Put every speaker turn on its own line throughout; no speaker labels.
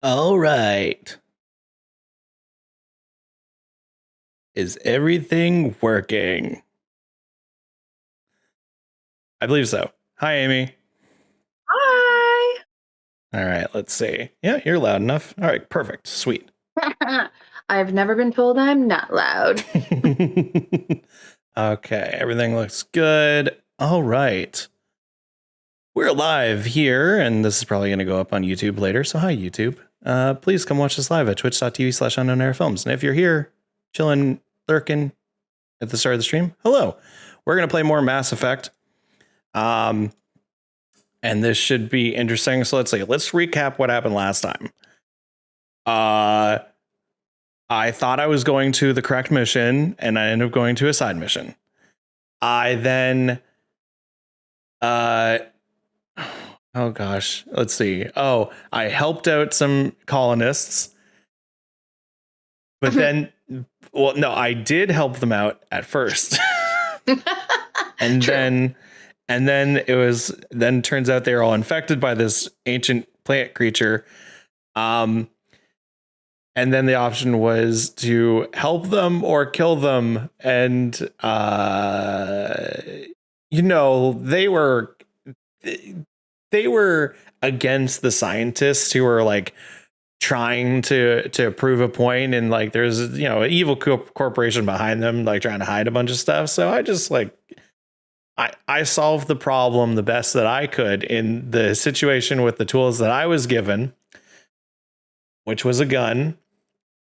All right. Is everything working? I believe so. Hi, Amy.
Hi.
All right, let's see. Yeah, you're loud enough. All right, perfect. Sweet.
I've never been told I'm not loud.
Okay, everything looks good. All right. We're live here, and this is probably going to go up on YouTube later. So hi, YouTube. Please come watch us live at twitch.tv/unknownairfilms. And if you're here, chilling, lurking at the start of the stream, hello. We're going to play more Mass Effect. And this should be interesting. So let's see. Let's recap what happened last time. I thought I was going to the correct mission, and I ended up going to a side mission. I then, oh gosh, let's see. Oh, I helped out some colonists, but then, well, no, I did help them out at first, and
True.
then it was. Then turns out they were all infected by this ancient plant creature. And then the option was to help them or kill them. And, they were against the scientists who were like trying to prove a point. And like, there's, an evil corporation behind them, like trying to hide a bunch of stuff. So I just like, I solved the problem the best that I could in the situation with the tools that I was given, which was a gun.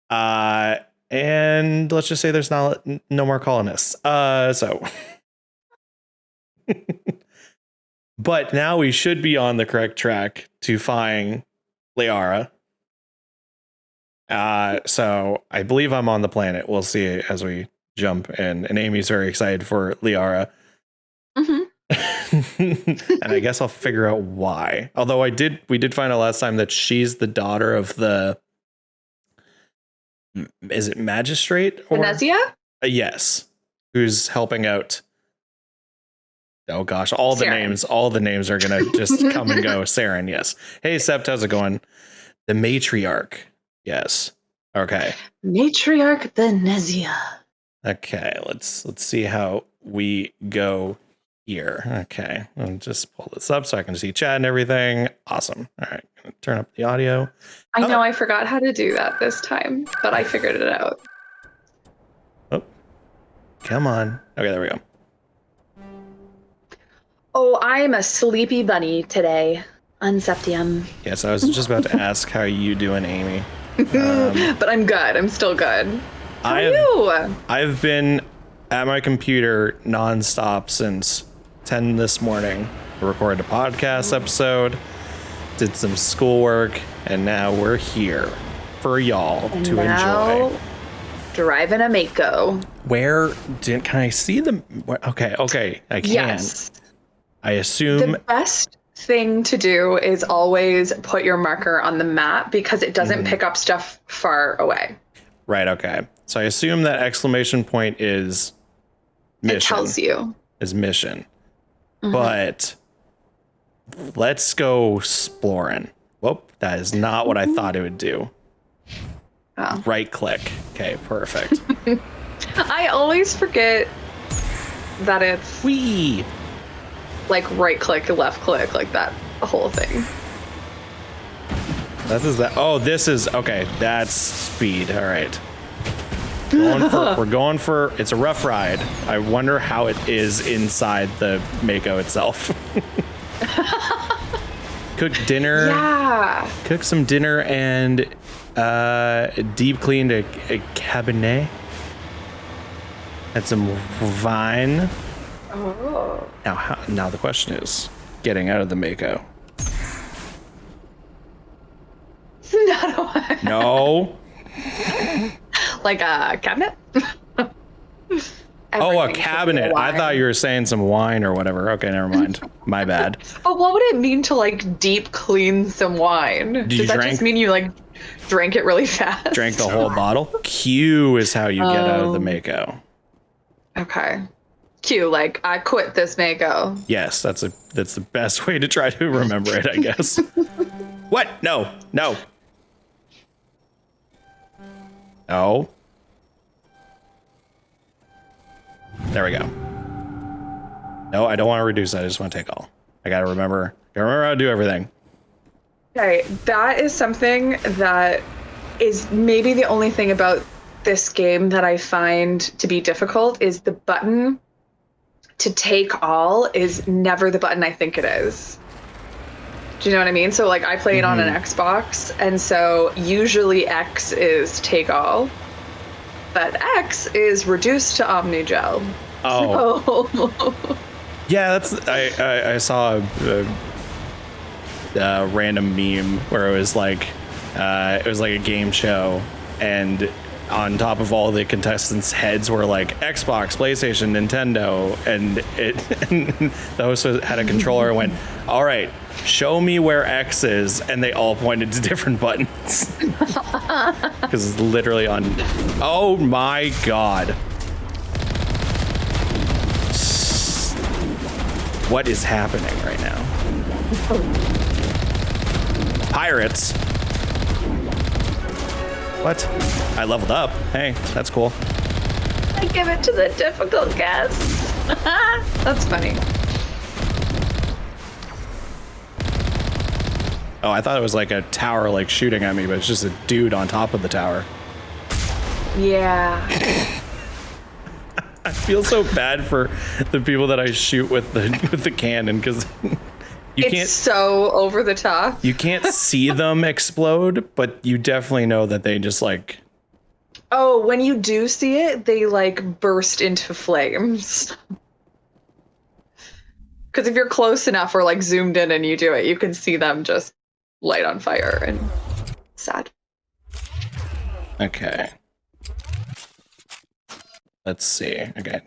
And let's just say there's no more colonists. So but now we should be on the correct track to find Liara. So I believe I'm on the planet. We'll see as we jump in. And Amy's very excited for Liara.
Mm-hmm.
And I guess I'll figure out why. Although we did find out last time that she's the daughter of the, is it magistrate or
Venezia?
Yes, who's helping out. Oh gosh, all the names are gonna just come and go. Saren, yes. Hey Sept, how's it going? The matriarch, yes. Okay.
Matriarch Venezia.
Okay, let's see how we go here. Okay, I'll just pull this up so I can see chat and everything. Awesome. All right, turn up the audio.
I know I forgot how to do that this time, but I figured it out.
Oh, come on. Okay, there we go.
Oh, I'm a sleepy bunny today. Unseptium.
Yes, I was just about to ask how you doing, Amy.
But I'm good. I'm still good. How are you?
I've been at my computer nonstop since 10 this morning. I recorded a podcast episode, did some schoolwork, and now we're here for y'all to enjoy.
Driving a Mako.
Can I see them? Okay, I can.
Yes.
I assume
the best thing to do is always put your marker on the map because it doesn't pick up stuff far away.
Right, okay. So I assume that exclamation point is mission. It
tells you.
Is mission. But let's go exploring. Whoop, that is not what I thought it would do.
Oh.
Right click. Okay, perfect.
I always forget that it's like right click, left click, like that whole thing.
This is okay. That's speed. All right. We're going for. It's a rough ride. I wonder how it is inside the Mako itself. Cook dinner.
Yeah.
Cook some dinner and deep cleaned a cabinet. Had some wine.
Oh.
Now the question is getting out of the Mako. No.
Like a cabinet?
A cabinet. I thought you were saying some wine or whatever. Okay, never mind. My bad.
But what would it mean to like deep clean some wine? Does that just mean you like drank it really fast?
Drank the whole bottle? Q is how you get out of the Mako.
Okay. Q, like, I quit this Mako.
Yes, that's the best way to try to remember it, I guess. What? No. No. No. There we go. No, I don't want to reduce that. I just want to take all. I gotta remember how to do everything.
Okay, that is something that is maybe the only thing about this game that I find to be difficult is the button to take all is never the button I think it is. Do you know what I mean? So like I play it on an Xbox, and so usually X is take all, but X is reduced to Omnigel.
Oh. So. Yeah, that's I saw a random meme where it was like a game show, and on top of all the contestants' heads were like Xbox, PlayStation, Nintendo, and the host had a controller and went, all right, show me where X is, and they all pointed to different buttons. Because it's literally on. Oh my god. What is happening right now? Pirates. What? I leveled up. Hey, that's cool.
I give it to the difficult guess. That's funny.
Oh, I thought it was like a tower like shooting at me, but it's just a dude on top of the tower.
Yeah.
I feel so bad for the people that I shoot with the cannon, because
it's so over the top.
You can't see them explode, but you definitely know that they just like.
Oh, when you do see it, they like burst into flames. Because if you're close enough or like zoomed in and you do it, you can see them just light on fire and sad.
Okay. Let's see. Okay.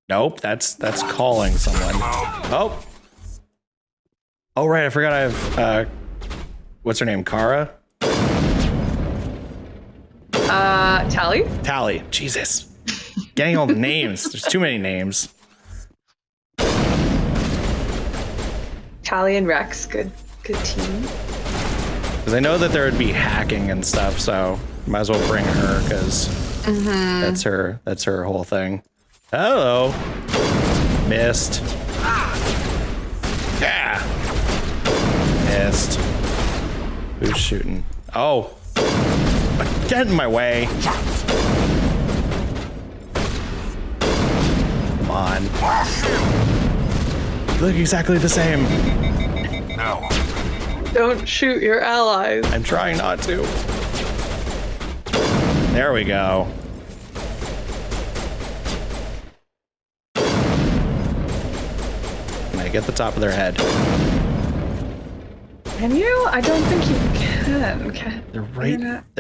Nope, that's calling someone. Oh. Oh right, I forgot I have what's her name? Kara?
Tally?
Tally. Jesus. Getting all the names. There's too many names.
Tally and Rex, good team.
Because I know that there would be hacking and stuff, so might as well bring her, because that's her whole thing. Hello. Missed. Yeah. Missed. Who's shooting? Oh. Get in my way. Come on. You look exactly the same.
No.
Don't shoot your allies.
I'm trying not to. There we go. Can I get the top of their head?
Can you? I don't think you can.
They're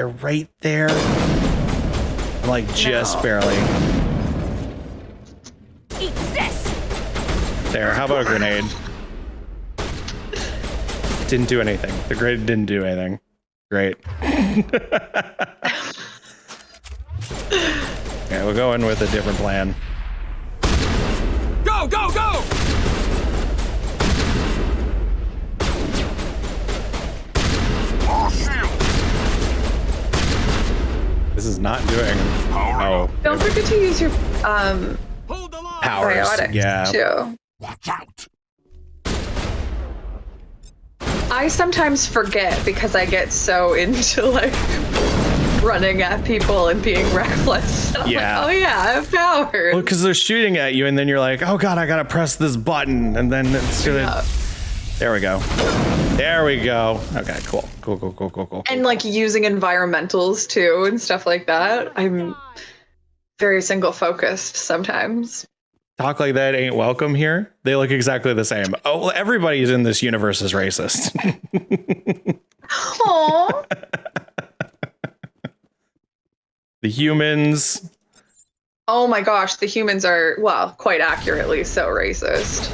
right there. I'm like just barely.
Eat this.
There, how about a grenade? Didn't do anything. The grenade didn't do anything. Great. Yeah, we'll go in with a different plan.
Go, go, go!
This is not doing. Oh,
Don't forget to use your
Hold the line.
powers.
biotics
Yeah.
too.
Watch out.
I sometimes forget because I get so into like running at people and being reckless. I'm
Yeah.
like, oh yeah, I have powers.
Well, because they're shooting at you, and then you're like, oh god, I gotta press this button, and then it's gonna.
Yeah.
There we go. There we go. Okay, cool. Cool.
And like using environmentals too and stuff like that. I'm very single focused sometimes.
Talk like that ain't welcome here. They look exactly the same. Oh, well, everybody's in this universe is racist.
Aww.
The humans.
Oh my gosh, the humans are, well, quite accurately so racist.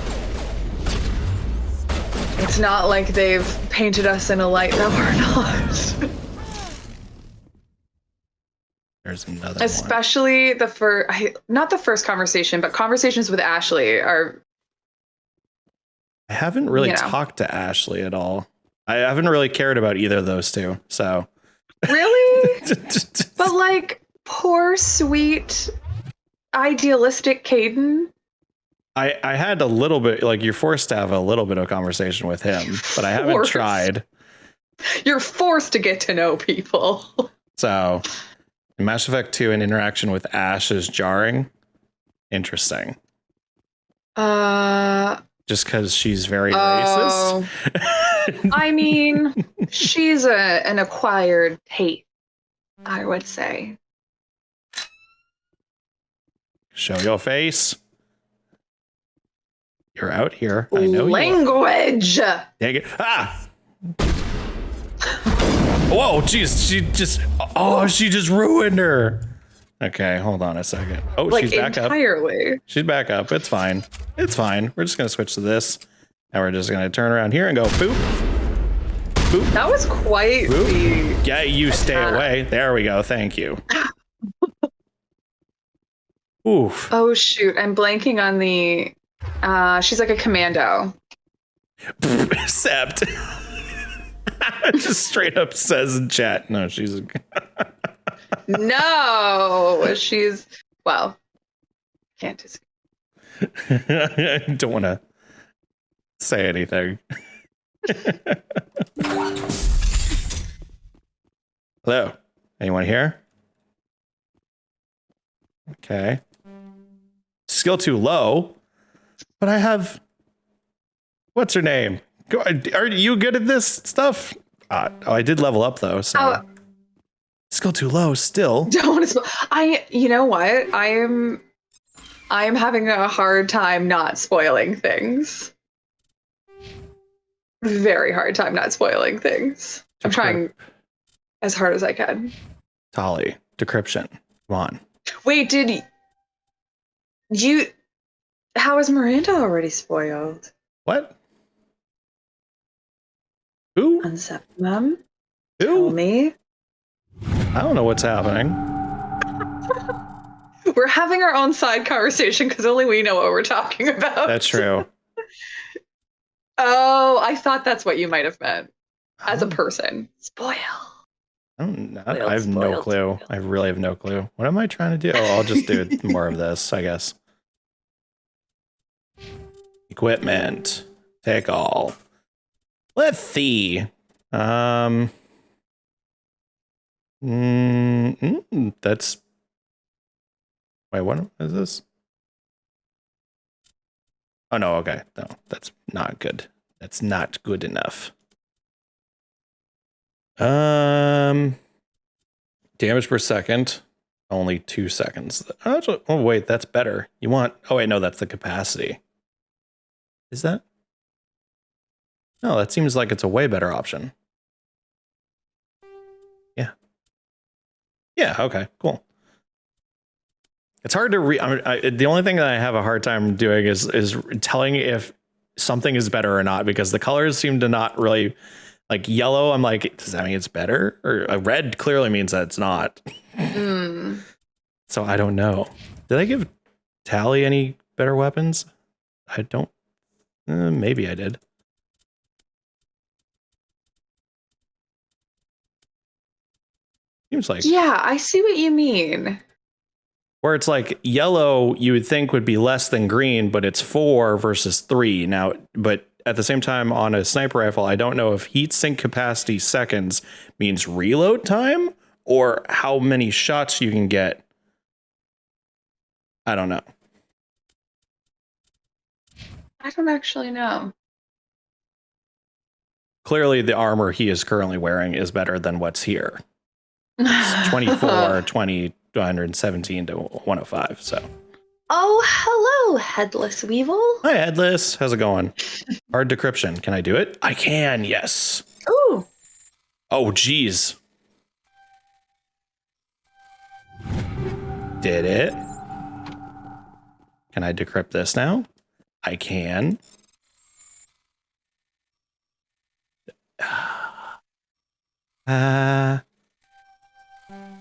It's not like they've painted us in a light that we're not.
There's another
Especially the first, not the first conversation, but conversations with Ashley are.
I haven't really talked to Ashley at all. I haven't really cared about either of those two. So
really, but like poor, sweet, idealistic Caden.
I had a little bit, like, you're forced to have a little bit of conversation with him, but I haven't tried.
You're forced to get to know people.
So in Mass Effect 2, an interaction with Ash is jarring. Interesting. Just because she's very racist.
I mean, she's an acquired taste, I would say.
Show your face. You're out here. I know
language.
Dang it. Ah. Whoa, jeez. She just ruined her. Okay, hold on a second. Oh, like she's back
entirely.
Up. She's back up. It's fine. It's fine. We're just going to switch to this. And we're just going to turn around here and go boop. Boop.
That was quite
boop. Yeah, you stay away. There we go. Thank you. Oof.
Oh, shoot. I'm blanking on the... she's like a commando.
Except... just straight up says in chat. No, she's...
No, she's... Well, can't just...
I don't want to say anything. Hello? Anyone here? Okay. Skill too low, but I have... What's her name? Are you good at this stuff? I did level up though, so... Skill too low still.
Don't want to you know what? I am having a hard time not spoiling things. Very hard time not spoiling things. I'm trying as hard as I can.
Tali, decryption. Come on.
Wait, did you... How is Miranda already spoiled?
What? Who?
Unzip them.
Who?
Tell me.
I don't know what's happening.
We're having our own side conversation because only we know what we're talking about.
That's true.
Oh, I thought that's what you might have meant as a person. Spoil.
I have no clue. I really have no clue. What am I trying to do? Oh, I'll just do more of this, I guess. Equipment. Take all. Let's see. That's... Wait, what is this? Oh, no, okay. No, that's not good. That's not good enough. Damage per second. Only 2 seconds. Oh, wait, that's better. You want... Oh, wait, no, that's the capacity. Is that? No, that seems like it's a way better option. Yeah. Yeah, okay, cool. It's hard to the only thing that I have a hard time doing is telling if something is better or not, because the colors seem to not really... Like yellow, I'm like, does that mean it's better? Or red clearly means that it's not. So I don't know. Did I give Tali any better weapons? I don't... maybe I did. Seems like...
Yeah, I see what you mean.
Where it's like yellow, you would think would be less than green, but it's 4 versus 3 now. But at the same time, on a sniper rifle, I don't know if heat sink capacity seconds means reload time or how many shots you can get. I don't know.
I don't actually know.
Clearly, the armor he is currently wearing is better than what's here. It's 24, 20, 117 to 105. So.
Oh, hello, Headless Weevil.
Hi, Headless. How's it going? Hard decryption. Can I do it? I can. Yes.
Ooh.
Oh, geez. Did it? Can I decrypt this now? I can.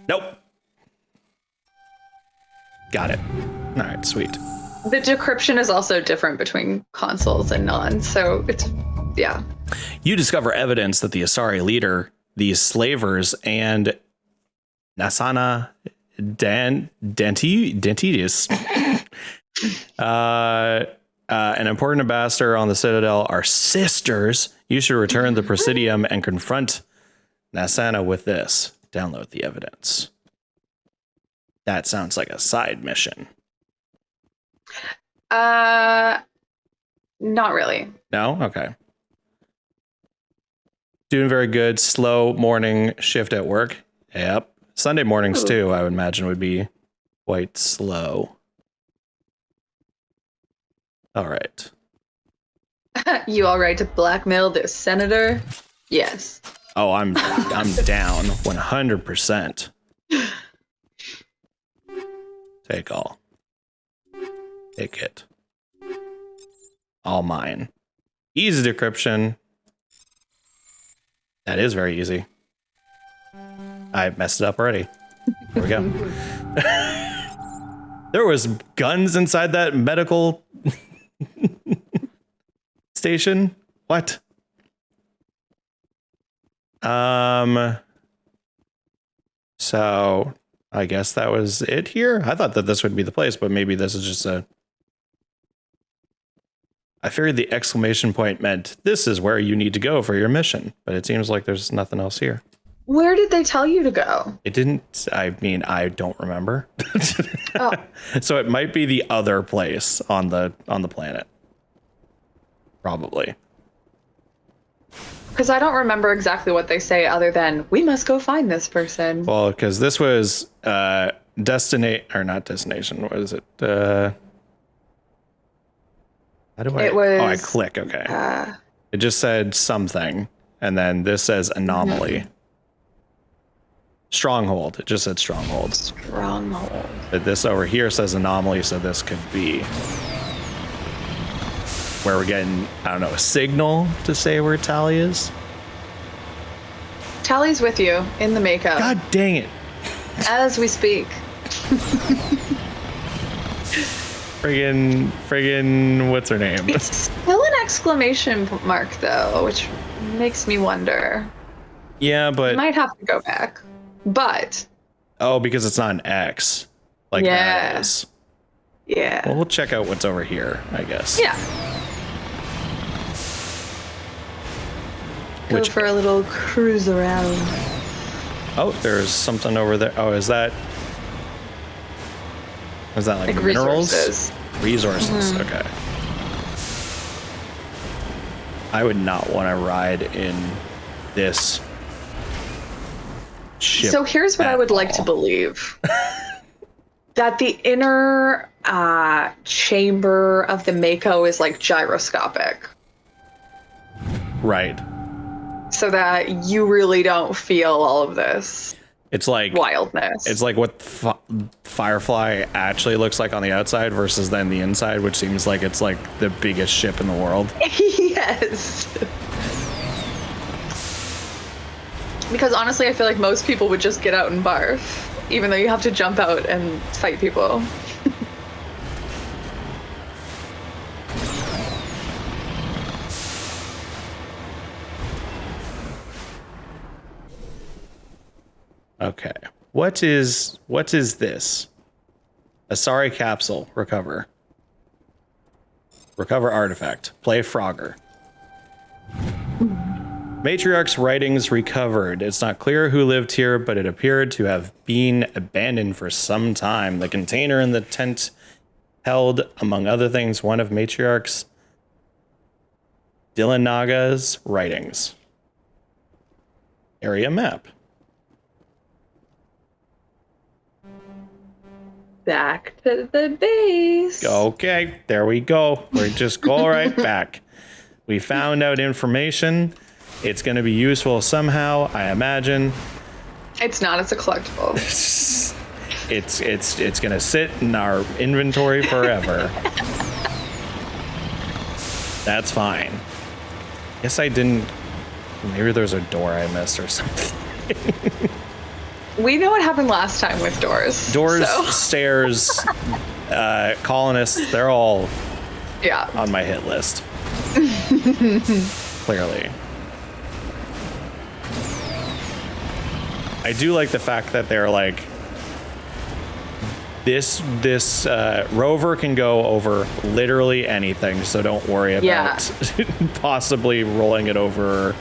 Nope. Got it. All right, sweet.
The decryption is also different between consoles and non, so it's, yeah.
You discover evidence that the Asari leader, these slavers, and Nasana Dentidis, an important ambassador on the Citadel, are sisters. You should return the Presidium and confront Nasana with this. Download the evidence. That sounds like a side mission.
Not really.
No? Okay. Doing very good. Slow morning shift at work. Yep. Sunday mornings, too, I would imagine would be quite slow. All right.
You all right to blackmail this senator? Yes.
Oh, I'm down 100%. Take all. Take it. All mine. Easy decryption. That is very easy. I messed it up already. There we go. There was guns inside that medical station. What? So I guess that was it here. I thought that this would be the place, but maybe this is just I figured the exclamation point meant this is where you need to go for your mission, but it seems like there's nothing else here.
Where did they tell you to go?
It didn't, I mean, I don't remember.
Oh.
So it might be the other place on the planet. Probably.
Because I don't remember exactly what they say other than, we must go find this person.
Well, because this was not destination. What is it? How do I?
It was,
I click. Okay. It just said something, and then this says anomaly. Mm-hmm. Stronghold. It just said stronghold.
Stronghold.
But this over here says anomaly, so this could be where we're getting, I don't know, a signal to say where Tally is.
Tally's with you in the makeup.
God dang it.
As we speak.
Friggin', what's her name?
It's still an exclamation mark, though, which makes me wonder.
Yeah, but...
I might have to go back. But...
Oh, because it's not an X. Like that is.
Yeah.
Well, we'll check out what's over here, I guess.
Yeah. Go for a little cruise around. Oh,
there's something over there. Oh, is that like minerals? Resources. Mm-hmm. Okay. I would not want to ride in this ship.
So here's what I would like to believe. That the inner chamber of the Mako is like gyroscopic.
Right.
So that you really don't feel all of this.
It's like
wildness.
It's like what Firefly actually looks like on the outside versus then the inside, which seems like it's like the biggest ship in the world.
Yes. Because honestly, I feel like most people would just get out and barf, even though you have to jump out and fight people.
Okay. What is this? Asari capsule. Recover. Recover artifact. Play Frogger. Matriarch's writings recovered. It's not clear who lived here, but it appeared to have been abandoned for some time. The container in the tent held, among other things, one of Matriarch's Dillanaga's writings. Area map.
Back to the base.
Okay, there we go. We're just go right back. We found out information. It's going to be useful somehow, I imagine.
It's not. It's a collectible.
It's going to sit in our inventory forever. That's fine. Guess I didn't. Maybe there's a door I missed or something.
We know what happened last time with doors.
Doors,
so.
stairs, colonists, they're all
Yeah.
on my hit list. Clearly. I do like the fact that they're like, this rover can go over literally anything, so don't worry about possibly rolling it over or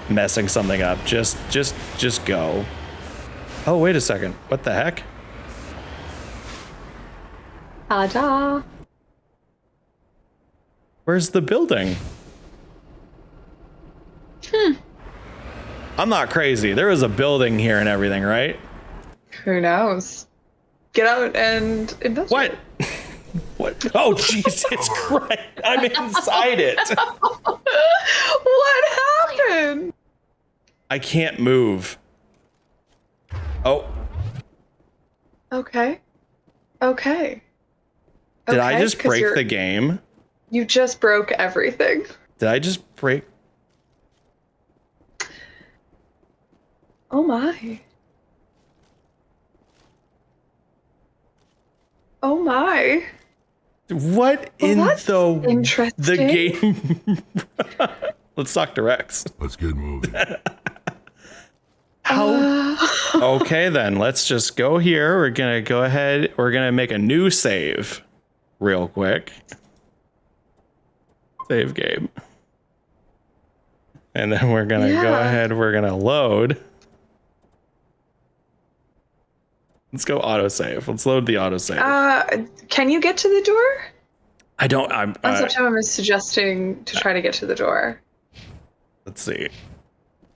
messing something up. Just go. Oh, wait a second. What the heck?
Ta-da.
Where's the building? I'm not crazy. There is a building here and everything, right?
Who knows? Get out and investigate.
What? What? Oh, Jesus Christ. I'm inside it.
What happened?
I can't move. Oh.
Okay.
Did I just break the game?
You just broke everything.
Did I just break?
Oh my. Oh my.
What in the
interesting.
game? Let's talk to Rex.
Let's get moving.
How? Okay, then let's just go here. We're gonna go ahead. We're gonna make a new save, real quick. Save game, and then we're gonna go ahead. We're gonna load. Let's go autosave. Let's load the autosave.
Can you get to the door?
I don't. I'm.
Sometime is suggesting to try to get to the door.
Let's see.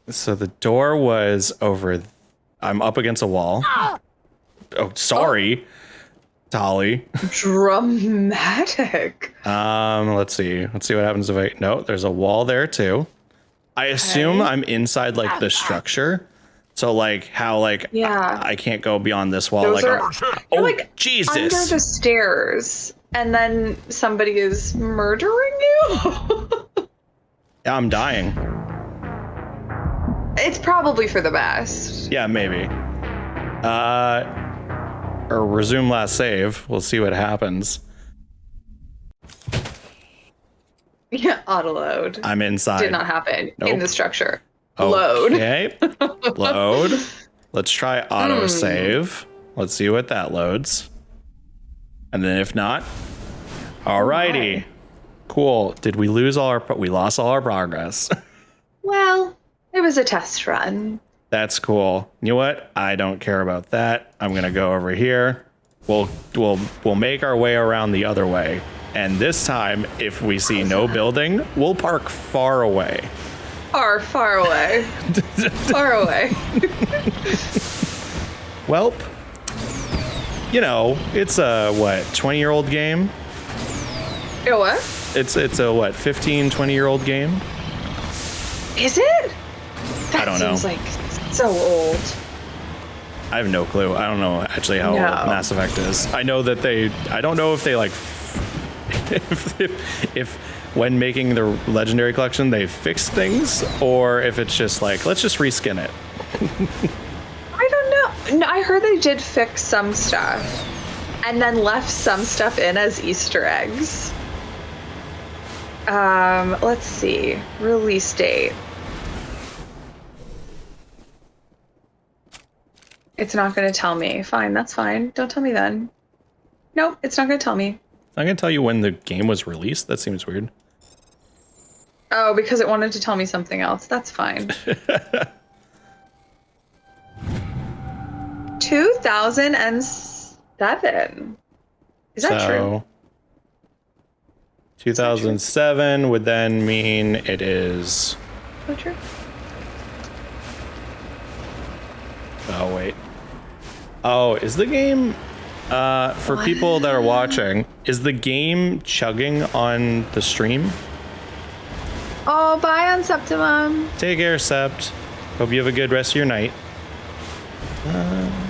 So the door was over. I'm up against a wall. Oh, sorry, Tolly.
Dramatic.
Let's see. Let's see what happens if I. No, there's a wall there too. I assume I'm inside like the structure. So like how like I can't go beyond this wall.
Those
like
are like
Jesus!
Under the stairs, and then somebody is murdering you.
Yeah, I'm dying.
It's probably for the best.
Yeah, maybe. Or resume last save. We'll see what happens.
Yeah, autoload.
I'm inside.
Did not happen in the structure.
Okay. Load. Let's try autosave. Let's see what that loads. And then if not, alrighty. Cool. Did we lose all our... We lost all our progress.
Well, it was a test run.
That's cool. You know what? I don't care about that. I'm going to go over here. We'll make our way around the other way. And this time, if we see no building, we'll park far away.
Far away. Far away.
Welp. You know, it's a, what, 20-year-old game?
A what?
It's a, what, 15, 20-year-old game?
Is it? That
I don't know.
Seems like so old.
I have no clue. I don't know actually how old Mass Effect is. I know that I don't know if they like, if when making the Legendary Collection, they fixed things, or if it's just like, let's just reskin it.
I don't know. No, I heard they did fix some stuff and then left some stuff in as Easter eggs. Let's see. Release date. It's not going to tell me. Fine, that's fine. Don't tell me then. Nope, it's not going to tell me.
I'm going to tell you when the game was released. That seems weird.
Oh, because it wanted to tell me something else. That's fine. 2007. Is that true?
2007 would then mean it is...
So true.
Oh, wait. Oh, is the game... for people that are watching, is the game chugging on the stream?
Oh, bye on Septimum.
Take care, Sept. Hope you have a good rest of your night.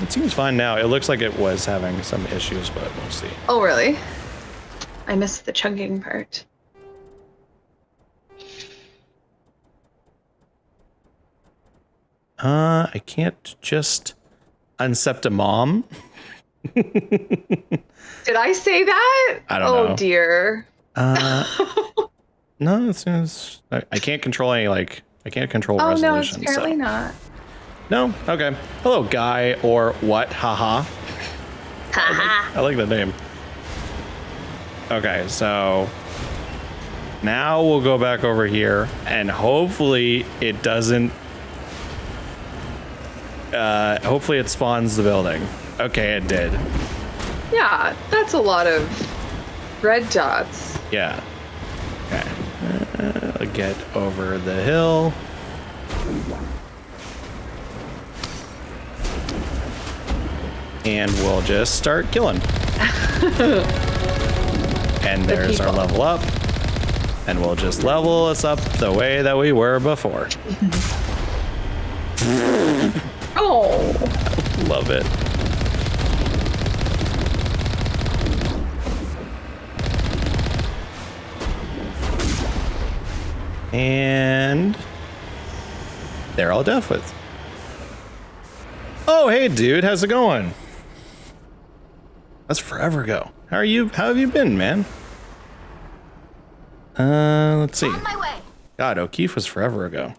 It seems fine now. It looks like it was having some issues, but we'll see.
Oh, really? I missed the chugging part.
I can't just Unseptimom.
Did I say that?
I don't know.
Oh dear.
No, it's I can't control any I can't control
Oh no,
resolution.
it's apparently
so.
not.
No? Okay. Hello, guy, or what? Haha. I like the name. Okay, so now we'll go back over here and hopefully it doesn't hopefully it spawns the building. Okay, it did.
Yeah, that's a lot of red dots.
Yeah. Okay. Get over the hill. And we'll just start killing. And there's our level up. And we'll just level us up the way that we were before.
Oh.
Love it. And they're all dealt with. Oh, hey, dude, how's it going? That's forever ago. How are you? How have you been, man? Let's see.
On my way.
God, O'Keefe was forever ago.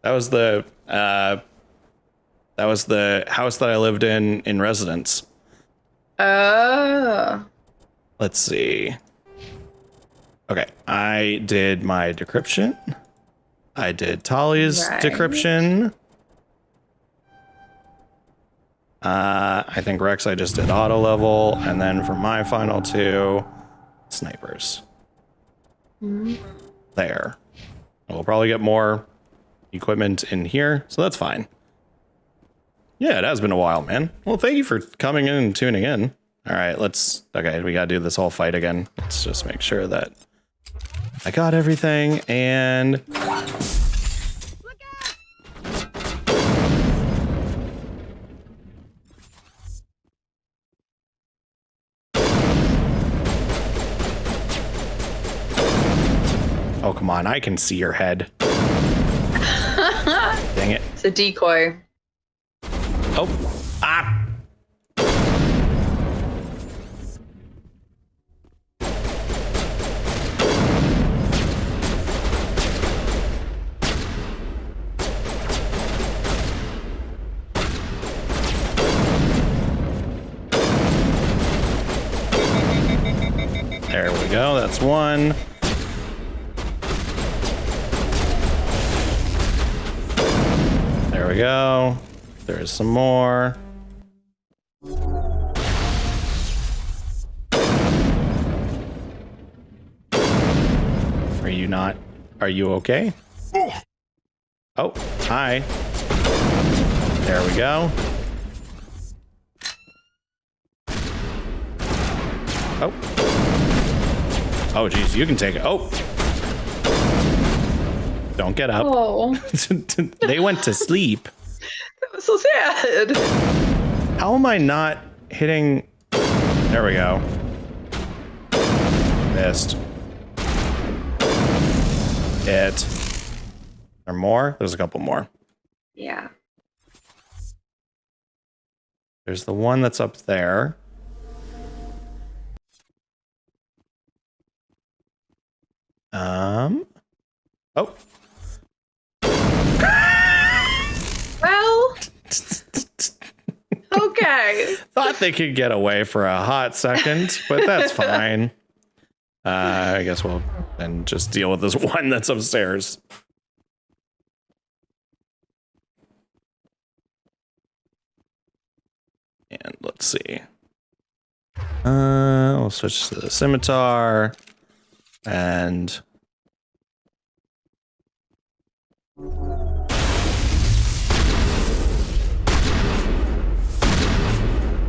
That was the house that I lived in residence.
Oh.
Let's see. Okay, I did my decryption. I did Talia's decryption. I think Rex, I just did auto level, and then for my final two, snipers. There. We'll probably get more equipment in here, so that's fine. Yeah, it has been a while, man. Well, thank you for coming in and tuning in. All right, okay, we gotta do this whole fight again. Let's just make sure that I got everything, and oh, come on, I can see your head. Dang it.
It's a decoy.
Oh, ah. There we go, that's one. There we go. There's some more. Are you okay? Oh, hi. There we go. Oh. Oh, geez, you can take it. Oh. Don't get up.
Oh.
They went to sleep.
That was so sad.
How am I not hitting? There we go. Missed. Hit. Or more? There's a couple more.
Yeah.
There's the one that's up there. Oh.
Well. Okay.
Thought they could get away for a hot second, but that's fine. I guess we'll then just deal with this one that's upstairs. And let's see. We'll switch to the scimitar. And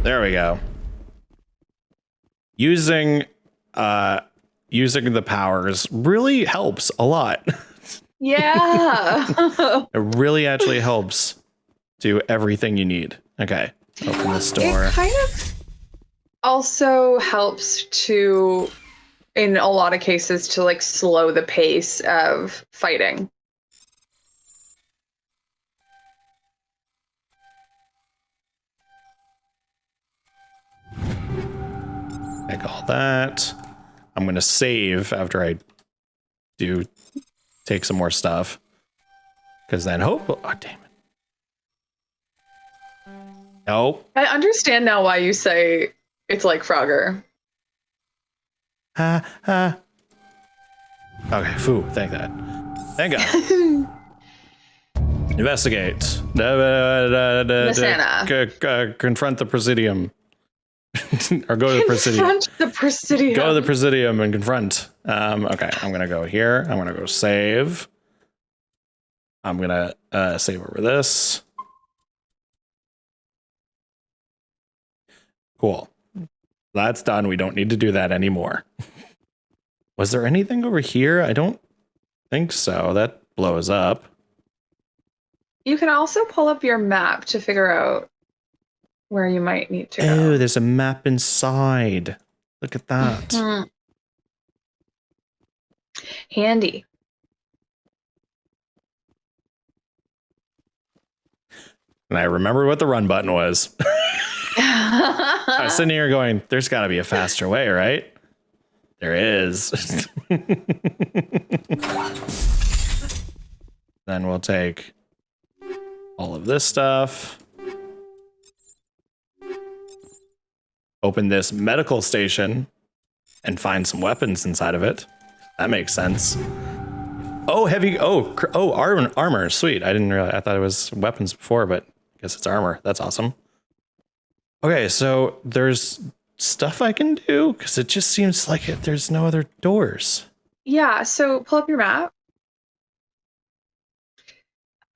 there we go. Using the powers really helps a lot.
Yeah.
It really actually helps do everything you need. Okay, open this door.
It kind of also helps to, in a lot of cases, to like slow the pace of fighting.
Take all that. I'm going to save after I do take some more stuff. Because then oh, damn it. Nope.
I understand now why you say it's like Frogger.
Okay, thank God. Investigate. Confront the Presidium. Or go to the Presidium.
Confront the Presidium.
Go to the Presidium and confront. Okay, I'm gonna go here. I'm gonna go save. I'm gonna save over this. Cool. That's done. We don't need to do that anymore. Was there anything over here? I don't think so. That blows up.
You can also pull up your map to figure out where you might need to go.
Oh, there's a map inside. Look at that.
Mm-hmm. Handy.
And I remember what the run button was. I was sitting here going, there's got to be a faster way, right? There is. Then we'll take all of this stuff. Open this medical station and find some weapons inside of it. That makes sense. Oh, heavy. Oh, armor. Sweet. I didn't realize. I thought it was weapons before, but I guess it's armor. That's awesome. Okay, so there's stuff I can do because it just seems like there's no other doors.
Yeah, so pull up your map.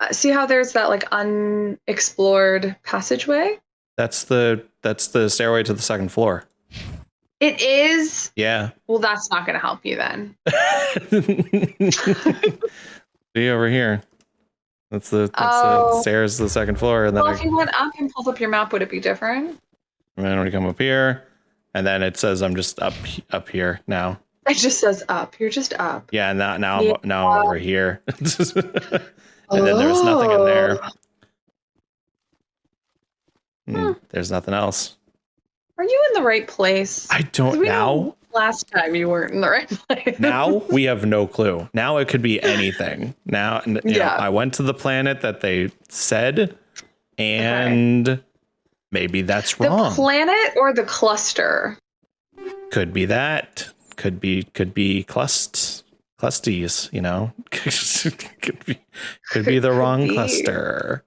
See how there's that like unexplored passageway?
That's the stairway to the second floor.
It is?
Yeah.
Well, that's not going to help you then.
See over here. That's the stairs to the second floor. And then
if you went up and pulled up your map, would it be different?
And then we come up here, and then it says I'm just up here now.
It just says up. You're just up.
Yeah, now I'm over here. And then there's nothing in there. There's nothing else.
Are you in the right place?
I don't know.
Last time you weren't in the right place.
Now we have no clue. Now it could be anything. Now, you know, I went to the planet that they said, and maybe that's wrong.
The planet or the cluster?
Could be that. Could be clusties, you know. could be the wrong cluster.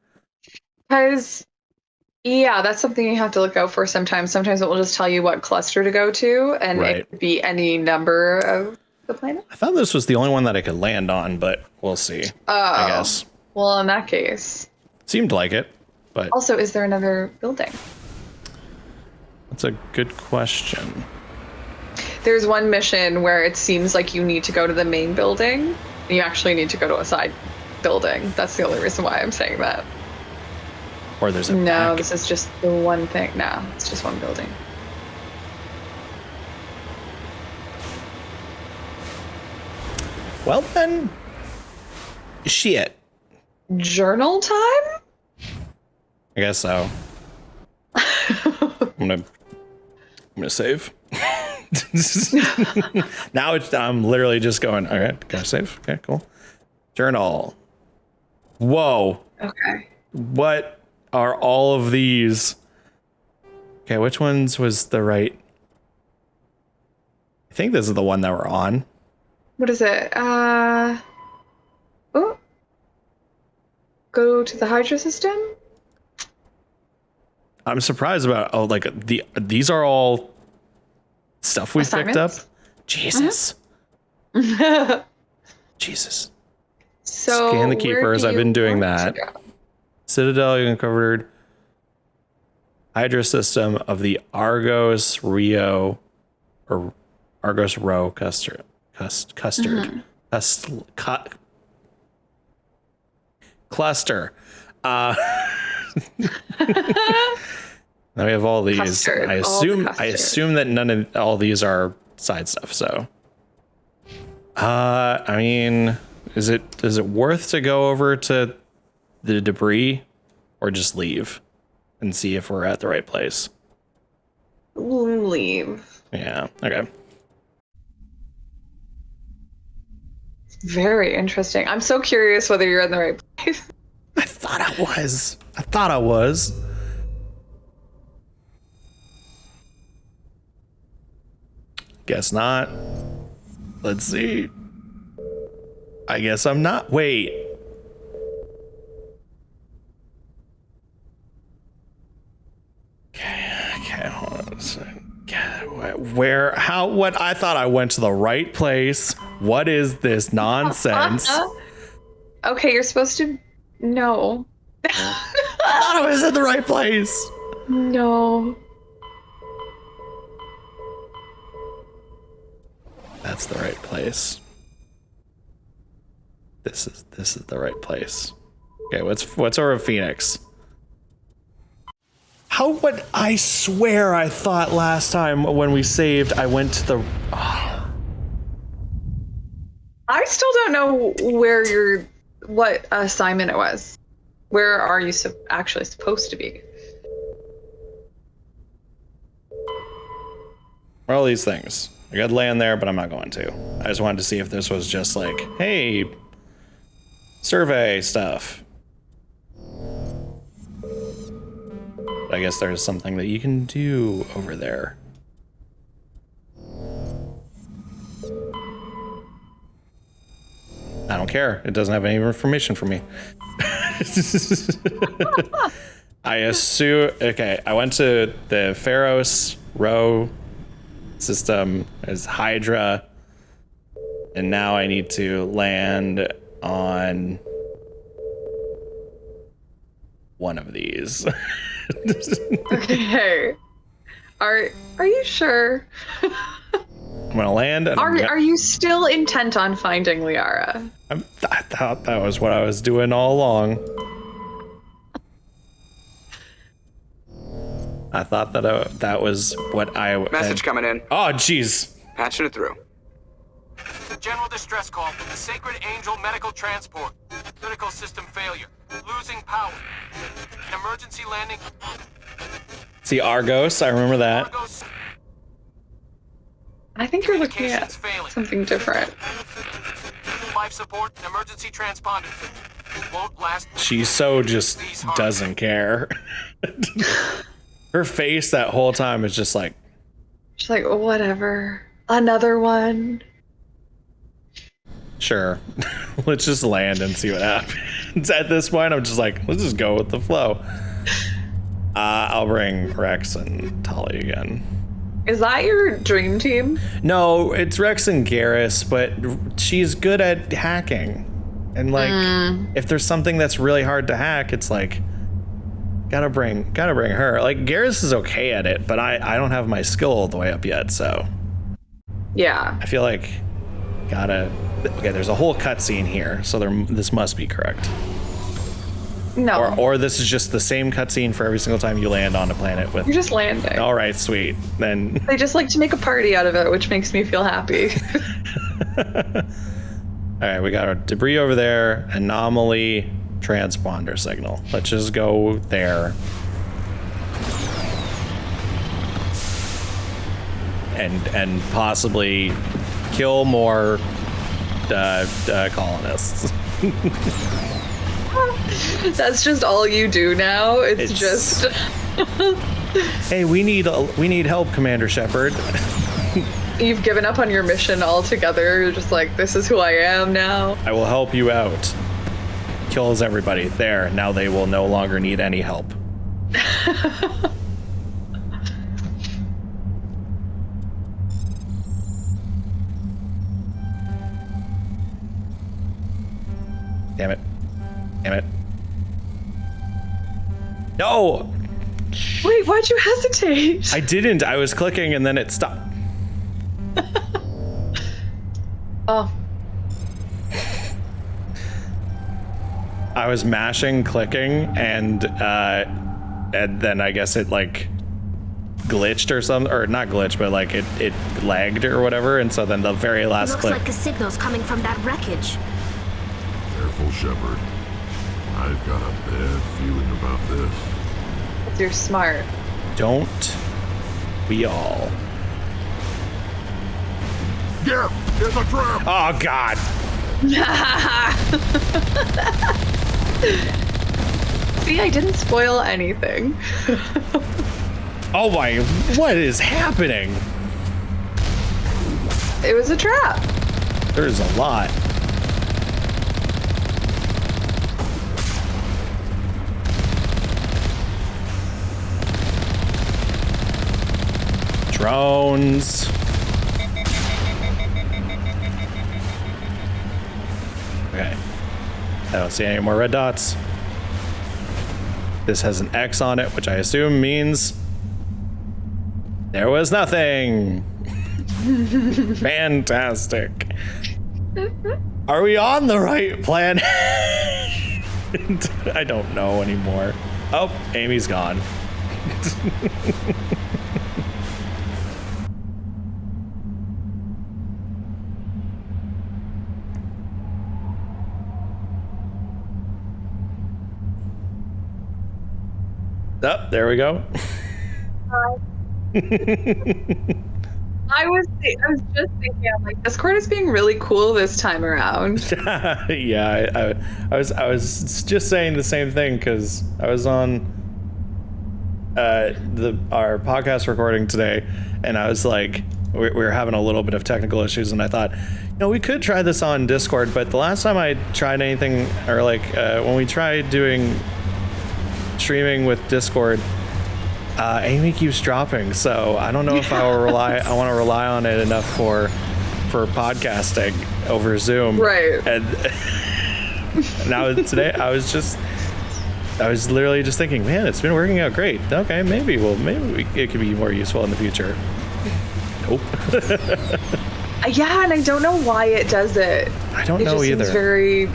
Because that's something you have to look out for sometimes. Sometimes it will just tell you what cluster to go to, and it could be any number of the planet.
I thought this was the only one that I could land on, but we'll see. I guess.
Well, in that case.
Seemed like it, but
also, is there another building?
That's a good question.
There's one mission where it seems like you need to go to the main building, and you actually need to go to a side building. That's the only reason why I'm saying that.
Or there's a
this is just the one thing. No, it's just one building.
Well then, shit.
Journal time?
I guess so. I'm gonna save. Now I'm literally just going, all right, gotta save. Okay, cool. Journal. Whoa.
Okay.
What are all of these? Okay, which ones was the right? I think this is the one that we're on.
What is it? Go to the Hydra system?
I'm surprised about these are all stuff we've picked up. Jesus. Jesus.
So
scan the keepers. I've been doing that. Citadel uncovered Hydra system of the Argos Rio or Argos Row custard. Cluster. Now we have all these.
Custard,
I assume that none of all these are side stuff. So, I mean, is it worth to go over to the debris, or just leave and see if we're at the right place?
Leave.
Yeah. Okay.
Very interesting. I'm so curious whether you're in the right place.
I thought I was. Guess not. Let's see. I guess I'm not. Wait. Okay, hold on a second. Where, how, what? I thought I went to the right place. What is this nonsense?
Okay, you're supposed to. No.
I thought I was in the right place.
No.
That's the right place. This is the right place. Okay, what's over Phoenix? How would I swear I thought last time when we saved I went to the
I still don't know where what assignment it was. Where are you actually supposed to be?
all these things. I got land there, but I'm not going to. I just wanted to see if this was just like, hey, survey stuff. But I guess there's something that you can do over there. I don't care. It doesn't have any information for me. I assume, okay, I went to the Pharos row system as Hydra, and now I need to land on one of these.
Okay. Are you sure?
I'm gonna land. And
Are you still intent on finding Liara?
I thought that was what I was doing all along. I thought that that was what I
Message coming in.
Oh, jeez.
Patching it through.
General distress call from the Sacred Angel Medical Transport. Critical system failure. Losing power. An emergency landing.
See Argos, I remember that.
Argos.
I think you're looking at
Communications failing.
something different.
Life support and emergency transponder. Won't last.
She so just doesn't care. Her face that whole time is just like,
She's like, whatever. Another one.
sure. Let's just land and see what happens. At this point, I'm just like, let's just go with the flow. I'll bring Rex and Tali again.
Is that your dream team?
No, it's Rex and Garrus, but she's good at hacking. And like, if there's something that's really hard to hack, it's like, gotta bring her. Like, Garrus is okay at it, but I don't have my skill all the way up yet, so.
Yeah.
I feel like, okay, there's a whole cutscene here, so this must be correct.
No.
Or this is just the same cutscene for every single time you land on a planet with.
You're just landing.
All right, sweet. Then.
They just like to make a party out of it, which makes me feel happy.
All right, we got our debris over there. Anomaly transponder signal. Let's just go there. And possibly kill more colonists.
That's just all you do now. It's just.
Hey, we need help, Commander Shepard.
You've given up on your mission altogether. You're just like, this is who I am now.
I will help you out. Kills everybody. There, now they will no longer need any help. Damn it. Damn it. No!
Wait, why'd you hesitate?
I didn't. I was clicking and then it stopped.
Oh.
I was mashing, clicking, and then I guess it like glitched or something, or not glitched, but like it lagged or whatever, and so then the very last
Looks
click.
like the signal's coming from that wreckage.
Careful, Shepard. I've got a bad feeling about this.
You're smart.
Don't we all?
Gare, it's a trap!
Oh, God.
See, I didn't spoil anything.
Oh, my. What is happening?
It was a trap.
There's a lot. Drones. Okay. I don't see any more red dots. This has an X on it, which I assume means there was nothing. Fantastic. Are we on the right planet? I don't know anymore. Oh, Amy's gone. Oh, there we go.
I was just thinking, I'm like, Discord is being really cool this time around.
Yeah, I was just saying the same thing because I was on our podcast recording today, and I was like, we were having a little bit of technical issues, and I thought, we could try this on Discord, but the last time I tried anything, or like when we tried doing streaming with Discord, Amy keeps dropping, so I don't know if I want to rely on it enough for podcasting over Zoom.
Right.
And now today I was literally just thinking, man, it's been working out great. Okay, maybe it could be more useful in the future. Nope.
Yeah, and I don't know why it does it.
I don't know either.
It just seems very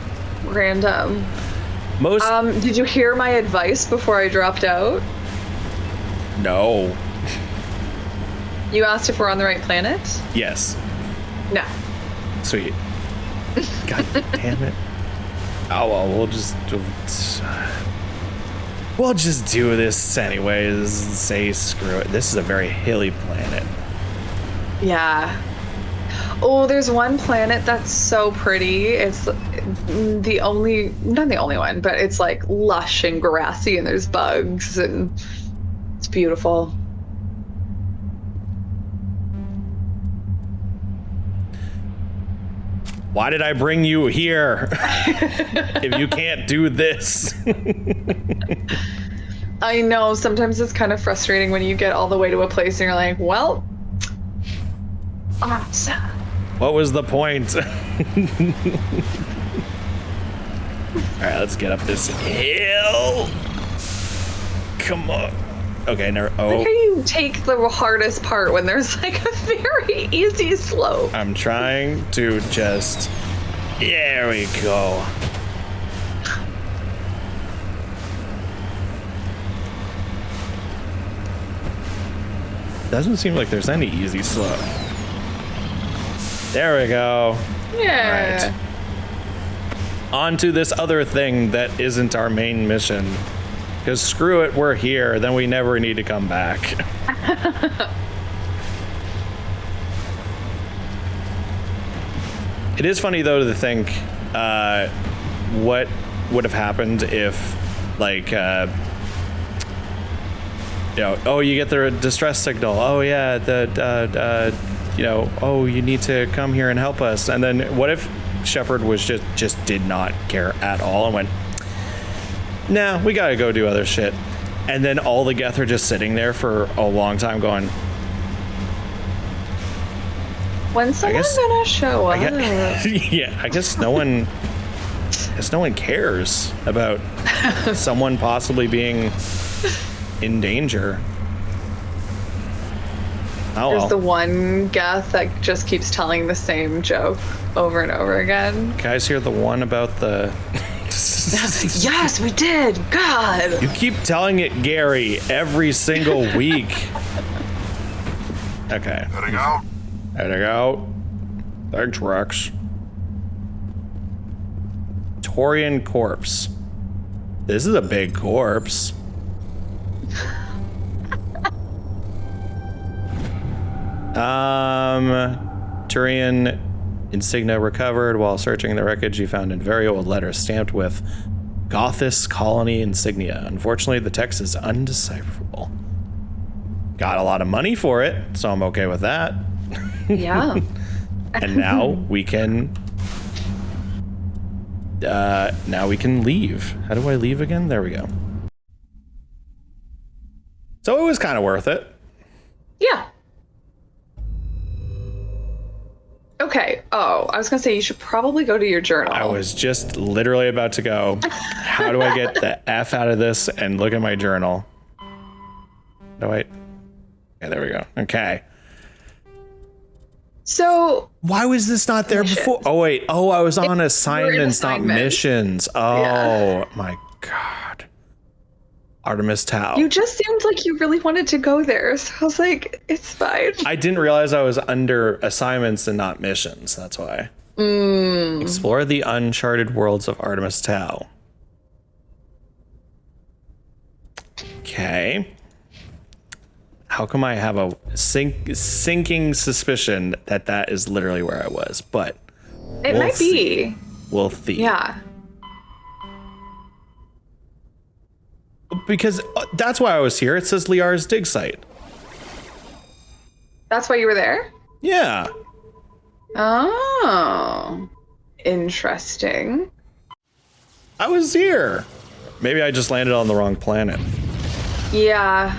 random. Did you hear my advice before I dropped out?
No.
You asked if we're on the right planet?
Yes.
No.
Sweet. God damn it. Oh well, we'll just do this anyways. Say screw it. This is a very hilly planet.
Yeah. Oh, there's one planet that's so pretty. It's not the only one, but it's like lush and grassy, and there's bugs, and it's beautiful.
Why did I bring you here if you can't do this?
I know, sometimes it's kind of frustrating when you get all the way to a place and you're like, well, awesome.
What was the point? All right, let's get up this hill. Come on. Okay, never. Oh.
Like how you take the hardest part when there's like a very easy slope.
I'm trying to just. There we go. Doesn't seem like there's any easy slope. There we go.
Yeah.
All right. On to this other thing that isn't our main mission. Because screw it, we're here, then we never need to come back. It is funny, though, to think what would have happened if, like, oh, you get the distress signal. Oh, yeah, oh, you need to come here and help us. And then what if Shepard was just did not care at all and went, nah, we gotta go do other shit. And then all the Geth are just sitting there for a long time going,
When's someone gonna show up?
Yeah, I guess no one cares about someone possibly being in danger. Oh,
There's
well.
the one Geth that just keeps telling the same joke over and over again.
Guys, hear the one about the...
Yes, we did. God.
You keep telling it, Gary, every single week. Okay.
Heading out.
Heading out. Thanks, Rex. Torian corpse. This is a big corpse. Centurion insignia recovered. While searching the wreckage, you found a very old letter stamped with Gothis Colony insignia. Unfortunately, the text is undecipherable. Got a lot of money for it, so I'm okay with that.
Yeah.
And now we can leave. How do I leave again? There we go. So it was kind of worth it.
Yeah. Okay. Oh, I was gonna say you should probably go to your journal.
I was just literally about to go. How do I get the F out of this and look at my journal? No, wait. Okay, there we go. Okay.
So
why was this not there before? Oh, wait. Oh, I was on assignments, not missions. Oh, my God. Artemis Tau.
you just seemed like you really wanted to go there. So I was like, it's fine.
I didn't realize I was under assignments and not missions. That's why. Explore the uncharted worlds of Artemis Tau. Okay. How come I have a sinking suspicion that that is literally where I was? But
It
we'll
might
see.
be.
We'll see.
Yeah.
Because that's why I was here. It says Liar's dig site.
That's why you were there?
Yeah.
Oh. Interesting.
I was here. Maybe I just landed on the wrong planet.
Yeah.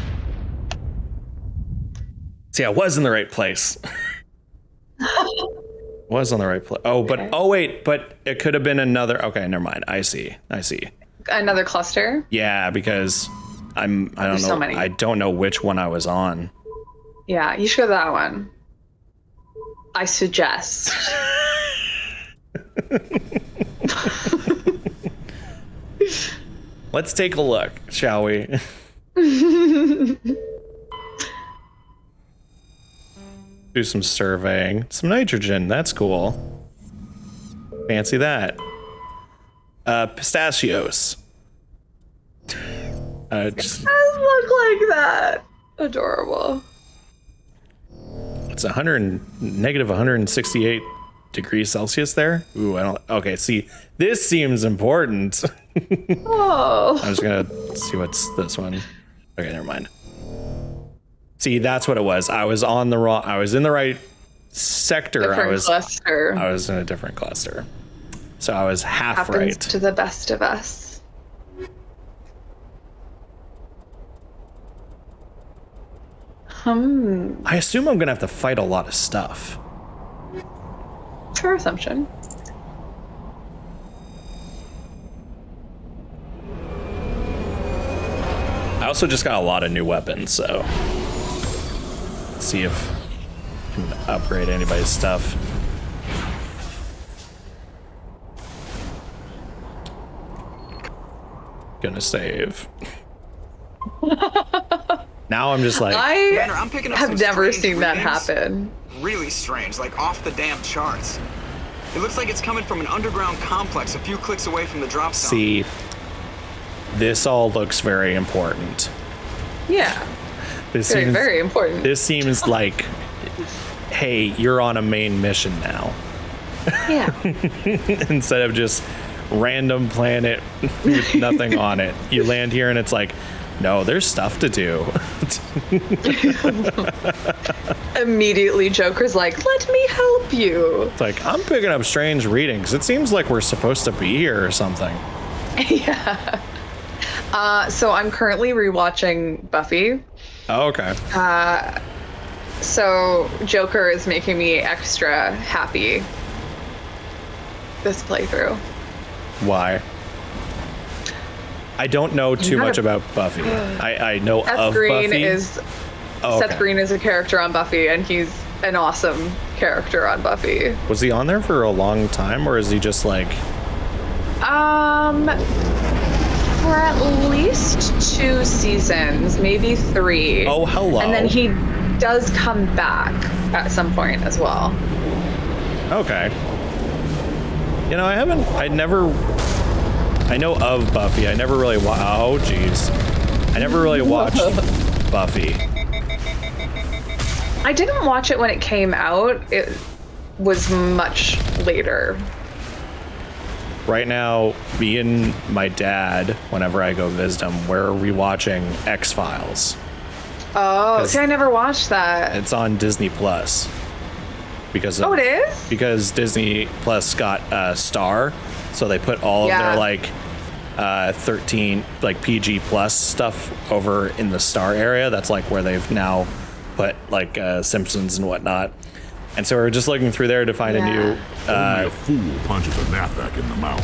See, I was in the right place. Was on the right place. Oh, but oh wait, but it could have been another. Okay, never mind. I see.
Another cluster?
Yeah, because I don't
There's
know.
so many.
I don't know which one I was on.
Yeah, you should go to that one. I suggest.
Let's take a look, shall we? Do some surveying. Some nitrogen. That's cool. Fancy that. Pistachios.
It does look like that. Adorable.
It's negative 168 degrees Celsius there. Ooh, I don't. Okay, see, this seems important.
Oh.
I'm just gonna see what's this one. Okay, never mind. See, that's what it was. I was on the wrong. I was in the right sector.
Different cluster.
I was in a different cluster. So I was half
Happens
right.
to the best of us.
I assume I'm gonna have to fight a lot of stuff.
Fair assumption.
I also just got a lot of new weapons, so let's see if I can upgrade anybody's stuff. Gonna save. Now I'm just like,
Banner, I'm picking
I
up
have
some
never
strange
seen that
readings.
happen.
Really strange, like off the damn charts. It looks like it's coming from an underground complex a few clicks away from the drop zone.
see, this all looks very important.
Yeah.
This
Very,
seems
very important.
This seems like, hey, you're on a main mission now,
Yeah.
instead of just random planet with nothing on it. You land here and it's like, no, there's stuff to do.
Immediately, Joker's like, let me help you.
It's like, I'm picking up strange readings. It seems like we're supposed to be here or something.
Yeah. So I'm currently rewatching Buffy.
Oh, okay.
So Joker is making me extra happy this playthrough.
Why? I don't know too
gotta-
much about Buffy. I know
Seth
of
Green
Buffy.
is
Oh,
Seth
okay.
Green is a character on Buffy, and he's an awesome character on Buffy.
Was he on there for a long time, or is he just like?
For at least 2 seasons, maybe 3.
Oh, hello.
And then he does come back at some point as well.
Okay. You know, I know of Buffy. I never really oh, jeez. I never really watched Buffy.
I didn't watch it when it came out. was much later.
Right now, me and my dad, whenever I go visit him, we're rewatching X-Files.
Oh, see, I never watched that.
It's on Disney Plus. Because
Oh, it is?
Because Disney Plus got a Star, so they put all of their like 13 like PG plus stuff over in the Star area. That's like where they've now put like Simpsons and whatnot. And so we're just looking through there to find a new
Only a fool punches a gnatback in the mouth.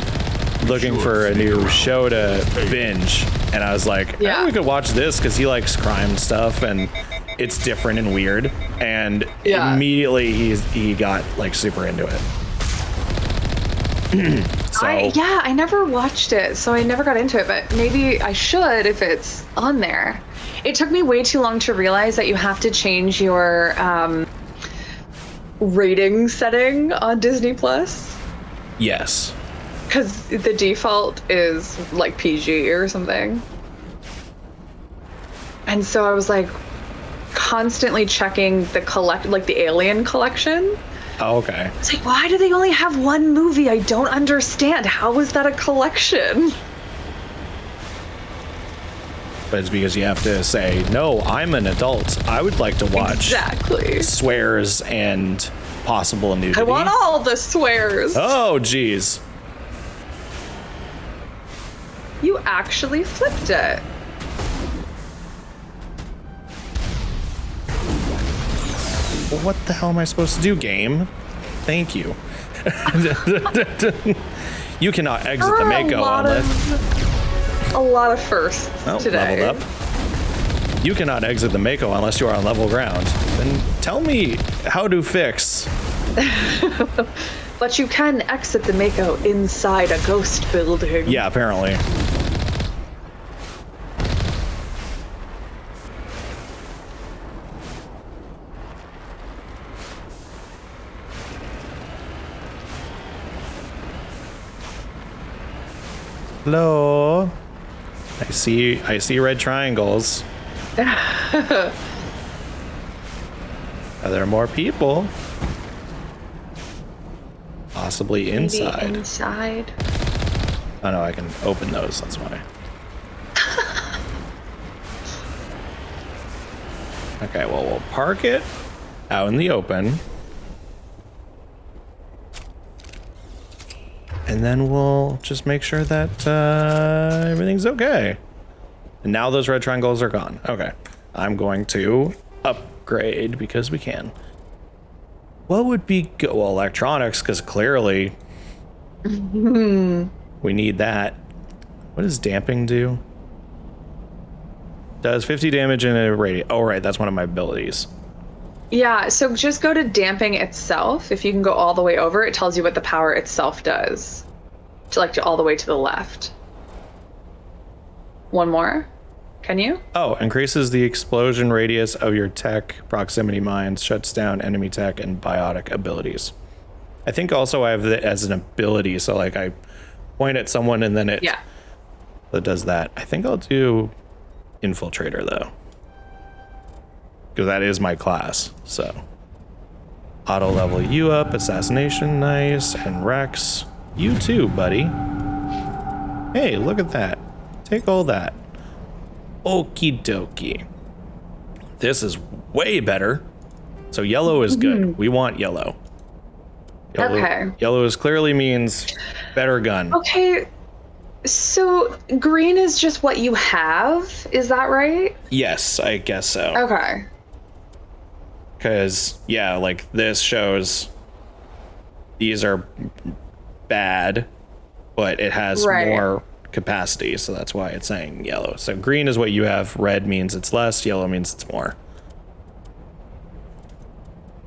looking for a new show to binge, and I was like, oh, we could watch this because he likes crime stuff and it's different and weird, and immediately he got like super into it. So
I never watched it, so I never got into it, but maybe I should if it's on there. It took me way too long to realize that you have to change your rating setting on Disney Plus.
Yes.
Because the default is like PG or something. And so I was like constantly checking the Alien collection.
Oh, okay.
It's like, why do they only have one movie? I don't understand. How is that a collection?
But it's because you have to say, no, I'm an adult. I would like to watch swears and possible nudity.
I want all the swears.
Oh, geez.
You actually flipped it.
What the hell am I supposed to do, game? Thank you. You cannot exit the Mako unless...
A lot of firsts today.
Leveled up. You cannot exit the Mako unless you are on level ground. Then tell me how to fix.
But you can exit the Mako inside a ghost building.
Yeah, apparently. Hello. I see red triangles. Are there more people? Possibly inside.
Maybe inside.
Oh no, I can open those, that's why. Okay, well, we'll park it out in the open. And then we'll just make sure that everything's okay. And now those red triangles are gone. Okay, I'm going to upgrade because we can. What would be good? Well, electronics, because clearly we need that. What does damping do? Does 50 damage in a radius. Oh, right, that's one of my abilities.
Yeah, so just go to damping itself. If you can go all the way over, it tells you what the power itself does. To all the way to the left. One more. Can you?
Oh, increases the explosion radius of your tech, proximity mines, shuts down enemy tech, and biotic abilities. I think also I have it as an ability, so like I point at someone and then it does that. I think I'll do Infiltrator though, because that is my class. So auto level you up, assassination, nice, and Rex, you too, buddy. Hey, look at that. Take all that. Okie dokie. This is way better. So yellow is good. We want yellow.
Okay.
Yellow is clearly means better gun.
Okay. So green is just what you have, is that right?
Yes, I guess so.
Okay.
Because, yeah, like this shows these are bad, but it has more capacity, so that's why it's saying yellow. So green is what you have, red means it's less, yellow means it's more.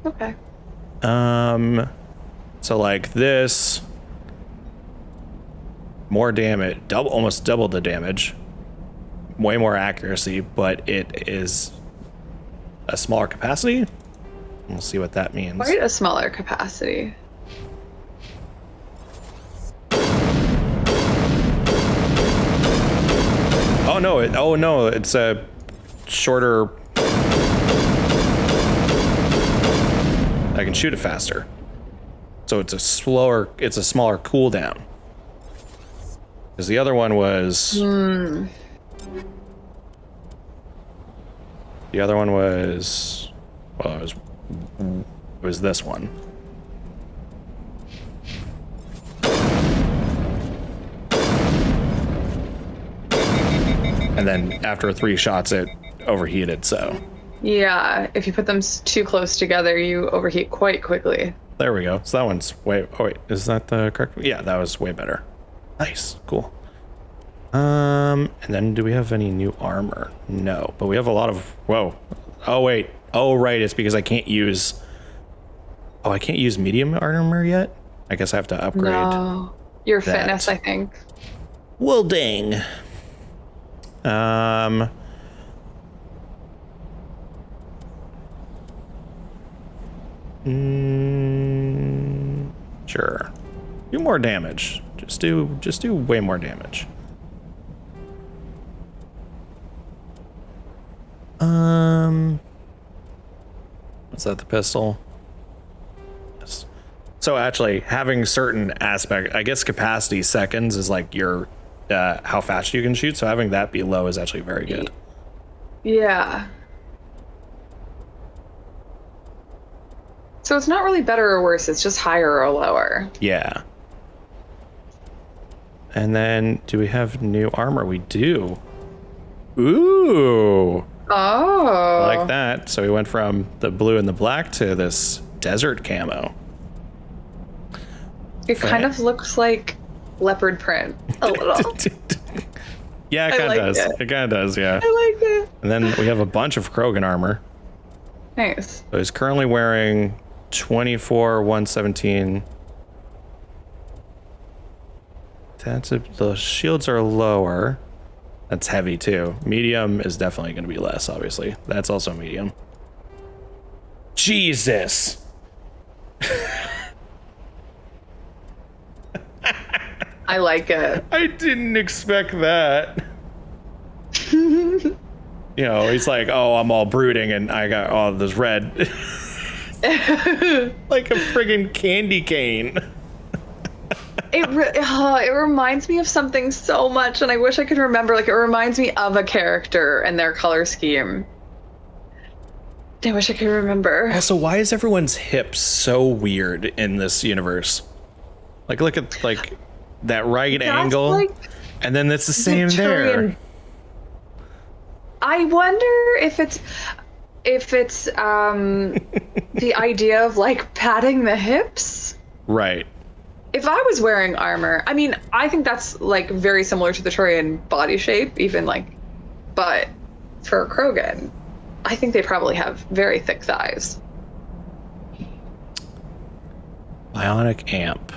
Okay.
So like this, more damage, almost double the damage, way more accuracy, but it is a smaller capacity. We'll see what that means.
Quite a smaller capacity.
Oh no, it's a shorter. I can shoot it faster. So it's a smaller cooldown. Because the other one was... The other one was... Well, it was this one. And then after 3 shots, it overheated, so...
Yeah, if you put them too close together, you overheat quite quickly.
There we go. So that one's way... Oh, wait. Is that the correct... Yeah, that was way better. Nice. Cool. And then do we have any new armor? No, but we have a lot of... Whoa. Oh, wait. Oh, right. It's because I can't use... Oh, I can't use medium armor yet? I guess I have to upgrade.
No. Your
that.
fitness, I think.
Well, dang. Sure. Do more damage. Just do way more damage. Was that the pistol? Yes. So actually, having certain aspect, I guess capacity seconds is like your how fast you can shoot. So having that be low is actually very good.
Yeah. So it's not really better or worse. It's just higher or lower.
Yeah. And then, do we have new armor? We do. Ooh.
Oh.
I like that. So we went from the blue and the black to this desert camo.
It kind of looks like leopard print a little.
Yeah, it kind of does. It kind of does, yeah.
I like it.
And then we have a bunch of Krogan armor.
Nice.
So he's currently wearing 24, 117. The shields are lower. That's heavy too. Medium is definitely going to be less, obviously. That's also medium. Jesus.
I like it.
I didn't expect that. You know, he's like, oh, I'm all brooding and I got all this red. Like a friggin' candy cane.
It reminds me of something so much, and I wish I could remember. Like, it reminds me of a character and their color scheme. I wish I could remember.
Also, why is everyone's hips so weird in this universe? Like, look at like that right angle, like, and then it's the same Victorian. There.
I wonder if it's the idea of like padding the hips.
Right.
If I was wearing armor, I mean, I think that's like very similar to the Turian body shape, even like, but for a Krogan, I think they probably have very thick thighs.
Bionic amp.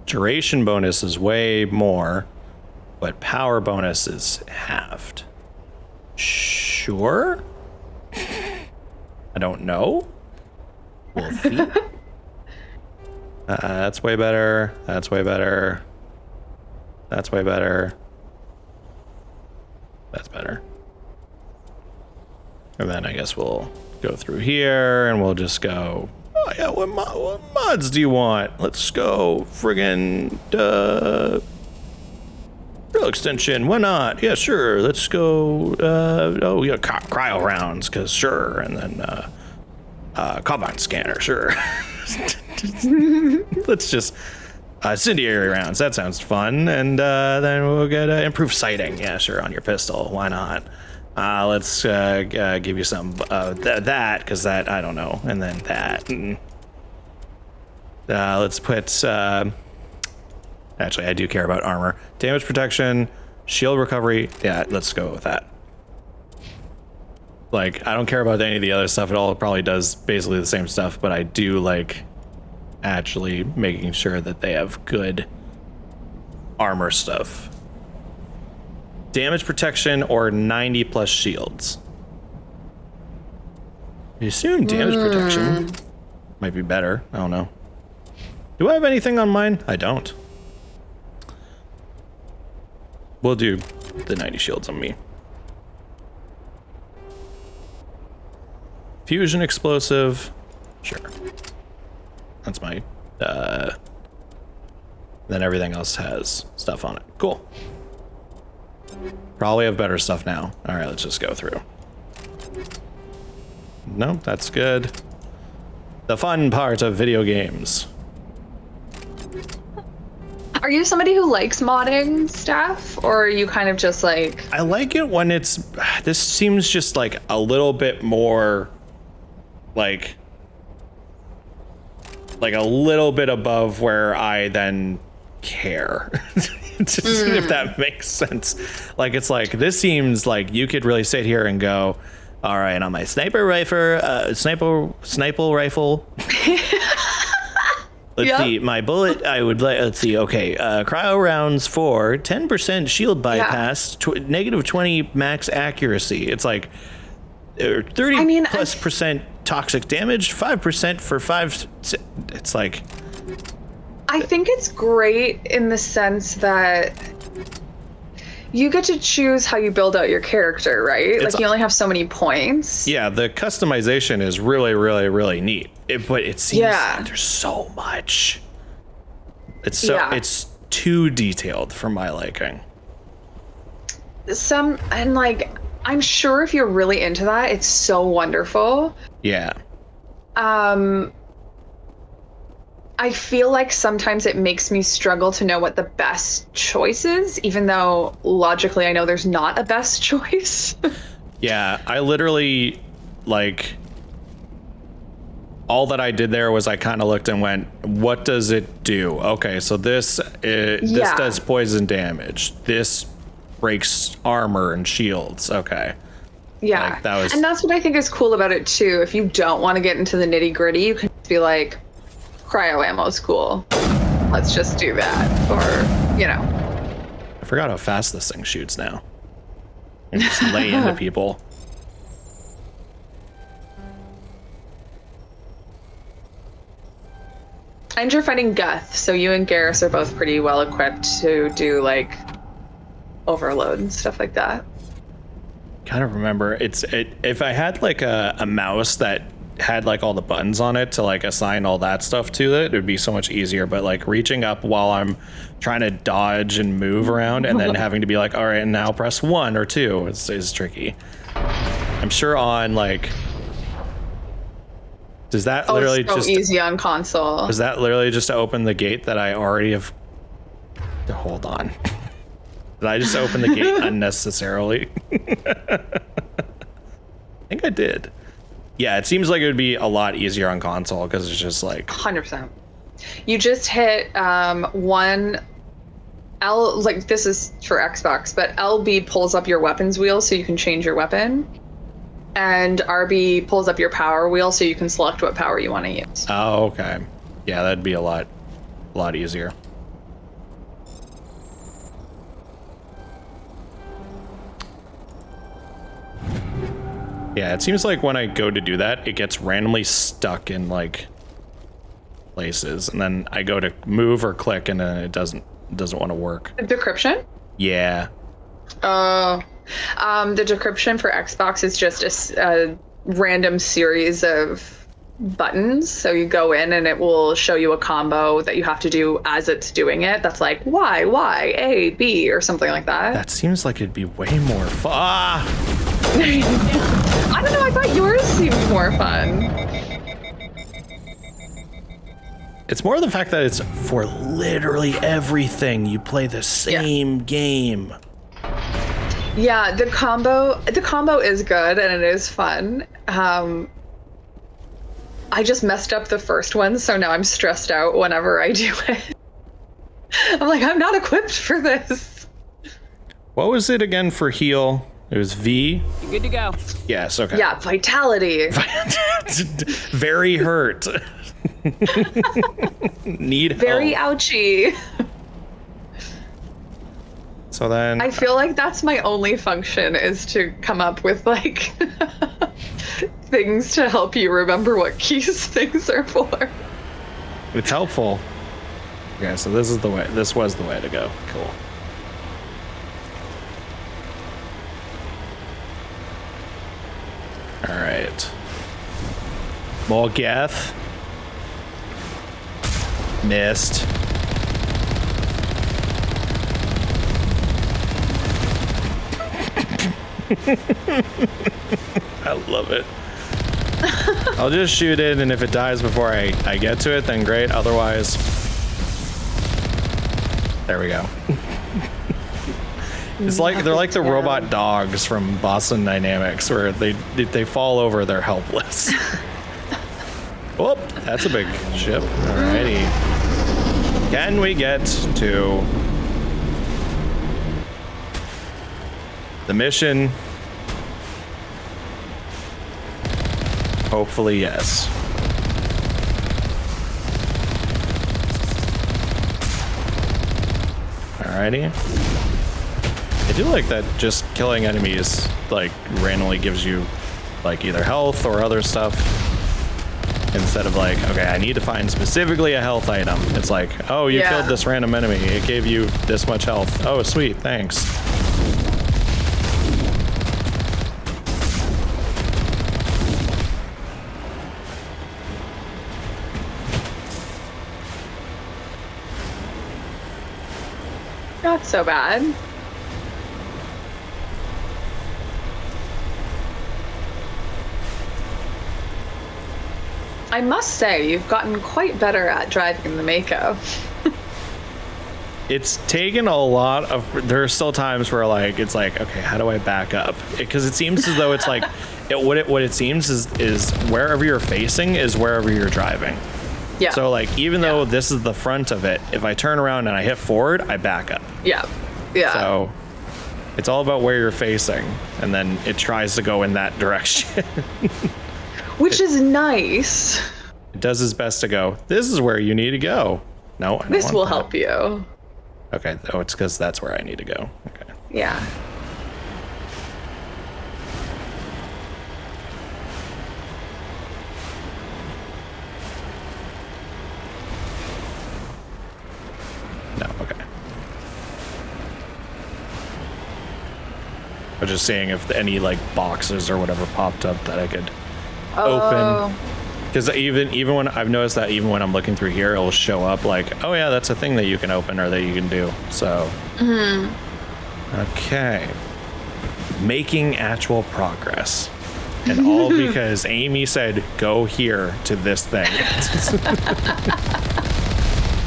Duration bonus is way more, but power bonus is halved. Sure? I don't know. We'll see. That's way better. That's way better. That's way better. That's better. And then I guess we'll go through here and we'll just go, oh yeah, what mods do you want? Let's go friggin' drill extension, why not? Yeah, sure, let's go, oh yeah, cryo rounds, cause sure, and then combine scanner, sure. Let's just incendiary rounds, that sounds fun, and then we'll get improved sighting, yeah, sure, on your pistol, why not? Let's give you some that, because that, I don't know, and then that. And, let's put, actually, I do care about armor. Damage protection, shield recovery, yeah, let's go with that. Like, I don't care about any of the other stuff, it all probably does basically the same stuff, but I do like actually making sure that they have good armor stuff. Damage protection or 90 plus shields. I assume damage protection might be better. I don't know. Do I have anything on mine? I don't. We'll do the 90 shields on me. Fusion explosive. Sure. That's my, then everything else has stuff on it. Cool. Probably have better stuff now. All right, let's just go through. Nope, that's good. The fun part of video games.
Are you somebody who likes modding stuff, or are you kind of just like...
I like it when it's, this seems just like a little bit more like a little bit above where I then care. Just, if that makes sense. Like, it's like, this seems like you could really sit here and go, all right, on my sniper rifle, let's see, my bullet, I would like, let's see, okay, cryo rounds for 10% shield bypass, negative 20 max accuracy. It's like 30 plus percent toxic damage, 5% for 5. It's like,
I think it's great in the sense that you get to choose how you build out your character, right? Like, you only have so many points.
Yeah, the customization is really, really, really neat. But it seems like there's so much. It's it's too detailed for my liking.
And like, I'm sure if you're really into that, it's so wonderful.
Yeah.
I feel like sometimes it makes me struggle to know what the best choice is, even though logically I know there's not a best choice.
Yeah, I literally, like, all that I did there was I kind of looked and went, what does it do? Okay, so this does poison damage. This breaks armor and shields. Okay.
Yeah.
Like, that was... And
that's what I think is cool about it too. If you don't want to get into the nitty gritty, you can just be like, cryo ammo's cool. Let's just do that. Or, you know.
I forgot how fast this thing shoots now. You just lay into people.
And you're fighting Guth, so you and Garrus are both pretty well equipped to do like overload and stuff like that.
Kind of remember if I had like a mouse that had like all the buttons on it to like assign all that stuff to it would be so much easier, but like reaching up while I'm trying to dodge and move around and then having to be like, all right, and now press 1 or 2 is tricky. I'm sure on like, does that literally
it's so
just
easy on console?
Is that literally just to open the gate that I already have? Hold on. Did I just open the gate unnecessarily? I think I did. Yeah, it seems like it would be a lot easier on console because it's just like
100%. You just hit one L, like this is for Xbox, but LB pulls up your weapons wheel so you can change your weapon, and RB pulls up your power wheel so you can select what power you want to use.
Oh, okay. Yeah, that'd be a lot easier. Yeah, it seems like when I go to do that, it gets randomly stuck in like places, and then I go to move or click, and then it doesn't want to work.
Decryption?
Yeah.
The decryption for Xbox is just a random series of buttons. So you go in and it will show you a combo that you have to do as it's doing it. That's like Y, A, B, or something like that.
That seems like it'd be way more fun.
I don't know, I thought yours seemed more fun.
It's more the fact that it's for literally everything. You play the same game.
Yeah, the combo is good and it is fun. I just messed up the first one, so now I'm stressed out whenever I do it. I'm like, I'm not equipped for this.
What was it again for heal? It was V.
You good to go?
Yes, okay.
Yeah, vitality.
Very hurt. Need help.
Very ouchy.
So then
I feel like that's my only function, is to come up with like things to help you remember what keys things are for.
It's helpful. Okay, so this was the way to go. Cool. All right. More Geth. Missed. I love it. I'll just shoot it, and if it dies before I get to it, then great. Otherwise, there we go. It's like they're like the robot dogs from Boston Dynamics, where they fall over, they're helpless. Oh, that's a big ship. Alrighty. Can we get to the mission? Hopefully, yes. Alrighty. I do like that just killing enemies, like, randomly gives you, like, either health or other stuff. Instead of like, okay, I need to find specifically a health item. It's like, oh, you killed this random enemy. It gave you this much health. Oh, sweet, thanks.
Not so bad. I must say, you've gotten quite better at driving the Mako.
It's taken a lot of. There are still times where like it's like, okay, how do I back up? Because it seems as though it's like, what it seems is wherever you're facing is wherever you're driving.
Yeah.
So like, even though this is the front of it, if I turn around and I hit forward, I back up.
Yeah. Yeah.
So it's all about where you're facing, and then it tries to go in that direction.
Which is nice.
It does its best to go, this is where you need to go. No, I don't
This
want
will
that.
help you.
Okay, oh, it's because that's where I need to go. Okay.
Yeah.
No, okay. I was just seeing if any like boxes or whatever popped up that I could open. Because even when I've noticed that even when I'm looking through here, it'll show up like, oh yeah, that's a thing that you can open or that you can do. So, okay, making actual progress, and all because Amy said go here to this thing.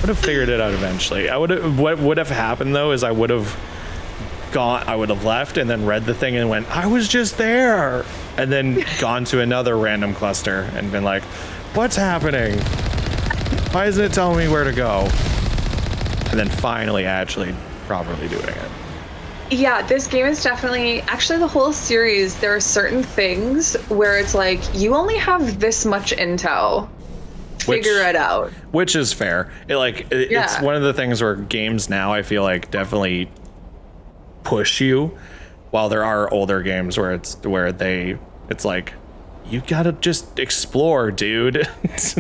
Would have figured it out eventually. I would have. What would have happened though is I would have left and then read the thing and went, I was just there, and then gone to another random cluster and been like, what's happening? Why isn't it telling me where to go? And then finally actually properly doing it.
Yeah, this game is definitely, actually the whole series, there are certain things where it's like, you only have this much intel. Figure it out.
Which is fair. It's one of the things where games now, I feel like, definitely push you, while there are older games where it's like, you gotta just explore, dude.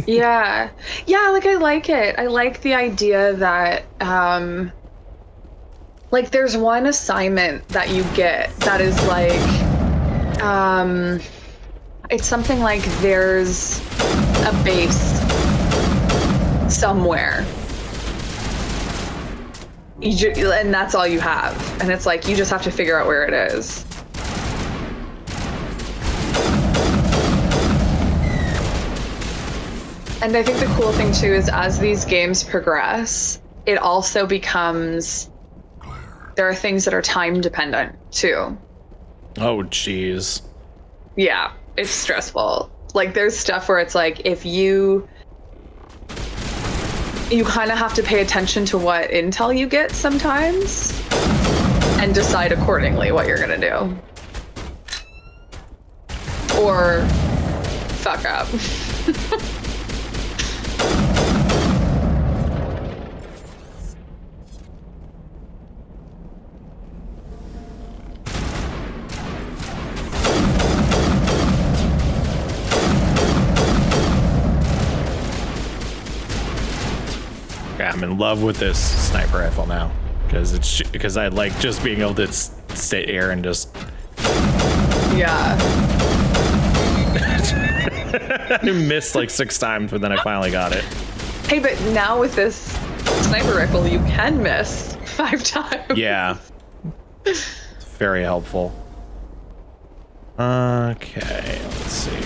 Yeah, like I like it. I like the idea that like there's one assignment that you get that is like it's something like there's a base somewhere, and that's all you have, and it's like you just have to figure out where it is. And I think the cool thing too is as these games progress, it also becomes, there are things that are time dependent too.
Oh geez.
Yeah, it's stressful. Like there's stuff where it's like if you kind of have to pay attention to what intel you get sometimes and decide accordingly what you're gonna do. Or fuck up.
I'm in love with this sniper rifle now because I like just being able to sit here and just.
Yeah.
I missed like 6 times, but then I finally got it.
Hey, but now with this sniper rifle, you can miss 5 times.
Yeah. It's very helpful. Okay, let's see.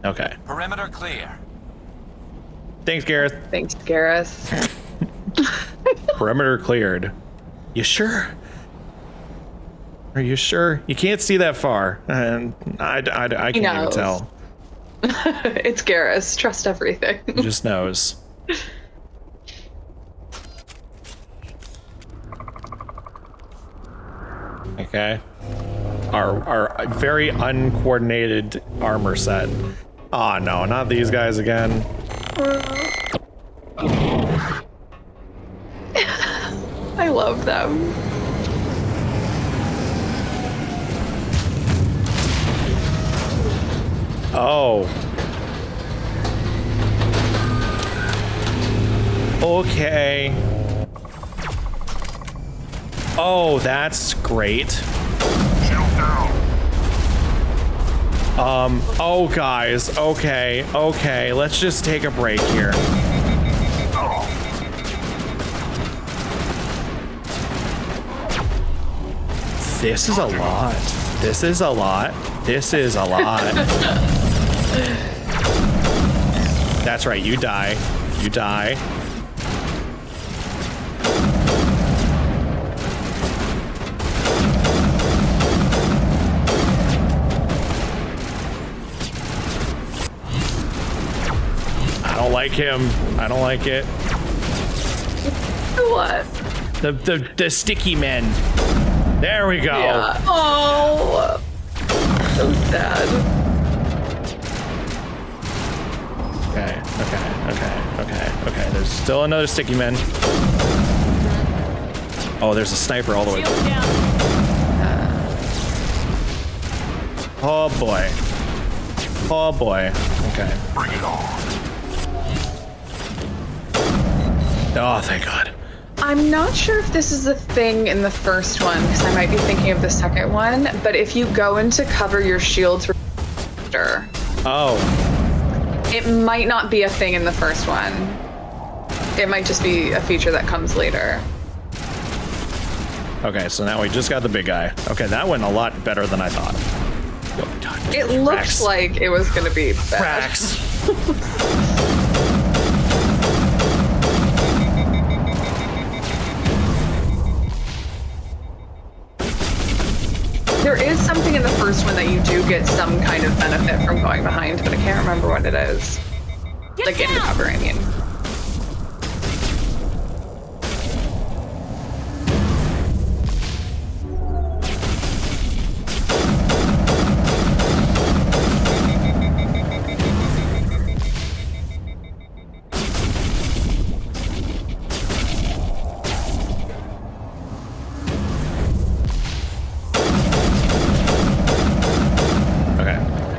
Okay.
Perimeter clear.
Thanks, Gareth.
Thanks, Garrus.
Perimeter cleared. You sure? Are you sure? You can't see that far. And I can't even
knows.
tell.
It's Garrus. Trust everything.
He just knows. Okay. Our very uncoordinated armor set. Oh no, not these guys again.
I love them.
Oh. Okay. Oh, that's great.
Shield down.
Oh guys, okay, let's just take a break here. This is a lot. This is a lot. This is a lot. That's right, you die. You die. I don't like him. I don't like it.
What?
The sticky men. There we go.
Yeah. Oh. So sad.
Okay. There's still another sticky man. Oh, there's a sniper all the way. Oh boy. Oh boy. Okay.
Bring it on.
Oh, thank God.
I'm not sure if this is a thing in the first one, because I might be thinking of the second one, but if you go into cover your shields,
Oh.
it might not be a thing in the first one. It might just be a feature that comes later.
Okay, so now we just got the big guy. Okay, that went a lot better than I thought. Oh, God.
It looked
Rex.
like it was going to be bad.
Rex.
There is something in the first one that you do get some kind of benefit from going behind, but I can't remember what it is. Like into cover, I mean.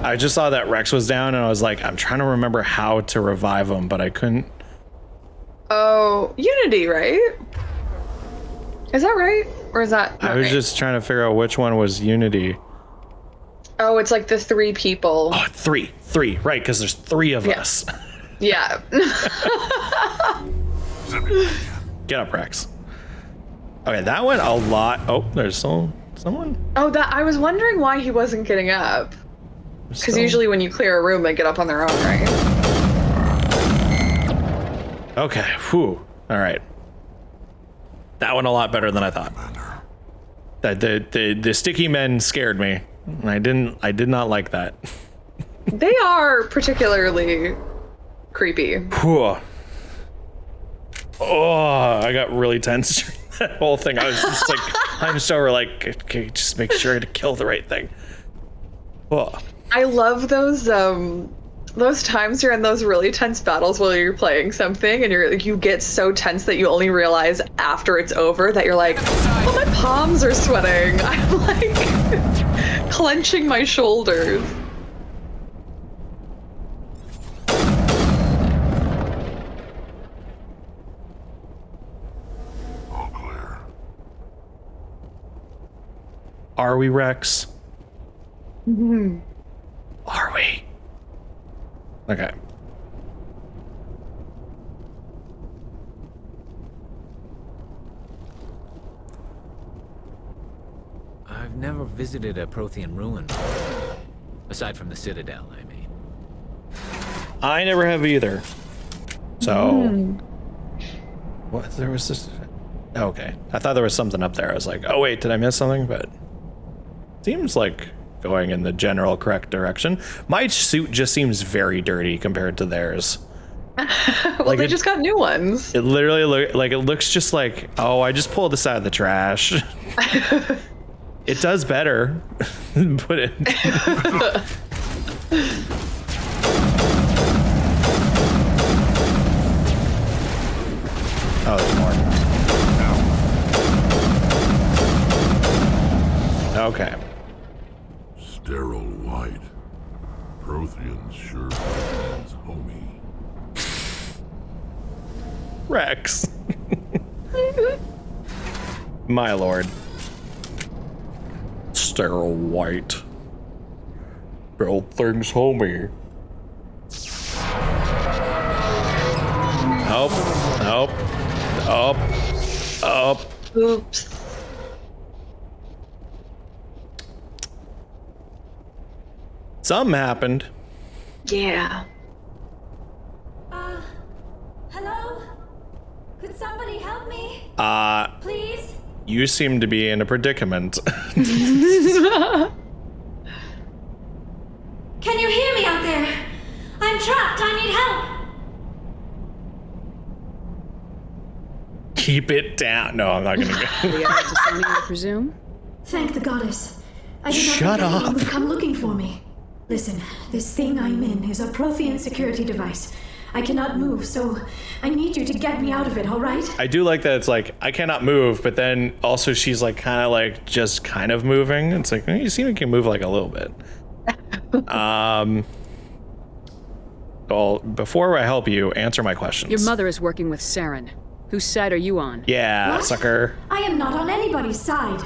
I just saw that Rex was down and I was like, I'm trying to remember how to revive him, but I couldn't.
Oh, Unity, right? Is that right? Or is that not
I was
right?
just trying to figure out which one was Unity.
Oh, it's like the 3 people.
Oh, three, right, because there's 3 of
Yeah.
us.
Yeah.
Get up, Rex. Okay, that went a lot. Oh, there's someone?
Oh, that I was wondering why he wasn't getting up. Because usually when you clear a room, they get up on their own, right?
Okay, whew. All right. That went a lot better than I thought. The sticky men scared me. And I did not like that.
They are particularly creepy.
Whew. Oh, I got really tense during that whole thing. I was just like, I'm just over like, okay, just make sure to kill the right thing. Oh.
I love those times you're in those really tense battles while you're playing something and you get so tense that you only realize after it's over that you're like, oh, my palms are sweating. I'm like clenching my shoulders.
All clear.
Are we, Rex? Are we? Okay.
I've never visited a Prothean ruin. Aside from the Citadel, I mean.
I never have either. So, what? There was this. Okay, I thought there was something up there. I was like, oh wait, did I miss something? But seems like going in the general correct direction. My suit just seems very dirty compared to theirs.
Well,
Like
they
it-
just got new ones.
It literally it looks just like, oh, I just pulled this out of the trash. It does better, but it. Oh, there's more. Okay.
Sterile white. Protheans sure sounds homey.
Rex. My lord. Sterile white. Build things homey. Up, up, up, up.
Oops.
Something happened.
Yeah.
Hello? Could somebody help me? Please?
You seem to be in a predicament.
Can you hear me out there? I'm trapped. I need help.
Keep it down. No, I'm not gonna go.
We are to Sony, I presume?
Thank the goddess. I did not
Shut
think anyone
up.
would come looking for me. Listen, this thing I'm in is a Prothean security device. I cannot move, so I need you to get me out of it, all right?
I do like that it's like, I cannot move, but then also she's like kind of like just kind of moving. It's like, you seem like you can move like a little bit. Well, before I help you, answer my questions.
Your mother is working with Saren. Whose side are you on?
Yeah,
What?
sucker.
I am not on anybody's side.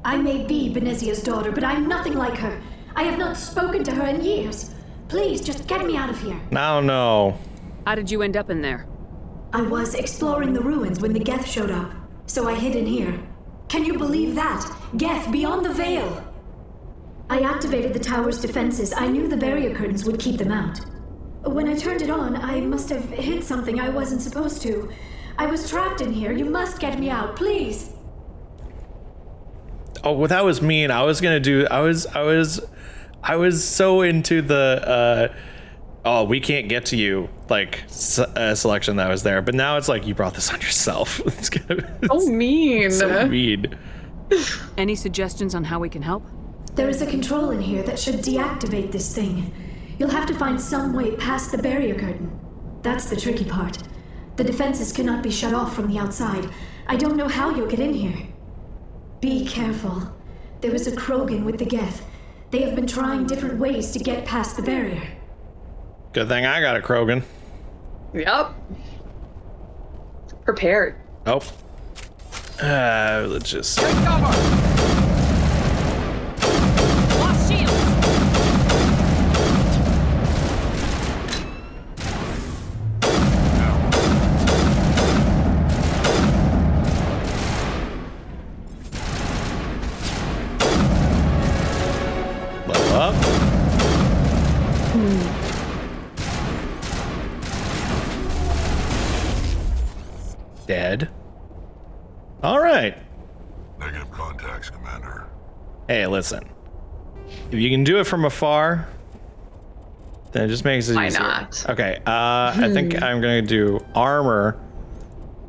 I may be Benezia's daughter, but I'm nothing like her. I have not spoken to her in years. Please, just get me out of here.
No, no.
How did you end up in there?
I was exploring the ruins when the Geth showed up, so I hid in here. Can you believe that? Geth beyond the veil! I activated the tower's defenses. I knew the barrier curtains would keep them out. When I turned it on, I must have hit something I wasn't supposed to. I was trapped in here. You must get me out, please.
Oh, well, that was mean. I was gonna do. I was so into the. Oh, we can't get to you. Like selection that was there, but now it's like you brought this on yourself. It's
Oh, mean.
so mean.
Any suggestions on how we can help?
There is a control in here that should deactivate this thing. You'll have to find some way past the barrier curtain. That's the tricky part. The defenses cannot be shut off from the outside. I don't know how you'll get in here. Be careful. There is a Krogan with the Geth. They have been trying different ways to get past the barrier.
Good thing I got a Krogan.
Yep. Prepared.
Oh. Let's just.
Lost shields!
Level up. Dead. All right.
Negative contacts, Commander.
Hey, listen. If you can do it from afar, then it just makes it
Why
easier.
not?
Okay. I think I'm gonna do armor,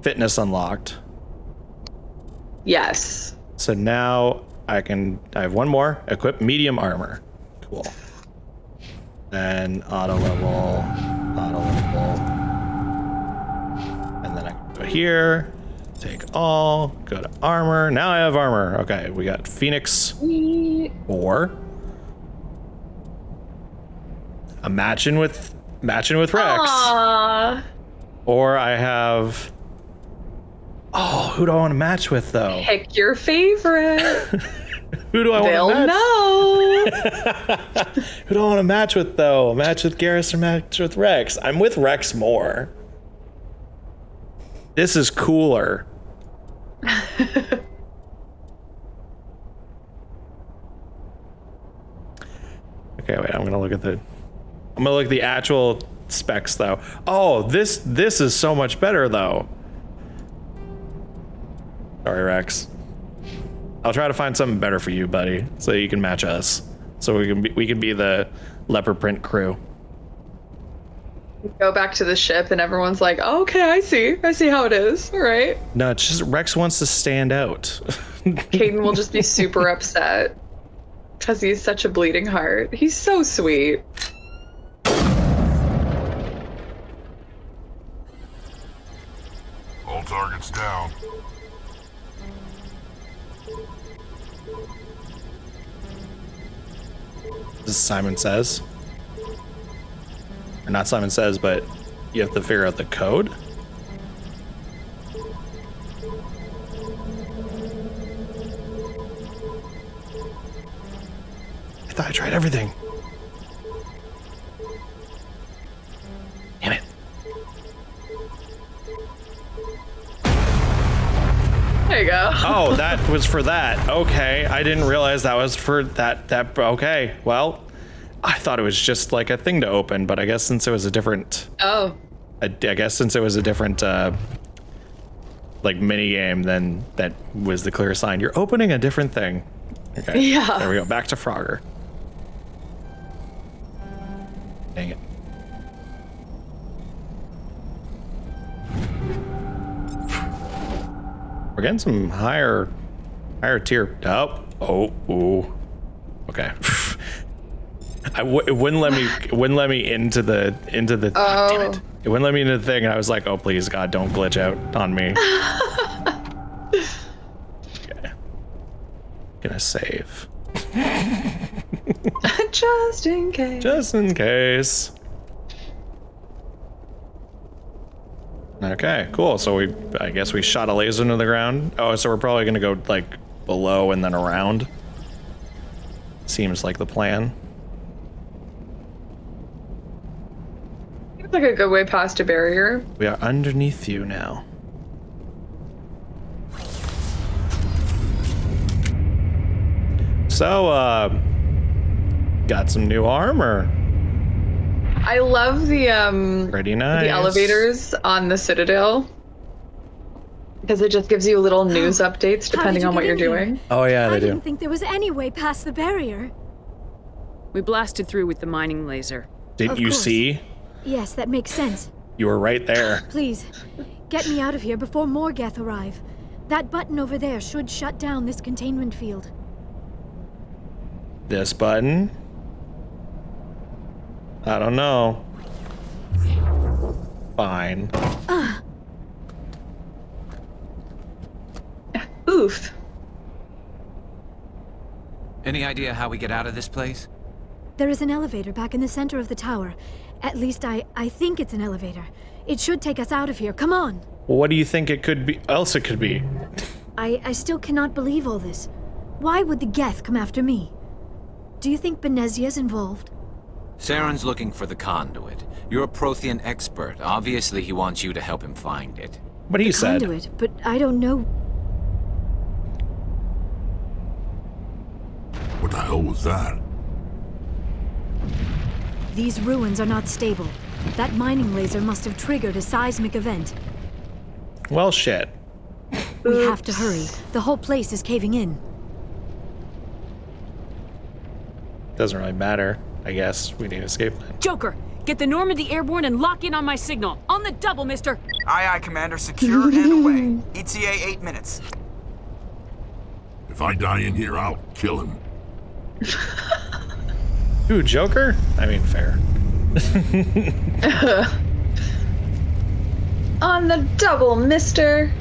fitness unlocked.
Yes.
So now I have one more. Equip medium armor. Cool. Then auto level. And then I can go here, take all, go to armor. Now I have armor. Okay, we got Phoenix 4. I'm matching with Rex.
Aww.
Or I have. Oh, who do I want to match with though?
Pick your favorite.
Who do I
They'll
want to
know.
match? Who do I want to match with, though? Match with Garrus or match with Rex? I'm with Rex more. This is cooler. Okay, wait, I'm gonna look at the actual specs though. Oh, this is so much better though. Sorry, Rex. I'll try to find something better for you, buddy, so you can match us. So we can be the leopard print crew.
Go back to the ship and everyone's like, oh, okay, I see how it is. All right.
No, it's just Rex wants to stand out.
Caden will just be super upset because he's such a bleeding heart. He's so sweet.
All targets down.
This is Simon Says. Or not Simon Says, but you have to figure out the code. I thought I tried everything. Damn it.
There you go.
Oh, that was for that. Okay, I didn't realize that was for that. Okay, well, I thought it was just like a thing to open, but I guess since it was a different,
Oh.
I guess since it was a different, like mini game, then that was the clear sign. You're opening a different thing. Okay.
Yeah.
There we go. Back to Frogger. Dang it. We're getting some higher tier. Oh, ooh. Okay. It wouldn't let me into the
Oh.
damn it. It wouldn't let me into the thing, and I was like, oh please God, don't glitch out on me. Okay. Gonna save.
Just in case.
Just in case. Okay, cool. So I guess we shot a laser into the ground. Oh, so we're probably gonna go like below and then around. Seems like the plan.
Seems like a good way past a barrier.
We are underneath you now. So, got some new armor.
I love the
Pretty nice.
the elevators on the Citadel because it just gives you little news updates depending on what you're doing.
Oh yeah, they
I
do.
didn't think there was any way past the barrier.
We blasted through with the mining laser.
Didn't
Of
you
course.
see?
Yes, that makes sense.
You were right there.
Please, get me out of here before more Geth arrive. That button over there should shut down this containment field.
This button? I don't know. Fine.
Oof.
Any idea how we get out of this place?
There is an elevator back in the center of the tower. At least I think it's an elevator. It should take us out of here. Come on.
What do you think it could be? Else it could be?
I still cannot believe all this. Why would the Geth come after me? Do you think Benezia's involved?
Saren's looking for the conduit. You're a Prothean expert. Obviously, he wants you to help him find it.
But he said.
Conduit, but I don't know.
What the hell was that?
These ruins are not stable. That mining laser must have triggered a seismic event.
Well, shit.
We have to hurry. The whole place is caving in.
Doesn't really matter. I guess we need an escape plan.
Joker, get the Normandy airborne and lock in on my signal. On the double, mister.
Aye, aye, Commander. Secure and away. ETA 8 minutes.
If I die in here, I'll kill him.
Ooh, Joker? I mean, fair.
On the double, mister.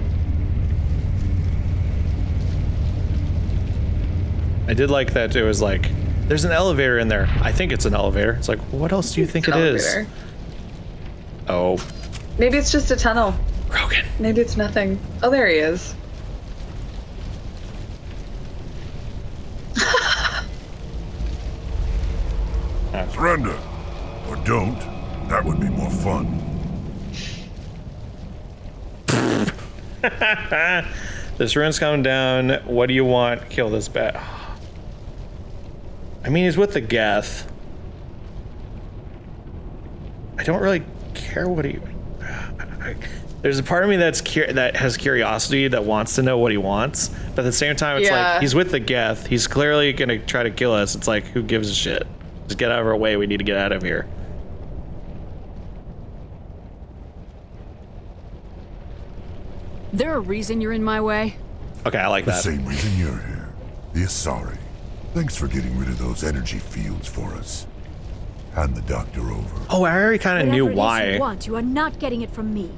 I did like that it was like, there's an elevator in there. I think it's an elevator. It's like, what else do you think it is?
Elevator.
Oh,
Maybe it's just a tunnel.
Rogan.
Maybe it's nothing. Oh, there he is.
Surrender. Or don't. That would be more fun.
This ruin's coming down. What do you want? Kill this bat. I mean, he's with the Geth. I don't really care what he... There's a part of me that has curiosity, that wants to know what he wants, but at the same time, it's like, he's with the Geth. He's clearly gonna try to kill us. It's like, who gives a shit? Just get out of our way. We need to get out of here.
There a reason you're in my way?
Okay, I like
The
that.
same reason you're here. The Asari. Thanks for getting rid of those energy fields for us. Hand the doctor over.
Oh, I already kind of knew
Whatever it is
why.
you want, you are not getting it from me.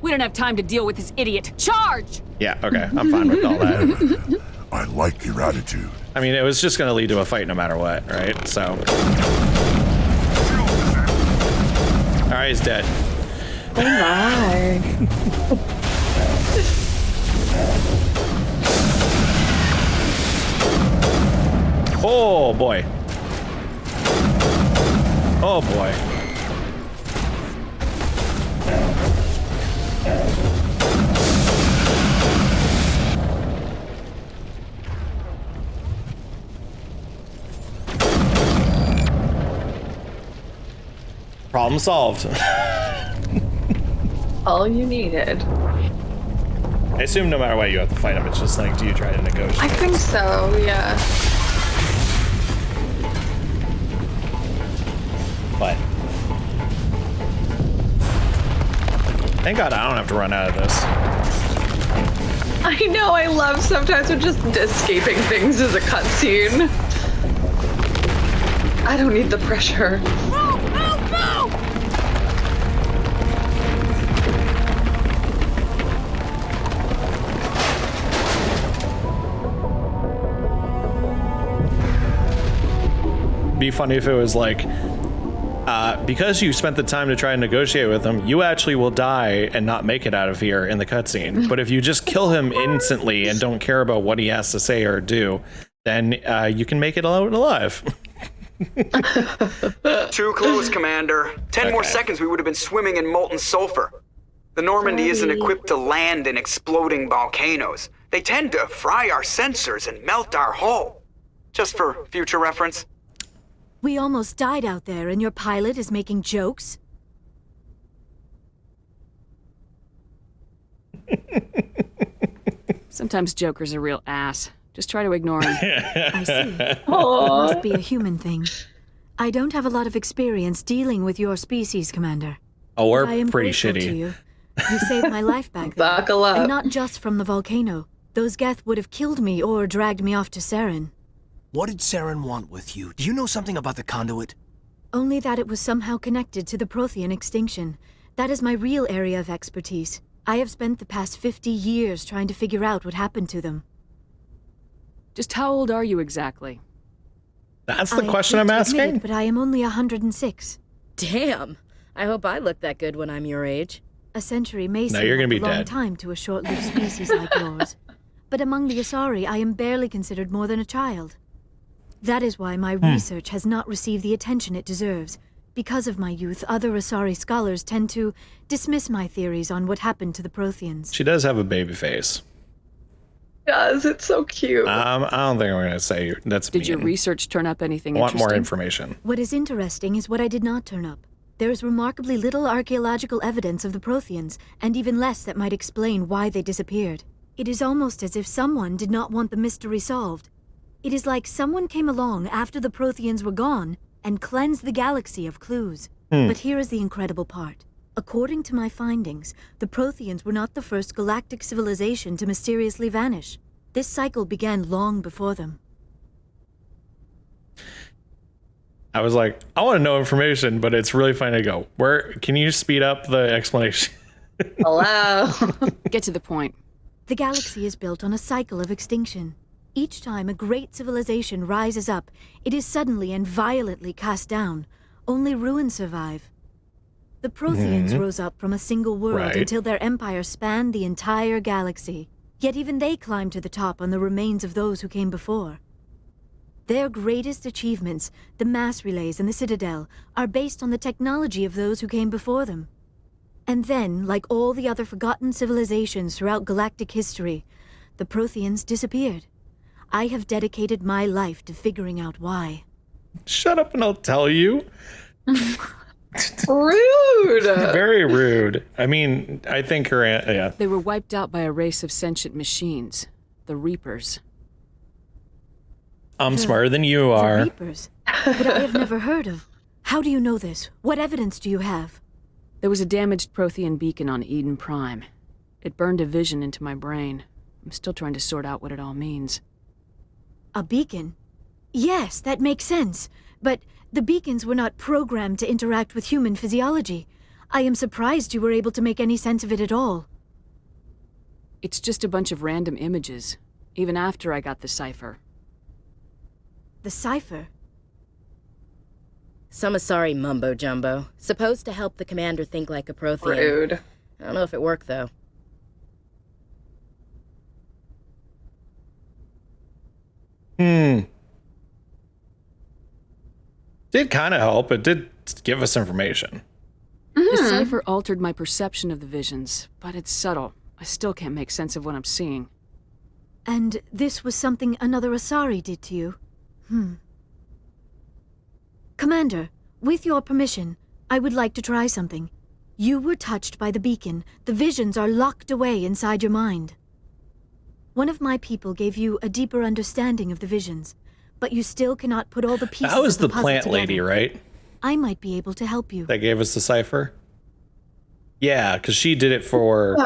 We don't have time to deal with this idiot. Charge!
Yeah, okay, I'm fine with all that.
I like your attitude.
I mean, it was just gonna lead to a fight no matter what, right? So. Alright, he's dead.
Oh my.
Oh boy. Oh boy. Problem solved.
All you needed.
I assume no matter what you have to fight him, it's just like, do you try to negotiate?
I think so, yeah.
But thank God I don't have to run out of this.
I know, I love sometimes when just escaping things is a cutscene. I don't need the pressure.
No! No! No!
Be funny if it was like, because you spent the time to try and negotiate with him, you actually will die and not make it out of here in the cutscene. But if you just kill him instantly and don't care about what he has to say or do, then you can make it out alive.
Too close, Commander. 10 more seconds, we would have been swimming in molten sulfur. The Normandy isn't equipped to land in exploding volcanoes. They tend to fry our sensors and melt our hull. Just for future reference.
We almost died out there, and your pilot is making jokes?
Sometimes Joker's a real ass. Just try to ignore him.
I see. It must be a human thing. I don't have a lot of experience dealing with your species, Commander.
Oh,
But I
we're
am
pretty
grateful to
shitty.
you. You saved my life back then.
Buckle up.
And not just from the volcano. Those Geth would have killed me or dragged me off to Saren.
What did Saren want with you? Do you know something about the conduit?
Only that it was somehow connected to the Prothean extinction. That is my real area of expertise. I have spent the past 50 years trying to figure out what happened to them.
Just how old are you exactly?
That's the
I
question
hate
I'm
to admit
asking?
it, but I am only 106.
Damn. I hope I look that good when I'm your age.
A century may
No,
seem
you're gonna
like
be
a long
dead.
time to a short-lived species like yours. But among the Asari, I am barely considered more than a child. That is why my research has not received the attention it deserves. Because of my youth, other Asari scholars tend to dismiss my theories on what happened to the Protheans.
She does have a baby face.
Does, it's so cute.
I don't think I'm going to say that's
Did your
mean.
research turn up anything
I want
interesting?
more information.
What is interesting is what I did not turn up. There is remarkably little archaeological evidence of the Protheans, and even less that might explain why they disappeared. It is almost as if someone did not want the mystery solved. It is like someone came along after the Protheans were gone and cleansed the galaxy of clues. But here is the incredible part. According to my findings, the Protheans were not the first galactic civilization to mysteriously vanish. This cycle began long before them.
I was like, I want to know information, but it's really funny to go, where can you speed up the explanation?
Hello.
Get to the point.
The galaxy is built on a cycle of extinction. Each time a great civilization rises up, it is suddenly and violently cast down. Only ruins survive. The Protheans rose up from a single world
Right.
until their empire spanned the entire galaxy. Yet even they climbed to the top on the remains of those who came before. Their greatest achievements, the mass relays and the Citadel, are based on the technology of those who came before them. And then, like all the other forgotten civilizations throughout galactic history, the Protheans disappeared. I have dedicated my life to figuring out why.
Shut up and I'll tell you.
Rude.
Very rude. I mean, I think her yeah.
They were wiped out by a race of sentient machines, the Reapers.
I'm smarter than you are.
The Reapers? But I have never heard of. How do you know this? What evidence do you have?
There was a damaged Prothean beacon on Eden Prime. It burned a vision into my brain. I'm still trying to sort out what it all means.
A beacon? Yes, that makes sense. But the beacons were not programmed to interact with human physiology. I am surprised you were able to make any sense of it at all.
It's just a bunch of random images, even after I got the cipher.
The cipher?
Some Asari mumbo-jumbo, supposed to help the commander think like a Prothean.
Rude.
I don't know if it worked, though.
Did kind of help. It did give us information.
The cipher altered my perception of the visions, but it's subtle. I still can't make sense of what I'm seeing.
And this was something another Asari did to you? Commander, with your permission, I would like to try something. You were touched by the beacon. The visions are locked away inside your mind. One of my people gave you a deeper understanding of the visions, but you still cannot put all the pieces
That was
of the
the
puzzle
plant
together.
lady, right?
I might be able to help you.
That gave us the cipher? Yeah, because she did it for...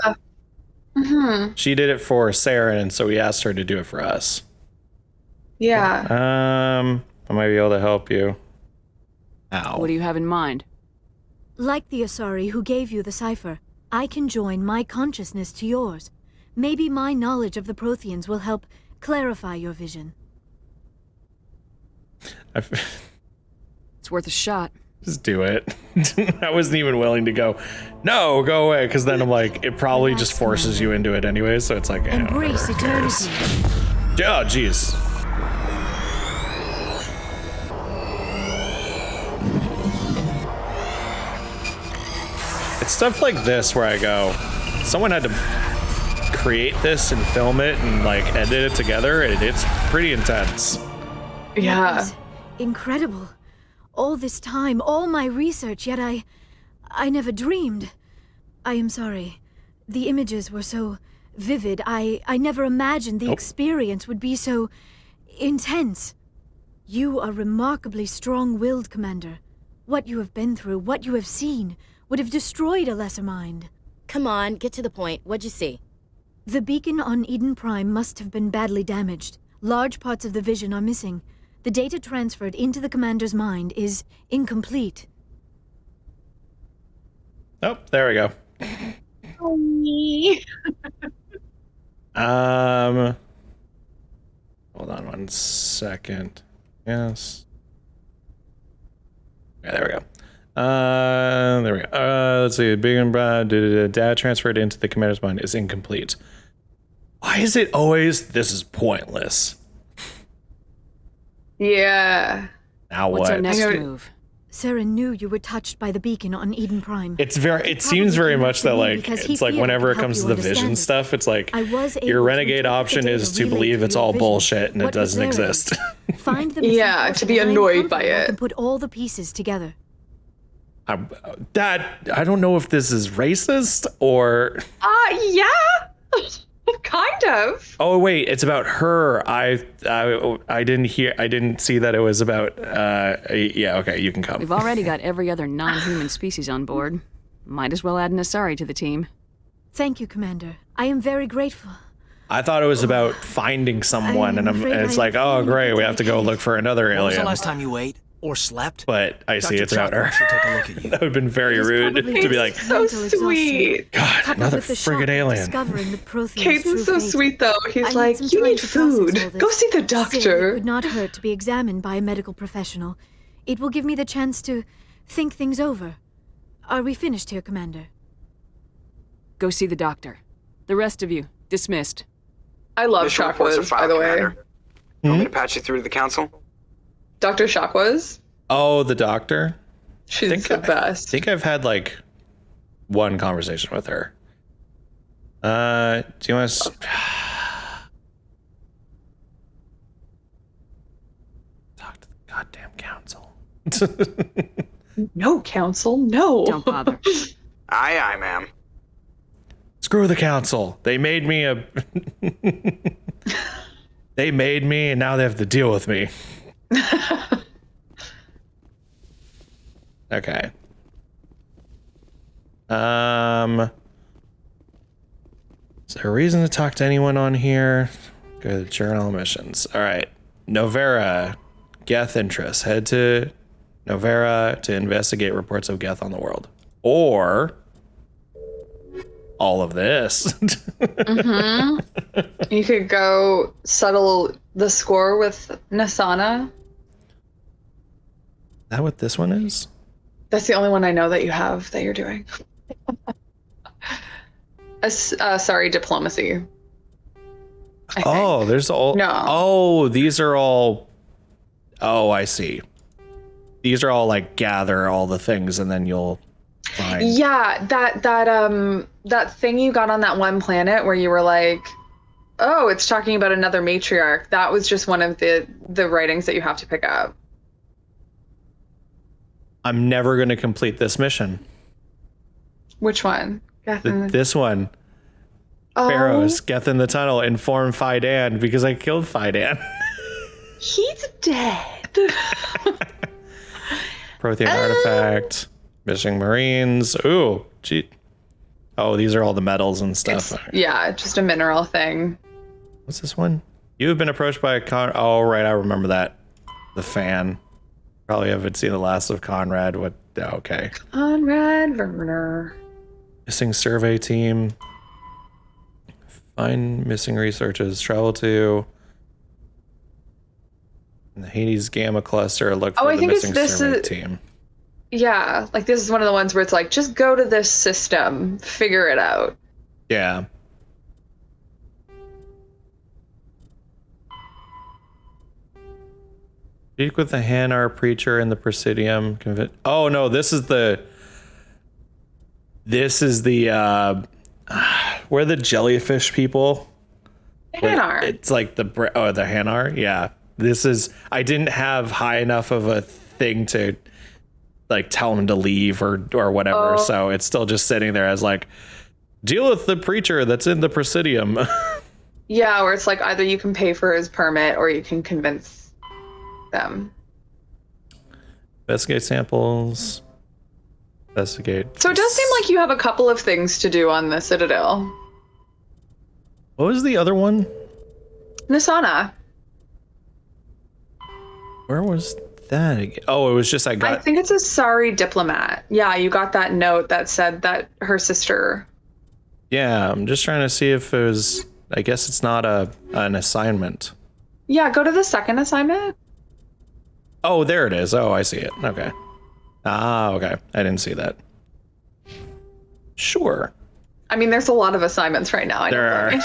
She did it for Saren, and so we asked her to do it for us.
Yeah.
I might be able to help you. Ow.
What do you have in mind?
Like the Asari who gave you the cipher, I can join my consciousness to yours. Maybe my knowledge of the Protheans will help clarify your vision.
It's worth a shot.
Just do it. I wasn't even willing to go, no, go away, because then I'm like, it probably just forces you into it anyway, so it's like,
Embrace eternity.
Oh, jeez. It's stuff like this where I go, someone had to create this and film it and like edit it together, and it's pretty intense.
Yeah.
That was incredible. All this time, all my research, yet I never dreamed. I am sorry. The images were so vivid. I never imagined the experience would be so intense. You are remarkably strong-willed, Commander. What you have been through, what you have seen, would have destroyed a lesser mind.
Come on, get to the point. What'd you see?
The beacon on Eden Prime must have been badly damaged. Large parts of the vision are missing. The data transferred into the commander's mind is incomplete.
Oh, there we go. Hold on one second. Yes. Yeah, there we go. There we go. Let's see. Big and broad. Data transferred into the commander's mind is incomplete. Why is it always this is pointless?
Yeah.
Now
What's
what?
our next move?
Saren knew you were touched by the beacon on Eden Prime.
It seems very much that like it's like whenever it comes to the vision stuff, it's like your renegade option is to believe it's all bullshit and it doesn't exist.
Find the
Yeah, to be annoyed by it.
And put all the pieces together.
Dad, I don't know if this is racist or.
Yeah. Kind of.
Oh wait, it's about her. I didn't see that it was about. Yeah, okay, you can come.
We've already got every other non-human species on board. Might as well add an Asari to the team.
Thank you, Commander. I am very grateful.
I thought it was about finding someone, and it's like, oh great, we have to go look for another
When was the
alien.
last time you ate or slept?
But I see
Dr.
it's about her.
Chopper should take a look at you.
That would have been very rude to be like,
So sweet.
God,
Coupled
another
with the shock
friggin'
of
alien.
discovering the Protheans'
Caden's
true
so
fate.
sweet though.
I
He's
need
like,
some
you
time
need
to process all
food.
this.
Go see the
Still, it
doctor.
would not hurt to be examined by a medical professional. It will give me the chance to think things over. Are we finished here, Commander?
Go see the doctor. The rest of you, dismissed.
I love
Mission reports are
chocolates, by
filed,
the way.
Commander. You want me to patch you through to the council?
Dr. Shock was.
Oh, the doctor?
She's the best.
I think I've had like one conversation with her. Do you want to... Talk to the goddamn council.
No, council, no.
Don't bother.
Aye, ma'am.
Screw the council. They made me a... They made me, and now they have to deal with me. Okay. Is there a reason to talk to anyone on here? Go to the journal missions. All right. Novera, Geth interest. Head to Novera to investigate reports of Geth on the world. Or all of this.
You could go settle the score with Nasana.
Is that what this one is?
That's the only one I know that you have that you're doing. Sorry, diplomacy.
Oh, there's all.
No.
Oh, these are all. Oh, I see. These are all like gather all the things and then you'll find.
Yeah, that thing you got on that one planet where you were like, oh, it's talking about another matriarch. That was just one of the writings that you have to pick up.
I'm never going to complete this mission.
Which one?
This one. Pharaohs, Geth in the tunnel, inform Fidan because I killed Fidan.
He's dead.
Prothean artifact, missing marines. Ooh, gee. Oh, these are all the metals and stuff.
Yeah, just a mineral thing.
What's this one? You have been approached by a Oh, right, I remember that. The fan. Probably haven't seen the last of Conrad. What? Okay.
Conrad Werner.
Missing survey team. Find missing researchers. Travel to the Hades Gamma Cluster. Look for the missing survey team.
Yeah, like this is one of the ones where it's like, just go to this system, figure it out.
Yeah. Speak with the Hanar preacher in the Presidium. Oh no, this is the where the jellyfish people.
Hanar.
It's like the Hanar. Yeah. This is, I didn't have high enough of a thing to like tell him to leave or whatever. So it's still just sitting there as like, deal with the preacher that's in the Presidium.
Yeah, where it's like either you can pay for his permit or you can convince them.
Investigate samples. Investigate.
So it does seem like you have a couple of things to do on the Citadel.
What was the other one?
Nasana.
Where was that again? Oh, it was just
I think it's a sorry diplomat. Yeah, you got that note that said that her sister.
Yeah, I'm just trying to see if it was. I guess it's not an assignment.
Yeah, go to the second assignment.
Oh, there it is. Oh, I see it. Okay. Ah, okay. I didn't see that. Sure.
I mean, there's a lot of assignments right now.
There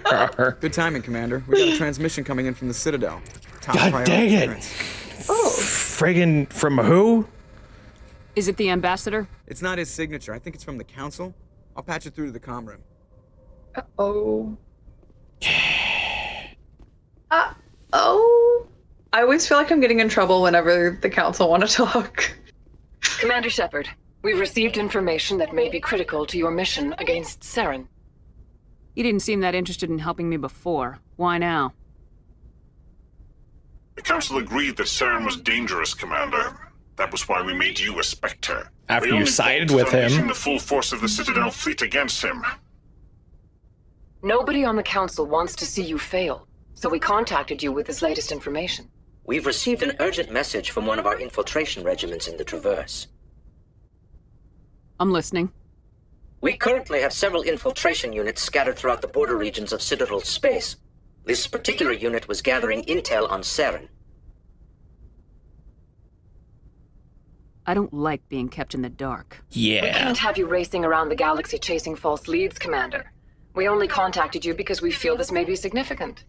are.
Good timing, Commander. We got a transmission coming in from the Citadel. Top
God dang it!
Oh.
Friggin' from who?
Is it the ambassador?
It's not his signature. I think it's from the Council. I'll patch it through to the comm room.
Uh-oh. Uh-oh. I always feel like I'm getting in trouble whenever the Council want to talk.
Commander Shepard, we've received information that may be critical to your mission against Saren.
You didn't seem that interested in helping me before. Why now?
The Council agreed that Saren was dangerous, Commander. That was why we made you a Spectre.
After you sided with him.
Unleashing the full force of the Citadel fleet against him.
Nobody on the Council wants to see you fail, so we contacted you with this latest information.
We've received an urgent message from one of our infiltration regiments in the Traverse.
I'm listening.
We currently have several infiltration units scattered throughout the border regions of Citadel space. This particular unit was gathering intel on Saren.
I don't like being kept in the dark.
We can't have you racing around the galaxy chasing false leads, Commander. We only contacted you because we feel this may be significant.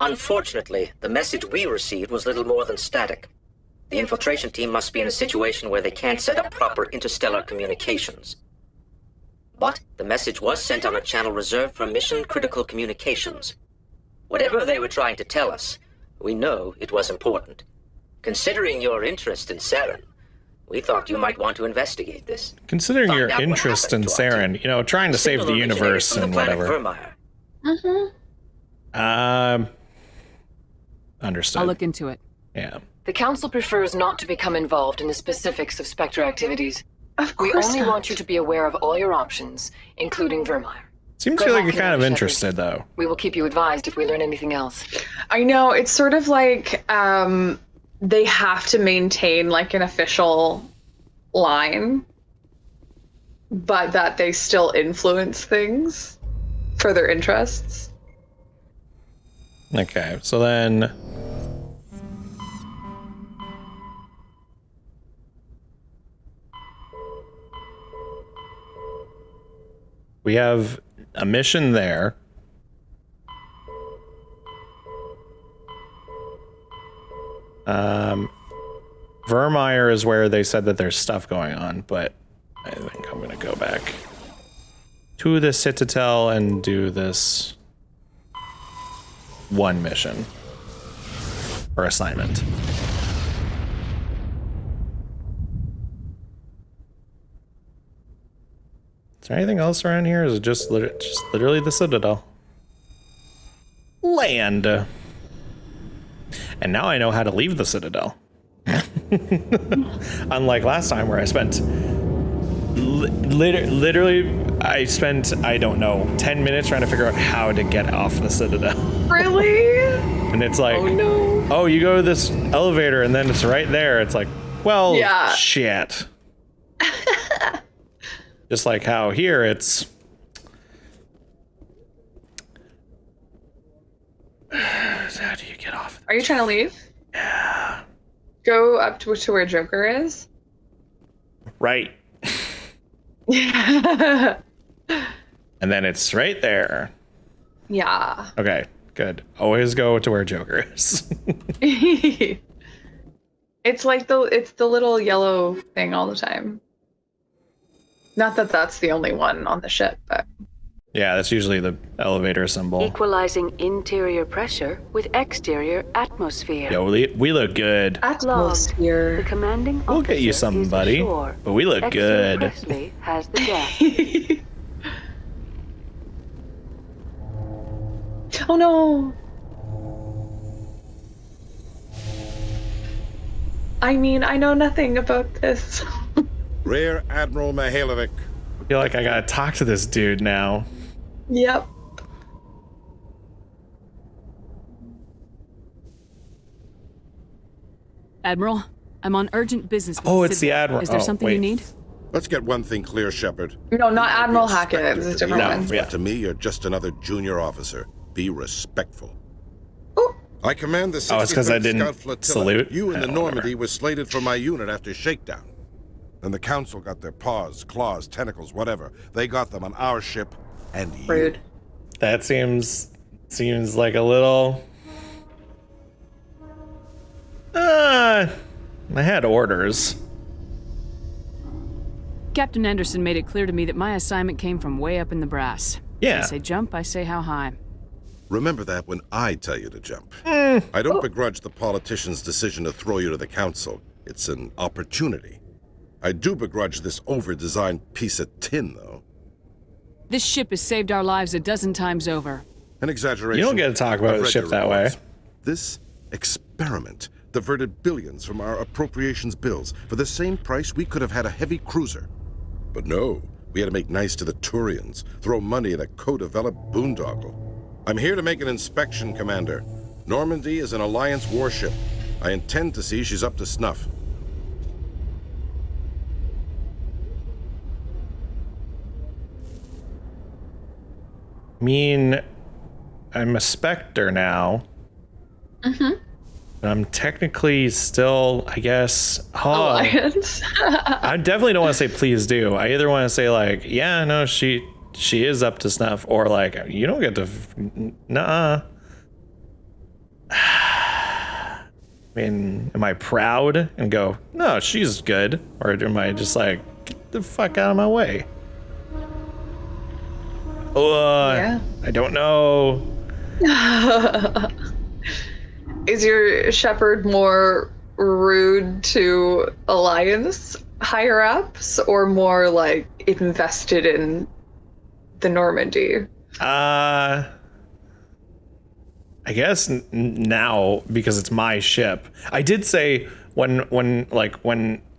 Unfortunately, the message we received was little more than static. The infiltration team must be in a situation where they can't set up proper interstellar communications. But the message was sent on a channel reserved for mission-critical communications. Whatever they were trying to tell us, we know it was important. Considering your interest in Saren, we thought you might want to investigate this.
Considering your interest in Saren, you know, trying to save the universe and whatever. Understood.
I'll look into it.
Yeah.
The Council prefers not to become involved in the specifics of Spectre activities. We only want you to be aware of all your options, including Vermeer.
Seems like you're kind of interested, though.
We will keep you advised if we learn anything else.
I know, it's sort of like they have to maintain like an official line, but that they still influence things for their interests.
Okay, so then we have a mission there. Vermeer is where they said that there's stuff going on, but I think I'm gonna go back to the Citadel and do this one mission or assignment. Is there anything else around here? Or is it just literally the Citadel? Land. And now I know how to leave the Citadel. Unlike last time where I spent literally I spent, I don't know, 10 minutes trying to figure out how to get off the Citadel.
Really?
And it's like, oh, you go to this elevator and then it's right there. It's like, well, yeah. Shit. Just like how here it's... How do you get off?
Are you trying to leave?
Yeah.
Go up to where Joker is.
Right. And then it's right there.
Yeah.
Okay, good. Always go to where Joker is.
It's like the little yellow thing all the time. Not that that's the only one on the ship, but...
Yeah, that's usually the elevator symbol.
Equalizing interior pressure with exterior atmosphere.
Yo, we look good.
Atmosphere.
The commanding
we'll get you some, buddy. But we look good.
Presley has the deck.
Oh no. I mean, I know nothing about this.
Rear Admiral Mihailovic.
I feel like I gotta talk to this dude now.
Yep.
Admiral, I'm on urgent business with
Oh, it's the Admiral.
Is there something you need?
Let's get one thing clear, Shepard.
No, not Admiral Hackett. It's a different one.
Yeah. To me, you're just another junior officer. Be respectful. Ooh. I command the 65th Scout Flotilla.
Salute.
You and the Normandy were slated for my unit after shakedown. Then the Council got their paws, claws, tentacles, whatever. They got them on our ship, and
rude.
That seems like a little... I had orders.
Captain Anderson made it clear to me that my assignment came from way up in the brass.
Yeah.
I say jump, I say how high.
Remember that when I tell you to jump. I don't begrudge the politician's decision to throw you to the Council. It's an opportunity. I do begrudge this over-designed piece of tin, though.
This ship has saved our lives a dozen times over.
An exaggeration.
You don't get to talk about the ship that way.
This experiment diverted billions from our appropriations bills. For the same price, we could have had a heavy cruiser. But no, we had to make nice to the Turians, throw money at a co-developed boondoggle. I'm here to make an inspection, Commander. Normandy is an Alliance warship. I intend to see she's up to snuff.
I mean, I'm a Spectre now.
Mm-hmm.
But I'm technically still, I guess...
Alliance.
I definitely don't want to say please do. I either want to say like, yeah, no, she is up to snuff, or like, you don't get to... Nuh-uh. I mean, am I proud and go, no, she's good? Or am I just like, get the fuck out of my way?
Yeah.
I don't know.
Is your shepherd more rude to Alliance higher ups or more like invested in the Normandy?
I guess now, because it's my ship. I did say when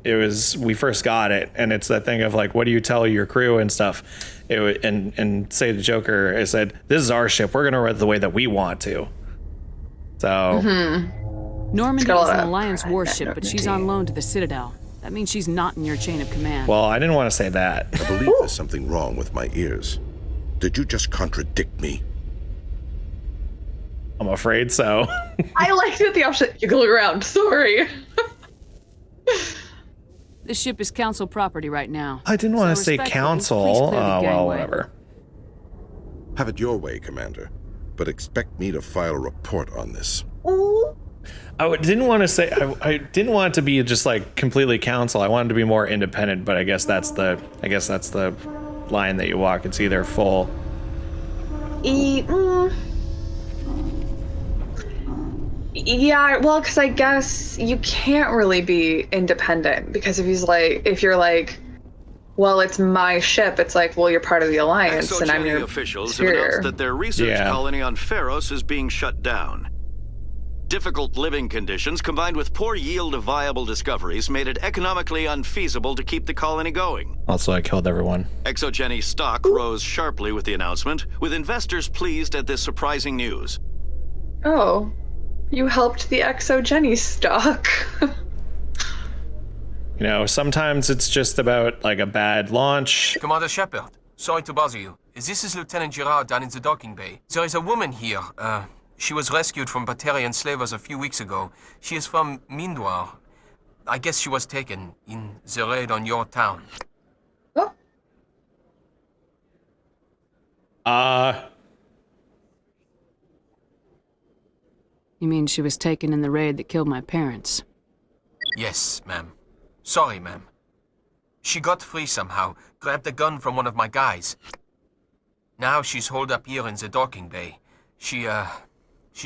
it was, we first got it, and it's that thing of like, what do you tell your crew and stuff? And say to Joker, I said, this is our ship. We're gonna run it the way that we want to. So
Normandy is an Alliance warship, but she's on loan to the Citadel. That means she's not in your chain of command.
Well, I didn't want to say that.
I believe there's something wrong with my ears. Did you just contradict me?
I'm afraid so.
I liked it the option. You can look around. Sorry.
This ship is council property right now.
I didn't want to say council. Well, whatever.
Have it your way, Commander. But expect me to file a report on this.
I didn't want to say. I didn't want it to be just like completely council. I wanted to be more independent. But I guess that's the line that you walk. It's either full.
Yeah, well, because I guess you can't really be independent, because if you're like, well, it's my ship, it's like, well, you're part of the Alliance, and I'm your
officials
superior.
have announced that their research colony on Pharos is being shut down. Difficult living conditions combined with poor yield of viable discoveries made it economically unfeasible to keep the colony going.
Also, I killed everyone.
ExoGeni's stock rose sharply with the announcement, with investors pleased at this surprising news.
Oh, you helped the ExoGeni stock.
You know, sometimes it's just about like a bad launch.
Commander Shepard, sorry to bother you. This is Lieutenant Girard down in the docking bay. There is a woman here. She was rescued from Batarian slavers a few weeks ago. She is from Mindoir. I guess she was taken in the raid on your town.
You mean she was taken in the raid that killed my parents?
Yes, ma'am. Sorry, ma'am. She got free somehow, grabbed a gun from one of my guys. Now she's holed up here in the docking bay. She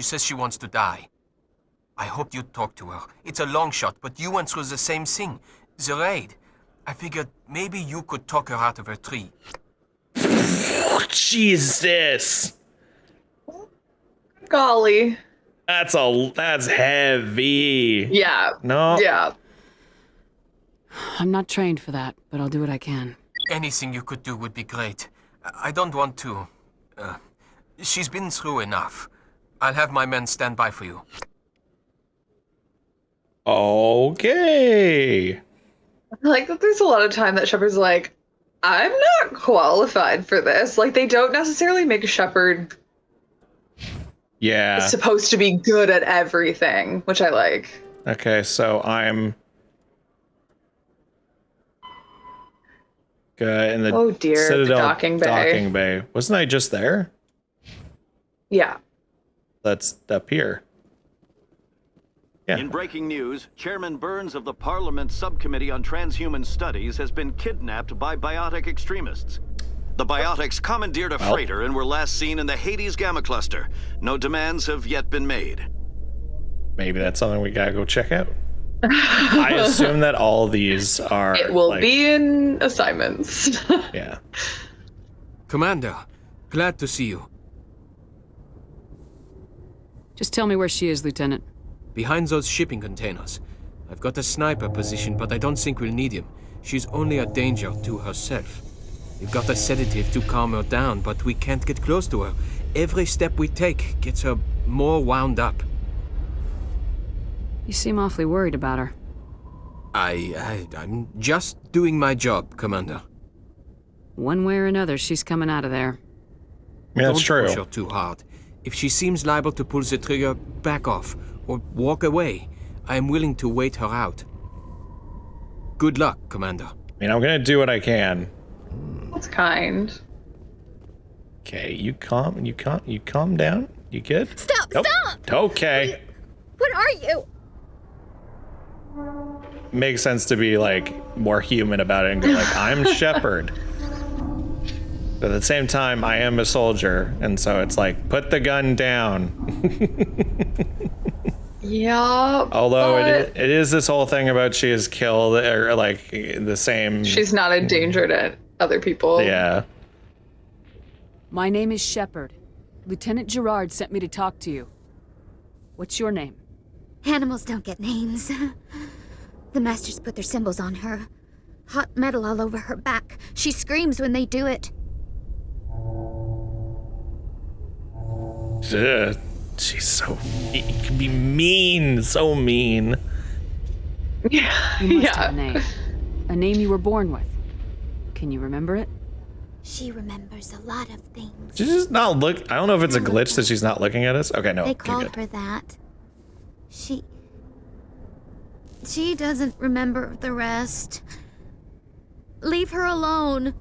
says she wants to die. I hoped you'd talk to her. It's a long shot, but you went through the same thing. The raid. I figured maybe you could talk her out of her tree.
Jesus.
Golly.
That's heavy.
Yeah.
No.
Yeah.
I'm not trained for that, but I'll do what I can.
Anything you could do would be great. I don't want to... she's been through enough. I'll have my men stand by for you.
Okay.
I like that there's a lot of time that Shepard's like, I'm not qualified for this. Like, they don't necessarily make a Shepard supposed to be good at everything, which I like.
Okay, so I'm in the Citadel
the docking bay.
Wasn't I just there?
Yeah.
That's up here. Yeah.
In breaking news, Chairman Burns of the Parliament Subcommittee on Transhuman Studies has been kidnapped by biotic extremists. The biotics commandeered a freighter and were last seen in the Hades Gamma Cluster. No demands have yet been made.
Maybe that's something we gotta go check out. I assume that all these are...
It will be in assignments.
Yeah.
Commander, glad to see you.
Just tell me where she is, Lieutenant.
Behind those shipping containers. I've got a sniper position, but I don't think we'll need him. She's only a danger to herself. We've got a sedative to calm her down, but we can't get close to her. Every step we take gets her more wound up.
You seem awfully worried about her.
I'm just doing my job, Commander.
One way or another, she's coming out of there.
Yeah, that's true.
Don't push her too hard. If she seems liable to pull the trigger, back off, or walk away. I am willing to wait her out. Good luck, Commander.
I mean, I'm gonna do what I can.
That's kind.
Okay, you calm down. You good?
Stop!
Nope.
Stop!
Okay.
What are you?
Makes sense to be like more human about it and go like, I'm Shepard. But at the same time, I am a soldier, and so it's like, put the gun down.
Yeah.
Although it is this whole thing about she is killed, or like the same.
She's not a danger to other people.
Yeah.
My name is Shepard. Lieutenant Gerard sent me to talk to you. What's your name?
Animals don't get names. The Masters put their symbols on her. Hot metal all over her back. She screams when they do it.
Ugh, she's so mean. You can be mean, so mean.
You must have a name. A name you were born with. Can you remember it?
She remembers a lot of things.
She's just not look. I don't know if it's a glitch that she's not looking at us. Okay, no.
They call her that. She doesn't remember the rest. Leave her alone.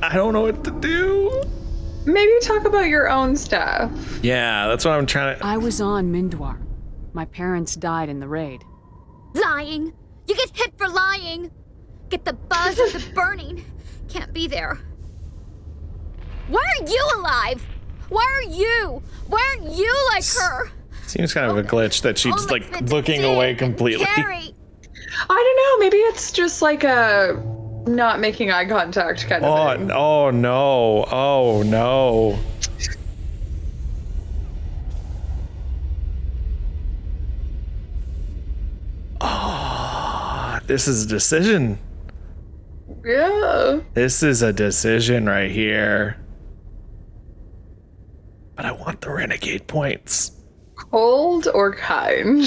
I don't know what to do.
Maybe talk about your own stuff.
Yeah, that's what I'm trying to.
I was on Mindwar. My parents died in the raid.
Lying! You get hit for lying! Get the buzz of the burning. Can't be there. Why are you alive? Why are you? Why aren't you like her?
Seems kind of a glitch that she's like looking away completely.
I don't know. Maybe it's just like a not making eye contact kind of thing.
Oh no. Oh no. Oh, this is a decision.
Yeah.
This is a decision right here. But I want the renegade points.
Cold or kind?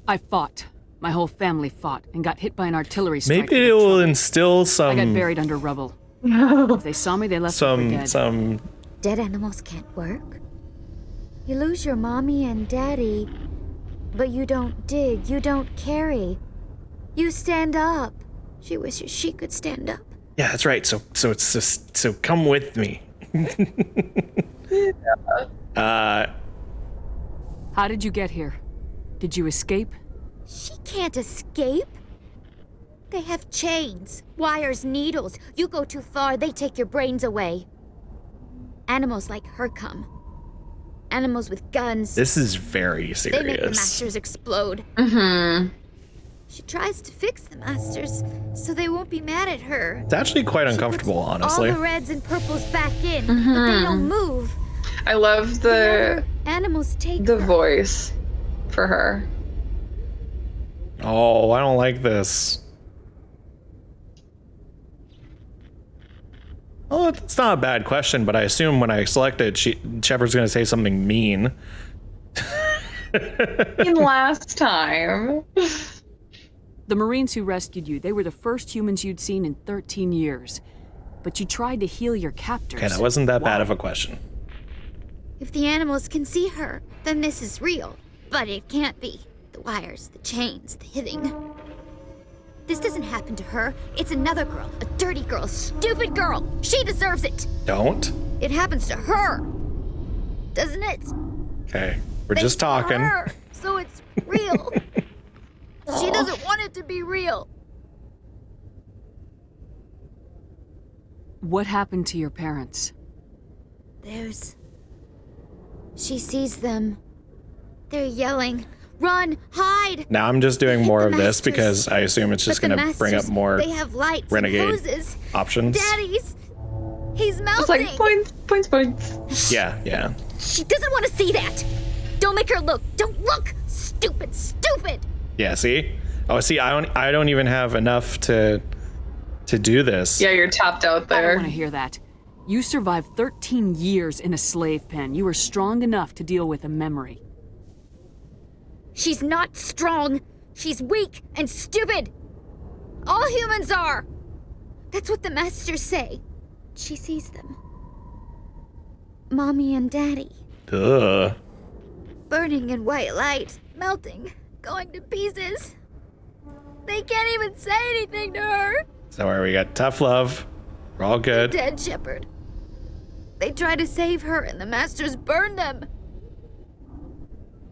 I fought. My whole family fought and got hit by an artillery strike.
Maybe it will instill some.
I got buried under rubble. If they saw me, they left me for dead.
Dead animals can't work. You lose your mommy and daddy, but you don't dig, you don't carry. You stand up. She wishes she could stand up.
Yeah, that's right. So it's just, so come with me.
How did you get here? Did you escape?
She can't escape. They have chains, wires, needles. You go too far, they take your brains away. Animals like her come. Animals with guns.
This is very serious.
They make the Masters explode.
Mm-hmm.
She tries to fix the Masters so they won't be mad at her.
It's actually quite uncomfortable, honestly.
All the reds and purples back in, but they don't move.
I love the
animals take
the voice for her.
Oh, I don't like this. Oh, it's not a bad question, but I assume when I select it, Shepard's going to say something mean.
Last time.
The Marines who rescued you, they were the first humans you'd seen in 13 years. But you tried to heal your captors.
Okay, that wasn't that bad of a question.
If the animals can see her, then this is real. But it can't be. The wires, the chains, the hitting. This doesn't happen to her. It's another girl. A dirty girl. Stupid girl. She deserves it.
Don't.
It happens to her. Doesn't it?
Okay, we're just talking.
Her, so it's real. She doesn't want it to be real.
What happened to your parents?
She sees them. They're yelling. Run, hide.
Now I'm just doing more of this because I assume it's just going to bring up more
they have lights
renegade
and hoses.
options.
Daddy's. He's melting.
It's like points.
Yeah.
She doesn't want to see that. Don't make her look. Don't look. Stupid.
Yeah, see? Oh, see, I don't even have enough to do this.
Yeah, you're tapped out there.
I don't want to hear that. You survived 13 years in a slave pen. You were strong enough to deal with a memory.
She's not strong. She's weak and stupid. All humans are. That's what the Masters say. She sees them. Mommy and Daddy.
Ugh.
Burning in white light, melting, going to pieces. They can't even say anything to her.
So where we got tough love. We're all good.
Dead shepherd. They try to save her and the masters burn them.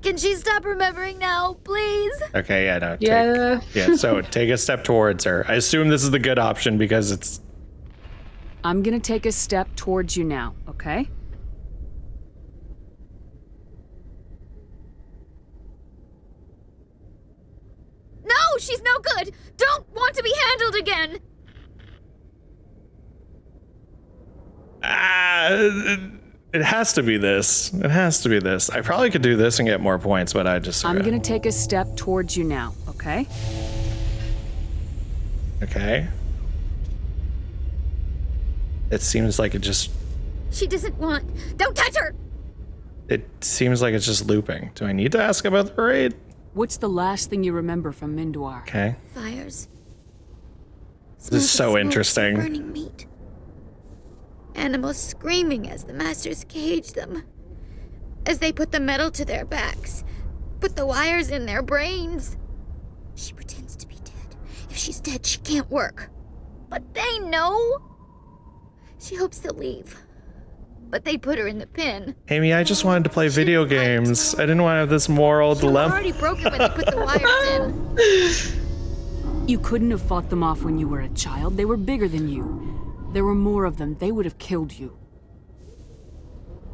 Can she stop remembering now, please?
Okay, yeah, no.
Yeah.
So take a step towards her. I assume this is the good option because it's...
I'm gonna take a step towards you now, okay?
No, she's no good. Don't want to be handled again.
It has to be this. It has to be this. I probably could do this and get more points, but I just...
I'm gonna take a step towards you now, okay?
Okay. It seems like it just...
She doesn't want. Don't touch her!
It seems like it's just looping. Do I need to ask about the raid?
What's the last thing you remember from Mindoir?
Okay.
Fires.
This is so interesting.
Burning meat. Animals screaming as the masters cage them. As they put the metal to their backs. Put the wires in their brains. She pretends to be dead. If she's dead, she can't work. But they know. She hopes to leave. But they put her in the pen.
Amy, I just wanted to play video games. I didn't want to have this moral dilemma.
Already broken when they put the wires in.
You couldn't have fought them off when you were a child. They were bigger than you. There were more of them. They would have killed you.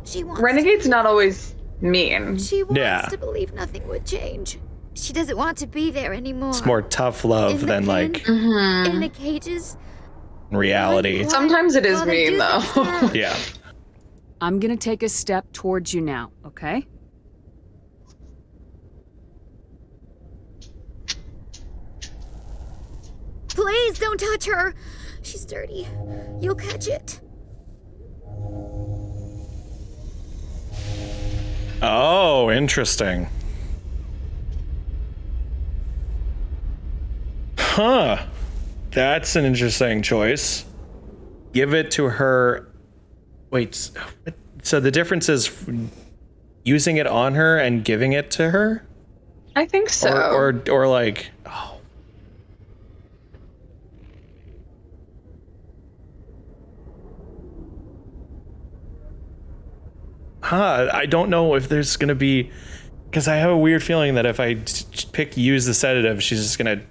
She wants
Renegade's not always mean.
She wants to believe nothing would change. She doesn't want to be there anymore.
It's more tough love than like
in the cages.
reality.
Sometimes it is mean though.
Yeah.
I'm gonna take a step towards you now, okay?
Please don't touch her. She's dirty. You'll catch it.
Oh, interesting. Huh. That's an interesting choice. Give it to her. Wait, so the difference is using it on her and giving it to her?
I think so.
Or like, oh. I don't know if there's gonna be, because I have a weird feeling that if I pick use the sedative, she's just gonna,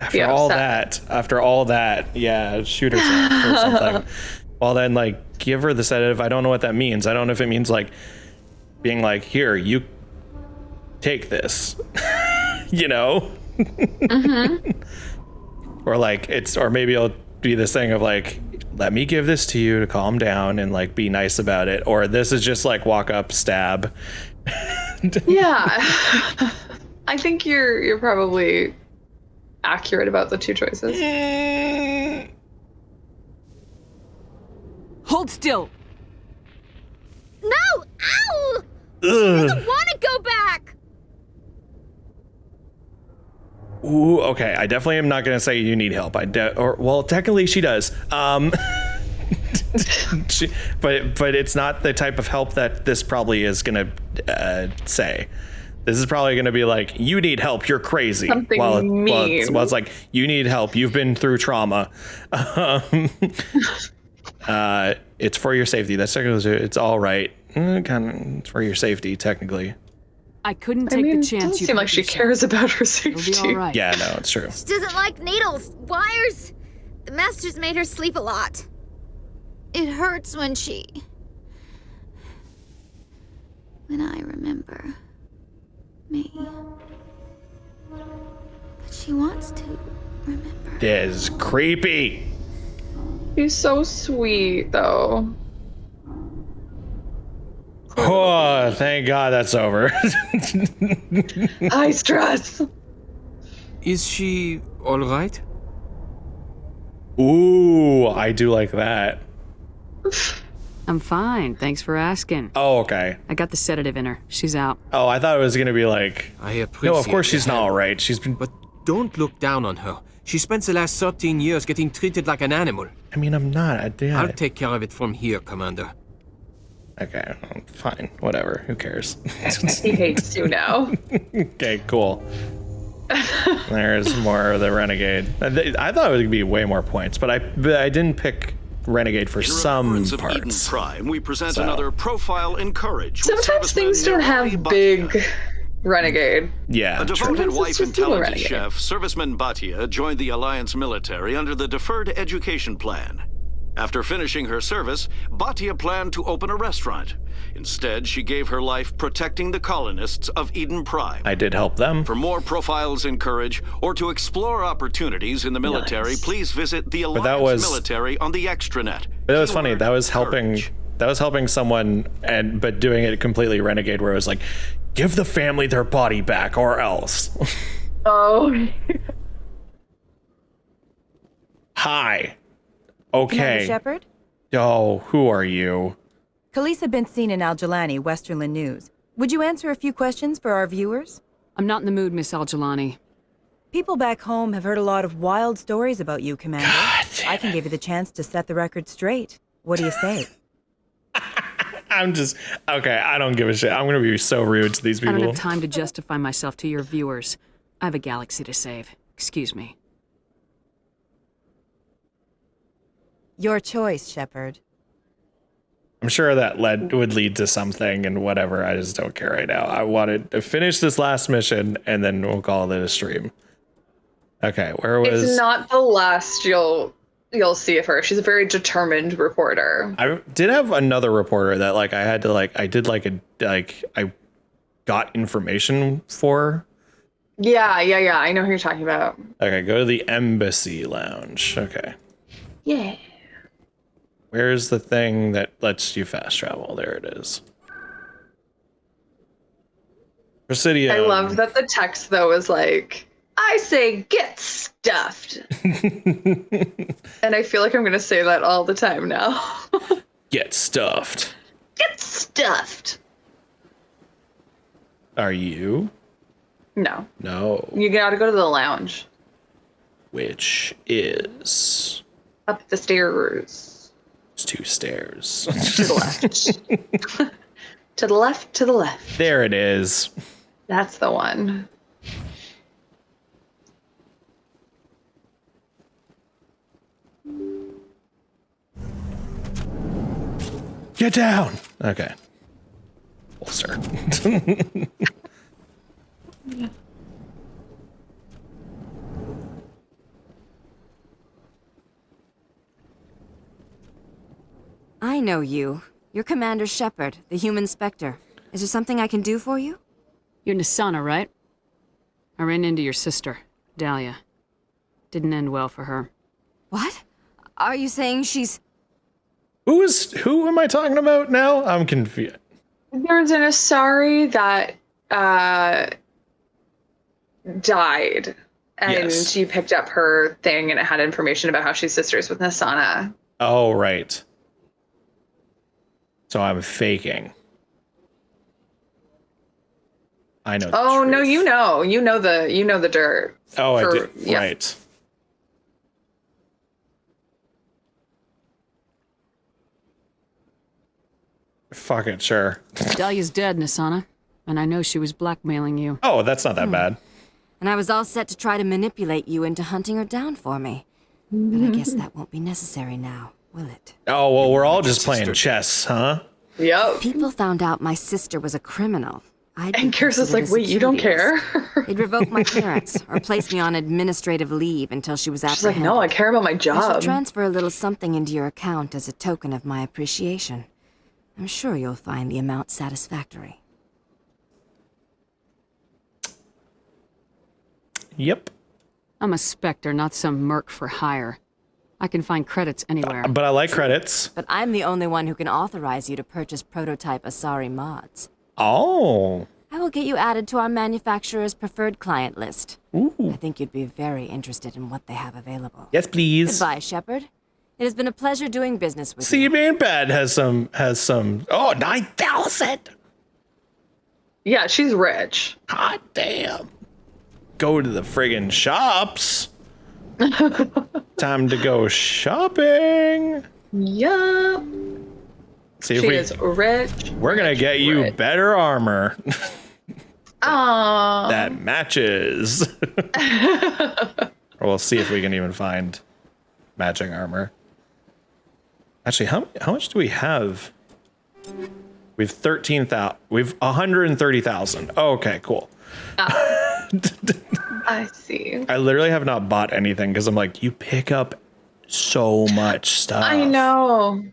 after all that, yeah, shoot herself or something. Well, then, like, give her the sedative. I don't know what that means. I don't know if it means like being like, here, you take this, you know, or like or maybe it'll be this thing of like, let me give this to you to calm down and like be nice about it, or this is just like walk up, stab.
Yeah. I think you're probably accurate about the two choices.
Hold still.
No! Ow! She doesn't want to go back.
Ooh, okay. I definitely am not going to say you need help. Well, technically she does. But it's not the type of help that this probably is going to say. This is probably going to be like, you need help. You're crazy.
Something mean.
Well, it's like, you need help. You've been through trauma. It's for your safety. That's technically, it's all right. Kind of, it's for your safety, technically.
I couldn't take the chance.
It doesn't seem like she cares about her safety.
It'll be all right.
Yeah, no, it's true.
She doesn't like needles, wires. The masters made her sleep a lot. It hurts when I remember me. But she wants to remember.
It is creepy.
She's so sweet, though.
Oh, thank God that's over.
High stress.
Is she all right?
Ooh, I do like that.
I'm fine. Thanks for asking.
Oh, okay.
I got the sedative in her. She's out.
Oh, I thought it was gonna be like,
I appreciate
no, of course she's
your
not
help.
all right. She's been.
But don't look down on her. She spent the last 13 years getting treated like an animal.
I mean, I'm not.
I'll take care of it from here, Commander.
Okay, fine, whatever. Who cares?
He hates you now.
Okay, cool. There's more of the renegade. I thought it would be way more points, but I didn't pick renegade for some
Of
parts.
Eden Prime, we present another profile in courage. with
Sometimes
serviceman
things don't have
Nirali
big renegade.
Yeah,
A devoted
Sometimes
wife
it's
and
just little
talented
renegade.
chef, Serviceman Bhatia joined the Alliance military under the Deferred Education Plan. After finishing her service, Bhatia planned to open a restaurant. Instead, she gave her life protecting the colonists of Eden Prime.
I did help them.
For more profiles in Courage, or to explore opportunities in the military, please visit the Alliance military on the extranet.
But that was funny. That was helping. That was helping someone, but doing it completely renegade, where it was like, give the family their body back, or else.
Oh.
Hi. Okay.
Commander Shepard?
Oh, who are you?
Khaleesa been seen in Al-Jalani, Westerland News. Would you answer a few questions for our viewers?
I'm not in the mood, Miss Al-Jalani.
People back home have heard a lot of wild stories about you, Commander. I can give you the chance to set the record straight. What do you say?
I'm just, okay, I don't give a shit. I'm going to be so rude to these people.
I don't have time to justify myself to your viewers. I have a galaxy to save. Excuse me.
Your choice, Shepard.
I'm sure that would lead to something and whatever. I just don't care right now. I wanted to finish this last mission and then we'll call it a stream. Okay, where was...
It's not the last you'll see of her. She's a very determined reporter.
I did have another reporter that I had to I got information for.
Yeah. I know who you're talking about.
Okay, go to the embassy lounge. Okay.
Yeah.
Where's the thing that lets you fast travel? There it is. Presidium.
I love that the text though is like, I say get stuffed. And I feel like I'm gonna say that all the time now.
Get stuffed.
Get stuffed.
Are you?
No.
No.
You gotta go to the lounge.
Which is
up the stairs.
It's 2 stairs.
To the left. To the left, to the left.
There it is.
That's the one.
Get down. Okay. Holster.
I know you. You're Commander Shepard, the human Spectre. Is there something I can do for you?
You're Nasana, right? I ran into your sister, Dahlia. Didn't end well for her.
What? Are you saying she's...
Who am I talking about now? I'm confused.
There's an Asari that died. And
Yes.
you picked up her thing and it had information about how she's sisters with Nasana.
Oh, right. So I'm faking. I know.
Oh no, you know the dirt.
Oh, I did.
Yeah.
Right. Fuck it, sure.
Dahlia's dead, Nasana. And I know she was blackmailing you.
Oh, that's not that bad.
And I was all set to try to manipulate you into hunting her down for me. But I guess that won't be necessary now, will it?
Oh, well, we're all just playing chess, huh?
Yep.
People found out my sister was a criminal.
And Kira's is like, wait, you don't care?
They'd revoke my clearance or place me on administrative leave until she was
She's like,
apprehended.
no, I care about my
I should
job.
transfer a little something into your account as a token of my appreciation. I'm sure you'll find the amount satisfactory.
Yep.
I'm a Spectre, not some merc for hire. I can find credits anywhere.
But I like credits.
But I'm the only one who can authorize you to purchase prototype Asari mods.
Oh.
I will get you added to our manufacturer's preferred client list.
Ooh.
I think you'd be very interested in what they have available.
Yes, please.
Goodbye, Shepard. It has been a pleasure doing business with you.
See, being bad has some. Oh, 9,000.
Yeah, she's rich.
God damn. Go to the friggin' shops. Time to go shopping.
Yup.
See if
she
we,
is rich.
We're gonna get you better armor
Aww.
that matches. Or we'll see if we can even find matching armor. Actually, how much do we have? We've 13,000. We've 130,000. Oh, okay, cool.
I see.
I literally have not bought anything because I'm like, you pick up so much stuff.
I know.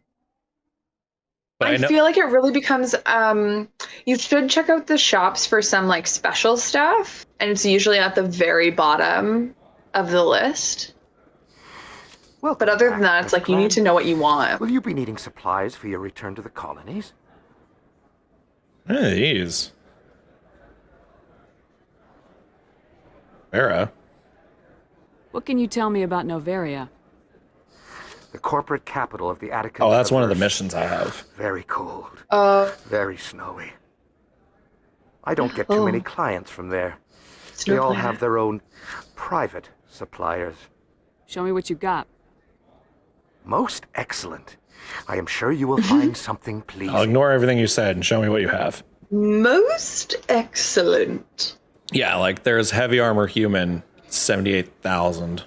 But
I feel like it really becomes you should check out the shops for some like special stuff, and it's usually at the very bottom of the list.
Well,
but other than that, it's like you need to know what you want.
Will you be needing supplies for your return to the colonies?
What are these? Vera.
What can you tell me about Noveria?
The corporate capital of the Atticus.
Oh, that's one of the missions I have.
Very cold. Very snowy. I don't get too many clients from there. They all have their own private suppliers.
Show me what you've got.
Most excellent. I am sure you will find something pleasing.
I'll ignore everything you said and show me what you have.
Most excellent.
Yeah, like there's heavy armor human, 78,000.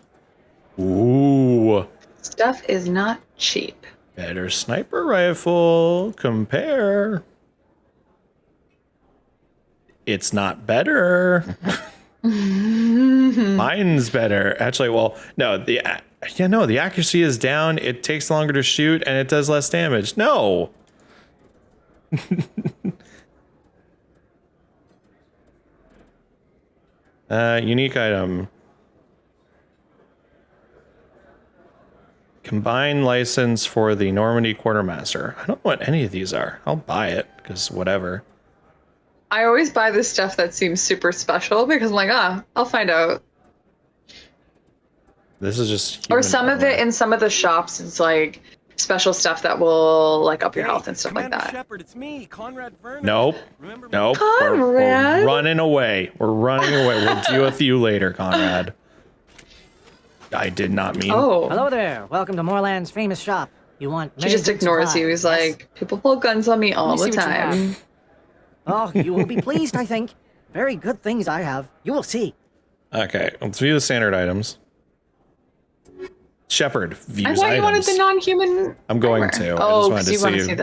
Ooh.
Stuff is not cheap.
Better sniper rifle. Compare. It's not better. Mine's better. Actually, well, no, the accuracy is down. It takes longer to shoot and it does less damage. No. Unique item. Combined license for the Normandy Quartermaster. I don't know what any of these are. I'll buy it because whatever.
I always buy this stuff that seems super special because I'm like, I'll find out.
This is just
or some of it in some of the shops, it's like special stuff that will like up your health and stuff like that.
Shepard, it's me, Conrad Vernon.
Nope. Nope. We're running away. We're running away. We'll deal with you later, Conrad. I did not mean.
Oh.
Hello there. Welcome to Moorland's famous shop. You want?
She just ignores you. He's like, people pull guns on me all the time.
Oh, you will be pleased, I think. Very good things I have. You will see.
Okay, let's view the standard items. Shepard views items.
I thought you wanted the non-human.
I'm going to.
Oh, because you want to see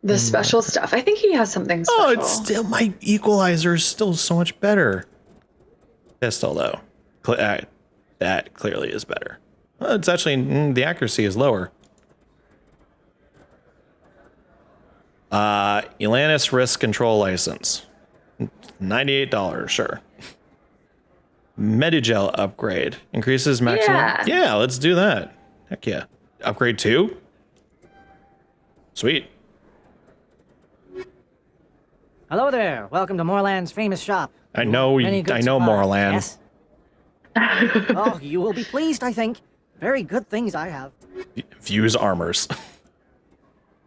the special stuff. I think he has something special.
Oh, it's still my equalizer is still so much better. Pistol though, that clearly is better. Well, it's actually the accuracy is lower. Elanis risk control license, $98. Sure. Medigel upgrade increases maximum. Yeah, let's do that. Heck yeah. Upgrade 2. Sweet.
Hello there. Welcome to Moorland's famous shop.
I know Moorland.
Yes. Oh, you will be pleased, I think. Very good things I have.
Views armors.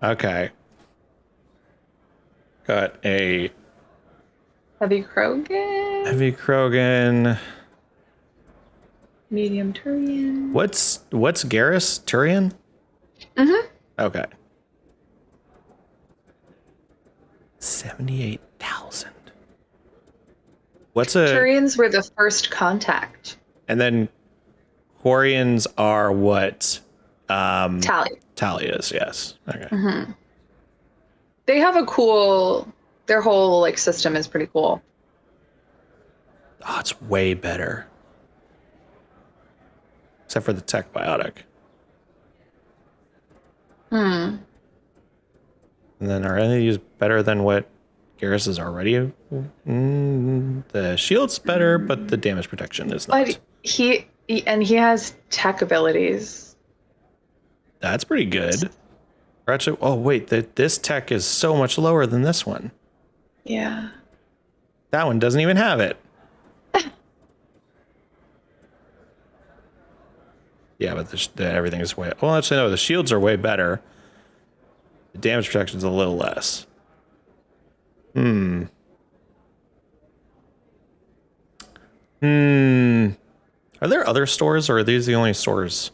Okay. Got a
Heavy Krogan.
Heavy Krogan.
Medium Turian.
What's Garrus? Turian?
Mm-hmm.
Okay. 78,000. What's a
Turians were the first contact.
And then Quarians are what? Talias, yes. Okay.
Mm-hmm. They have a cool. Their whole like system is pretty cool.
Oh, it's way better. Except for the tech biotic.
Hmm.
And then are any of these better than what Garrus is already? The shield's better, but the damage protection is not.
But he has tech abilities.
That's pretty good. Or actually, oh wait, this tech is so much lower than this one.
Yeah.
That one doesn't even have it. Yeah, but everything is way. Well, actually, no. The shields are way better. The damage protection is a little less. Are there other stores, or are these the only stores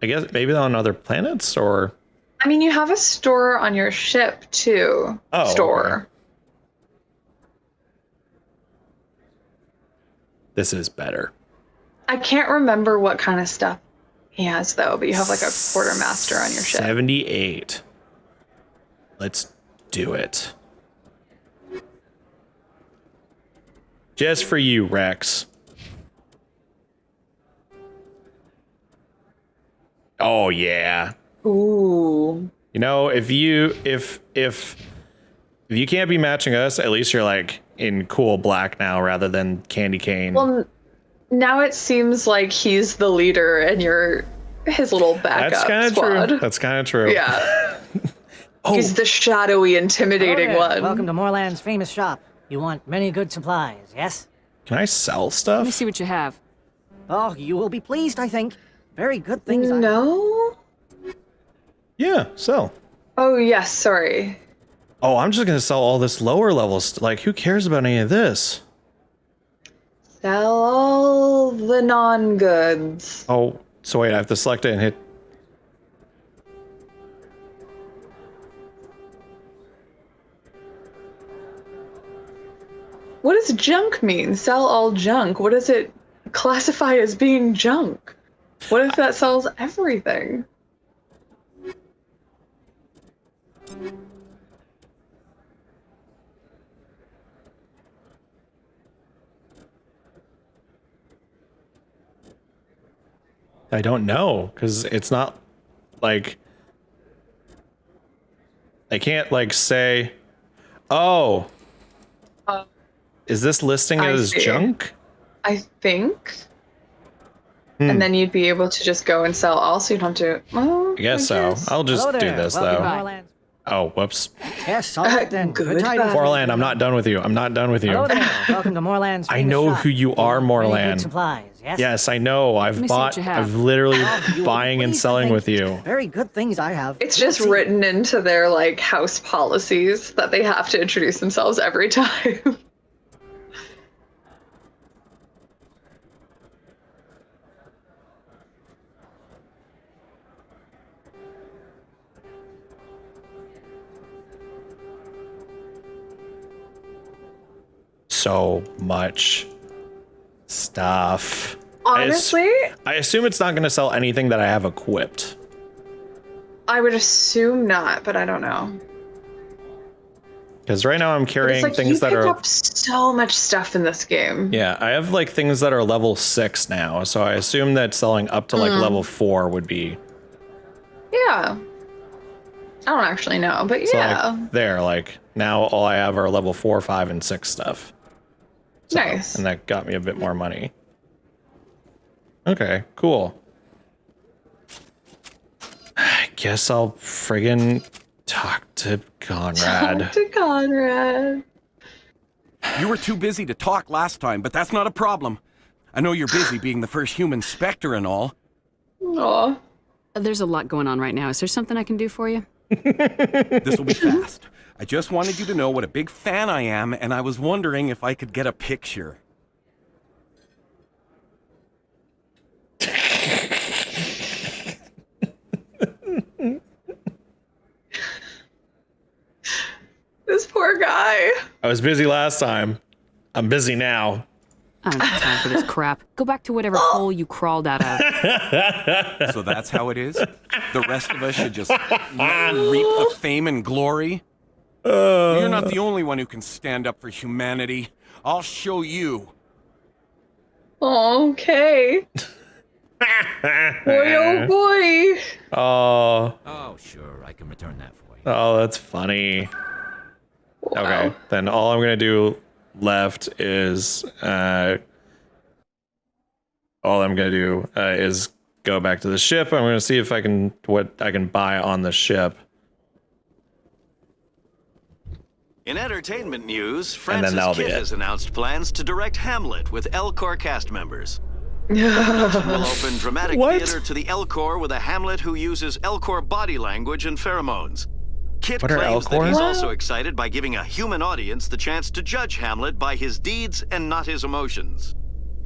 I guess maybe on other planets, or?
I mean, you have a store on your ship too.
Oh,
store.
Okay. This is better.
I can't remember what kind of stuff he has though, but you have like a quartermaster on your ship.
78. Let's do it. Just for you, Rex. Oh yeah.
Ooh.
You know, if you can't be matching us, at least you're like in cool black now rather than candy cane.
Well, now it seems like he's the leader and you're his little backup
That's kind of
squad.
true. That's kind of true.
Yeah. He's the shadowy, intimidating
Hello there.
one.
Welcome to Moorland's famous shop. You want many good supplies, yes?
Can I sell stuff?
Let me see what you have.
Oh, you will be pleased, I think. Very good things.
No?
Yeah, sell.
Oh, yes, sorry.
Oh, I'm just gonna sell all this lower level like, who cares about any of this?
Sell all the non-goods.
Oh, so wait, I have to select it and hit.
What does junk mean? Sell all junk. What does it classify as being junk? What if that sells everything?
I don't know, because it's not like I can't like say, oh, is this listing
I
as
see.
junk?
I think. And then you'd be able to just go and sell all, so you'd have to. Well,
I guess so. I'll just
Hello
do
there.
this
Welcome to
though.
Moorland.
Oh, whoops.
Yes, all right then. Good tidings.
Moorland, I'm not done with you. I'm not done with you.
Hello there. Welcome to Moorland's
I
famous
know
shop.
who you are,
Many good
Moorland.
supplies, yes?
Yes, I know. I've
me see what
bought.
you have.
I've literally
You will be
buying and
pleased, I
selling
think.
with you.
Very good things I have.
It's
You'll
just
see.
written into their like house policies that they have to introduce themselves every time.
So much stuff.
Honestly,
I assume it's not going to sell anything that I have equipped.
I would assume not, but I don't know.
Because right now I'm
It's
carrying
like
things
you
that
pick
are.
up so much stuff in this game.
Yeah, I have like things that are level 6 now, so I assume that selling up to like level 4 would be.
Yeah. I don't actually know, but
So
yeah.
like there, like now all I have are level 4, 5, and 6 stuff. So,
Nice.
And that got me a bit more money. Okay, cool. I guess I'll friggin' talk to Conrad.
Talk to Conrad.
You were too busy to talk last time, but that's not a problem. I know you're busy being the first human Spectre and all.
Aw.
There's a lot going on right now. Is there something I can do for you?
This will be fast. I just wanted you to know what a big fan I am, and I was wondering if I could get a picture.
This poor guy.
I was busy last time. I'm busy now.
I don't have time for this crap. Go back to whatever hole you crawled out of.
So that's how it is? The rest of us should just let you reap the fame and glory? You're not the only one who can stand up for humanity. I'll show you.
Okay. Boy, oh boy.
Oh.
Oh, sure, I can return that for you.
Oh, that's funny.
Wow.
Okay, then all I'm gonna do left is is go back to the ship. I'm gonna see if I can what I can buy on the ship.
In entertainment news,
And then
Francis
that'll be
Kidd
it.
has announced plans to direct Hamlet with El Corps cast members. Production will open dramatic theater to the El Corps with a Hamlet who uses El Corps body language and pheromones. Kidd
What are
claims that
Elcor?
he's also excited by giving a human audience the chance to judge Hamlet by his deeds and not his emotions.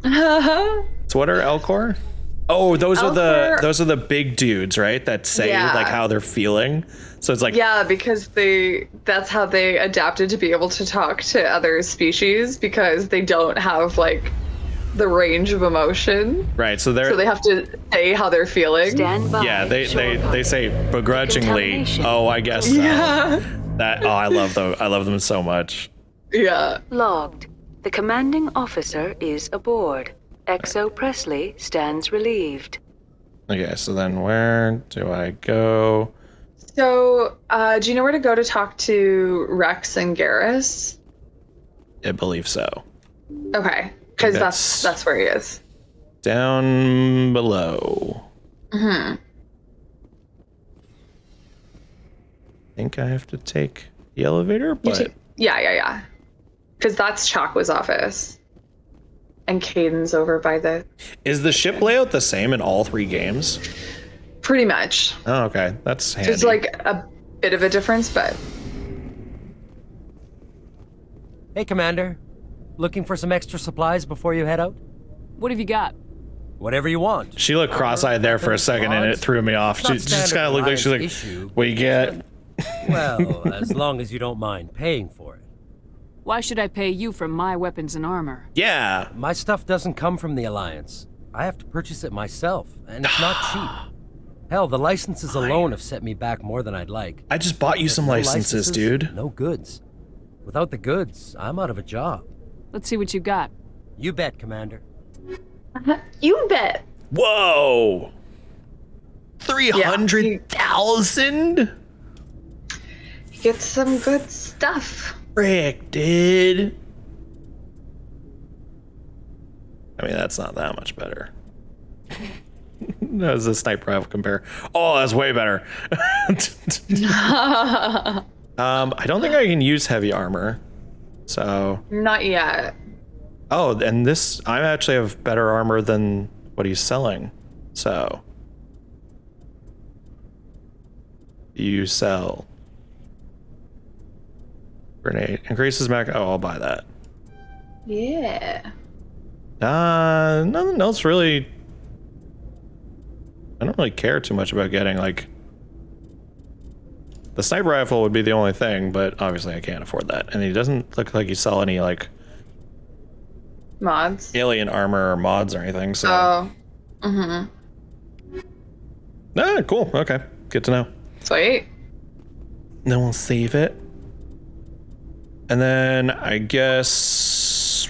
So what are Elcor? Oh, those are the big dudes, right? That say like how they're feeling. So it's like
because that's how they adapted to be able to talk to other species, because they don't have like the range of emotion.
Right. So
they have to say how they're feeling.
Stand by.
Yeah, they say begrudgingly. Oh, I guess so.
Yeah.
I love them so much.
Yeah.
Logged. The commanding officer is aboard. XO Presley stands relieved.
Okay, so then where do I go?
So, do you know where to go to talk to Rex and Garrus?
I believe so.
Okay, because that's where he is.
Down below.
Mm-hmm.
I think I have to take the elevator, but
Yeah. Because that's Chakwa's office. And Caden's over by the...
Is the ship layout the same in all 3 games?
Pretty much.
Oh, okay. That's handy.
There's like a bit of a difference, but...
Hey, Commander. Looking for some extra supplies before you head out?
What have you got?
Whatever you want.
She looked cross-eyed there for a second, and it threw me off. She just kind of looked like she's like, "What you get?"
Well, as long as you don't mind paying for it.
Why should I pay you for my weapons and armor?
Yeah.
My stuff doesn't come from the Alliance. I have to purchase it myself, and it's not cheap. Hell, the licenses alone have set me back more than I'd like.
I just bought you some licenses, dude.
No goods. Without the goods, I'm out of a job.
Let's see what you got.
You bet, Commander.
You bet.
Whoa. 300,000?
Get some good stuff.
Frick, dude. I mean, that's not that much better. That was a sniper rifle compare. Oh, that's way better. I don't think I can use heavy armor. So.
Not yet.
Oh, and this, I actually have better armor than what he's selling. So. You sell. Grenade. Increases mag. Oh, I'll buy that.
Yeah.
Nothing else really. I don't really care too much about getting, like. The sniper rifle would be the only thing, but obviously I can't afford that. And he doesn't look like you sell any, like.
Mods.
Alien armor or mods or anything, so.
Oh. Mm-hmm.
Ah, cool. Okay. Good to know.
Sweet.
Then we'll save it. And then I guess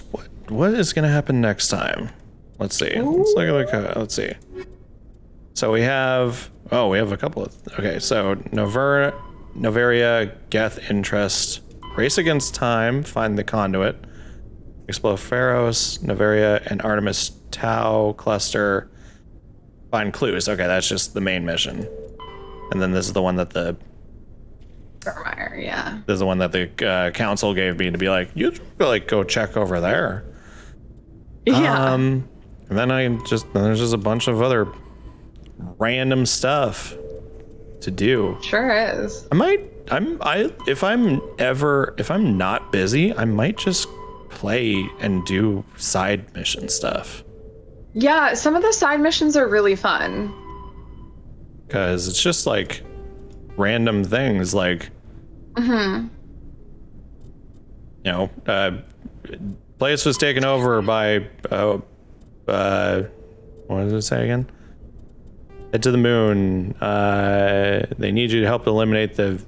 what is gonna happen next time? Let's see. Let's see. So we have a couple of so Noveria, Geth interest, race against time, find the conduit, explode Pharos, Noveria, and Artemis Tau cluster, find clues. Okay, that's just the main mission. And then this is the one that the
yeah.
This is the one that the council gave me to be like, you go check over there.
Yeah.
And then there's just a bunch of other random stuff to do.
Sure is.
If I'm not busy, I might just play and do side mission stuff.
Yeah, some of the side missions are really fun.
Cause it's just like random things like place was taken over by what does it say again? Head to the moon. They need you to help eliminate the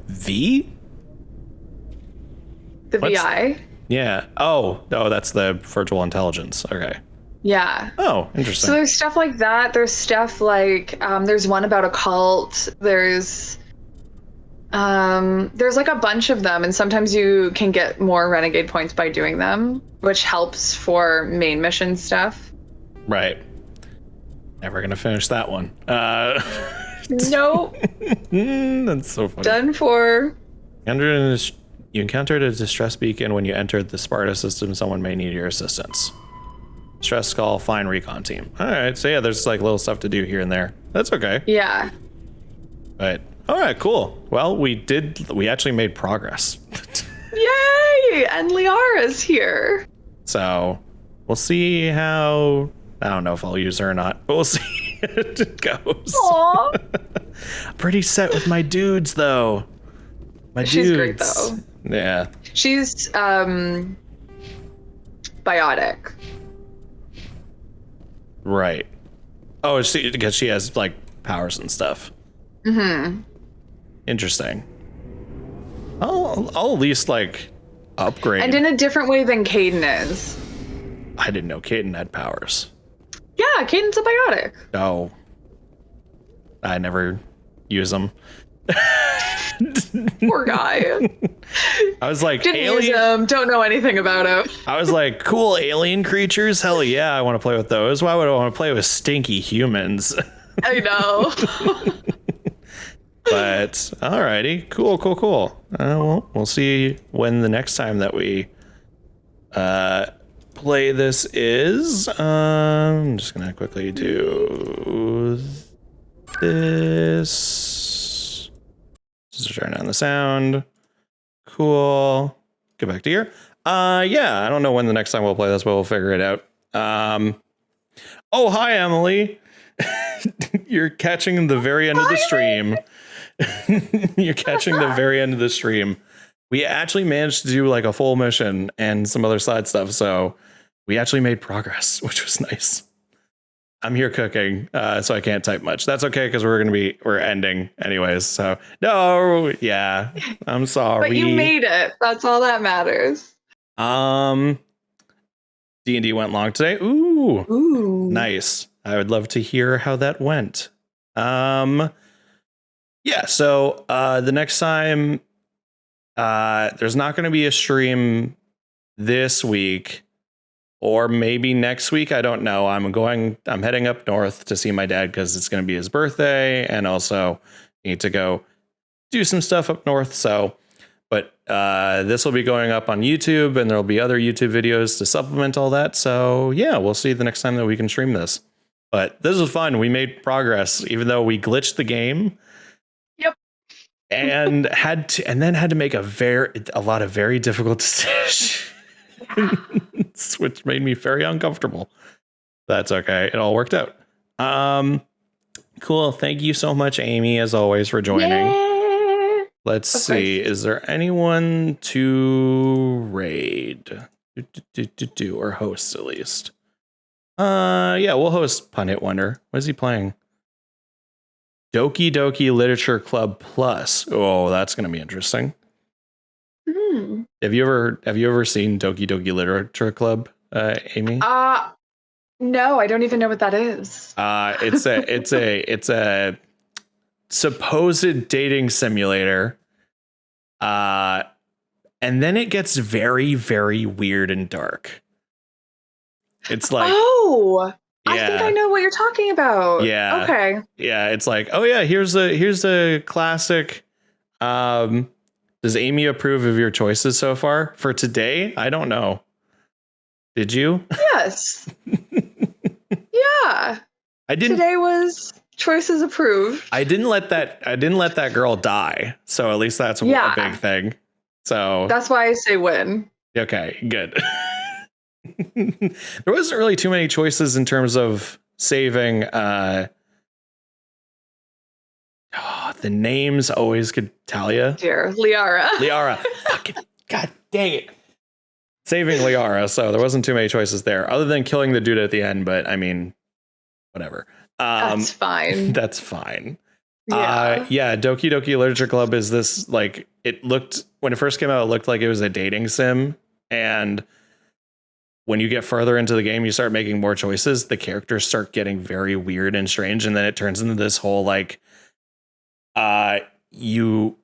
V?
The VI?
Yeah. Oh, that's the virtual intelligence. Okay.
Yeah.
Oh, interesting.
So there's stuff like that. There's stuff like there's one about a cult. There's like a bunch of them, and sometimes you can get more renegade points by doing them, which helps for main mission stuff.
Right. Never gonna finish that one.
Nope.
That's so funny.
Done for.
You encountered a distress beacon when you entered the Sparta system. Someone may need your assistance. Stress call, find recon team. All right, so yeah, there's like little stuff to do here and there. That's okay.
Yeah.
But all right, cool. Well, we actually made progress.
Yay! And Liara's here.
So we'll see how I don't know if I'll use her or not, but we'll see how it goes.
Aww.
Pretty set with my dudes, though.
She's great, though.
Yeah.
She's biotic.
Right. Oh, because she has like powers and stuff.
Mm-hmm.
Interesting. I'll at least like upgrade.
And in a different way than Caden is.
I didn't know Caden had powers.
Yeah, Caden's a biotic.
Oh. I never use them.
Poor guy.
I was like,
didn't use him, don't know anything about him.
I was like, cool alien creatures? Hell yeah, I want to play with those. Why would I want to play with stinky humans?
I know.
But alrighty, cool. Well, we'll see when the next time that we play this is. I'm just gonna quickly do this. Just turn on the sound. Cool. Get back to here. Yeah, I don't know when the next time we'll play this, but we'll figure it out. Oh, hi, Emily. You're catching the very end of the stream. You're catching the very end of the stream. We actually managed to do like a full mission and some other side stuff, so we actually made progress, which was nice. I'm here cooking, so I can't type much. That's okay because we're ending anyways. So no, yeah, I'm sorry.
But you made it. That's all that matters.
D&D went long today. Ooh, nice. I would love to hear how that went. Yeah. So the next time, there's not going to be a stream this week. Or maybe next week, I don't know. I'm heading up north to see my dad because it's going to be his birthday, and also need to go do some stuff up north. So, but this will be going up on YouTube, and there'll be other YouTube videos to supplement all that. So yeah, we'll see the next time that we can stream this. But this was fun. We made progress, even though we glitched the game.
Yep.
And then had to make a lot of very difficult decisions. Which made me very uncomfortable. That's okay. It all worked out. Cool. Thank you so much, Amy, as always, for joining.
Yeah.
Let's see. Is there anyone to raid? Or host, at least. Yeah, we'll host Pun Hit Wonder. What is he playing? Doki Doki Literature Club Plus. Oh, that's going to be interesting. Have you ever seen Doki Doki Literature Club, Amy?
No, I don't even know what that is.
It's a supposed dating simulator. And then it gets very, very weird and dark. It's like,
I think I know what you're talking about.
Yeah.
Okay.
Yeah, it's like, oh yeah, here's a classic. Does Amy approve of your choices so far for today? I don't know. Did you?
Yes. Yeah.
I didn't.
Today was choices approved.
I didn't let that girl die. So at least that's a big thing. So
that's why I say win.
Okay, good. There wasn't really too many choices in terms of saving. The names always could tell you.
Dear Liara.
Fucking god dang it. Saving Liara, so there wasn't too many choices there, other than killing the dude at the end, but I mean, whatever.
That's fine.
That's fine.
Yeah.
Doki Doki Literature Club is this, like, when it first came out, it looked like it was a dating sim, and when you get further into the game, you start making more choices, the characters start getting very weird and strange, and then it turns into this whole, like, you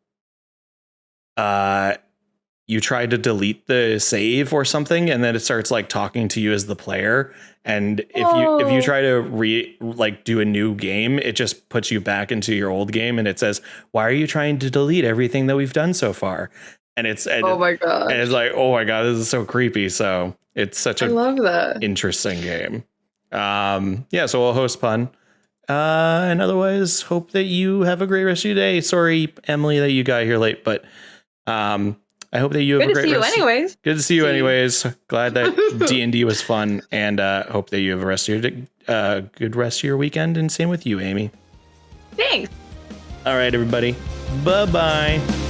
try to delete the save or something, and then it starts like talking to you as the player. And if you try to do a new game, it just puts you back into your old game, and it says, "Why are you trying to delete everything that we've done so far?" And
oh my god,
and it's like, oh my god, this is so creepy. So it's such
I love that.
Interesting game. Yeah, so we'll host Pun. And otherwise, hope that you have a great rest of your day. Sorry, Emily, that you got here late, but I I hope that you have
Good
a great
to see you
rest.
anyways.
Good to see you anyways. Glad that D&D was fun, and hope that you have a good rest of your weekend. And same with you, Amy.
Thanks.
All right, everybody. Bye-bye.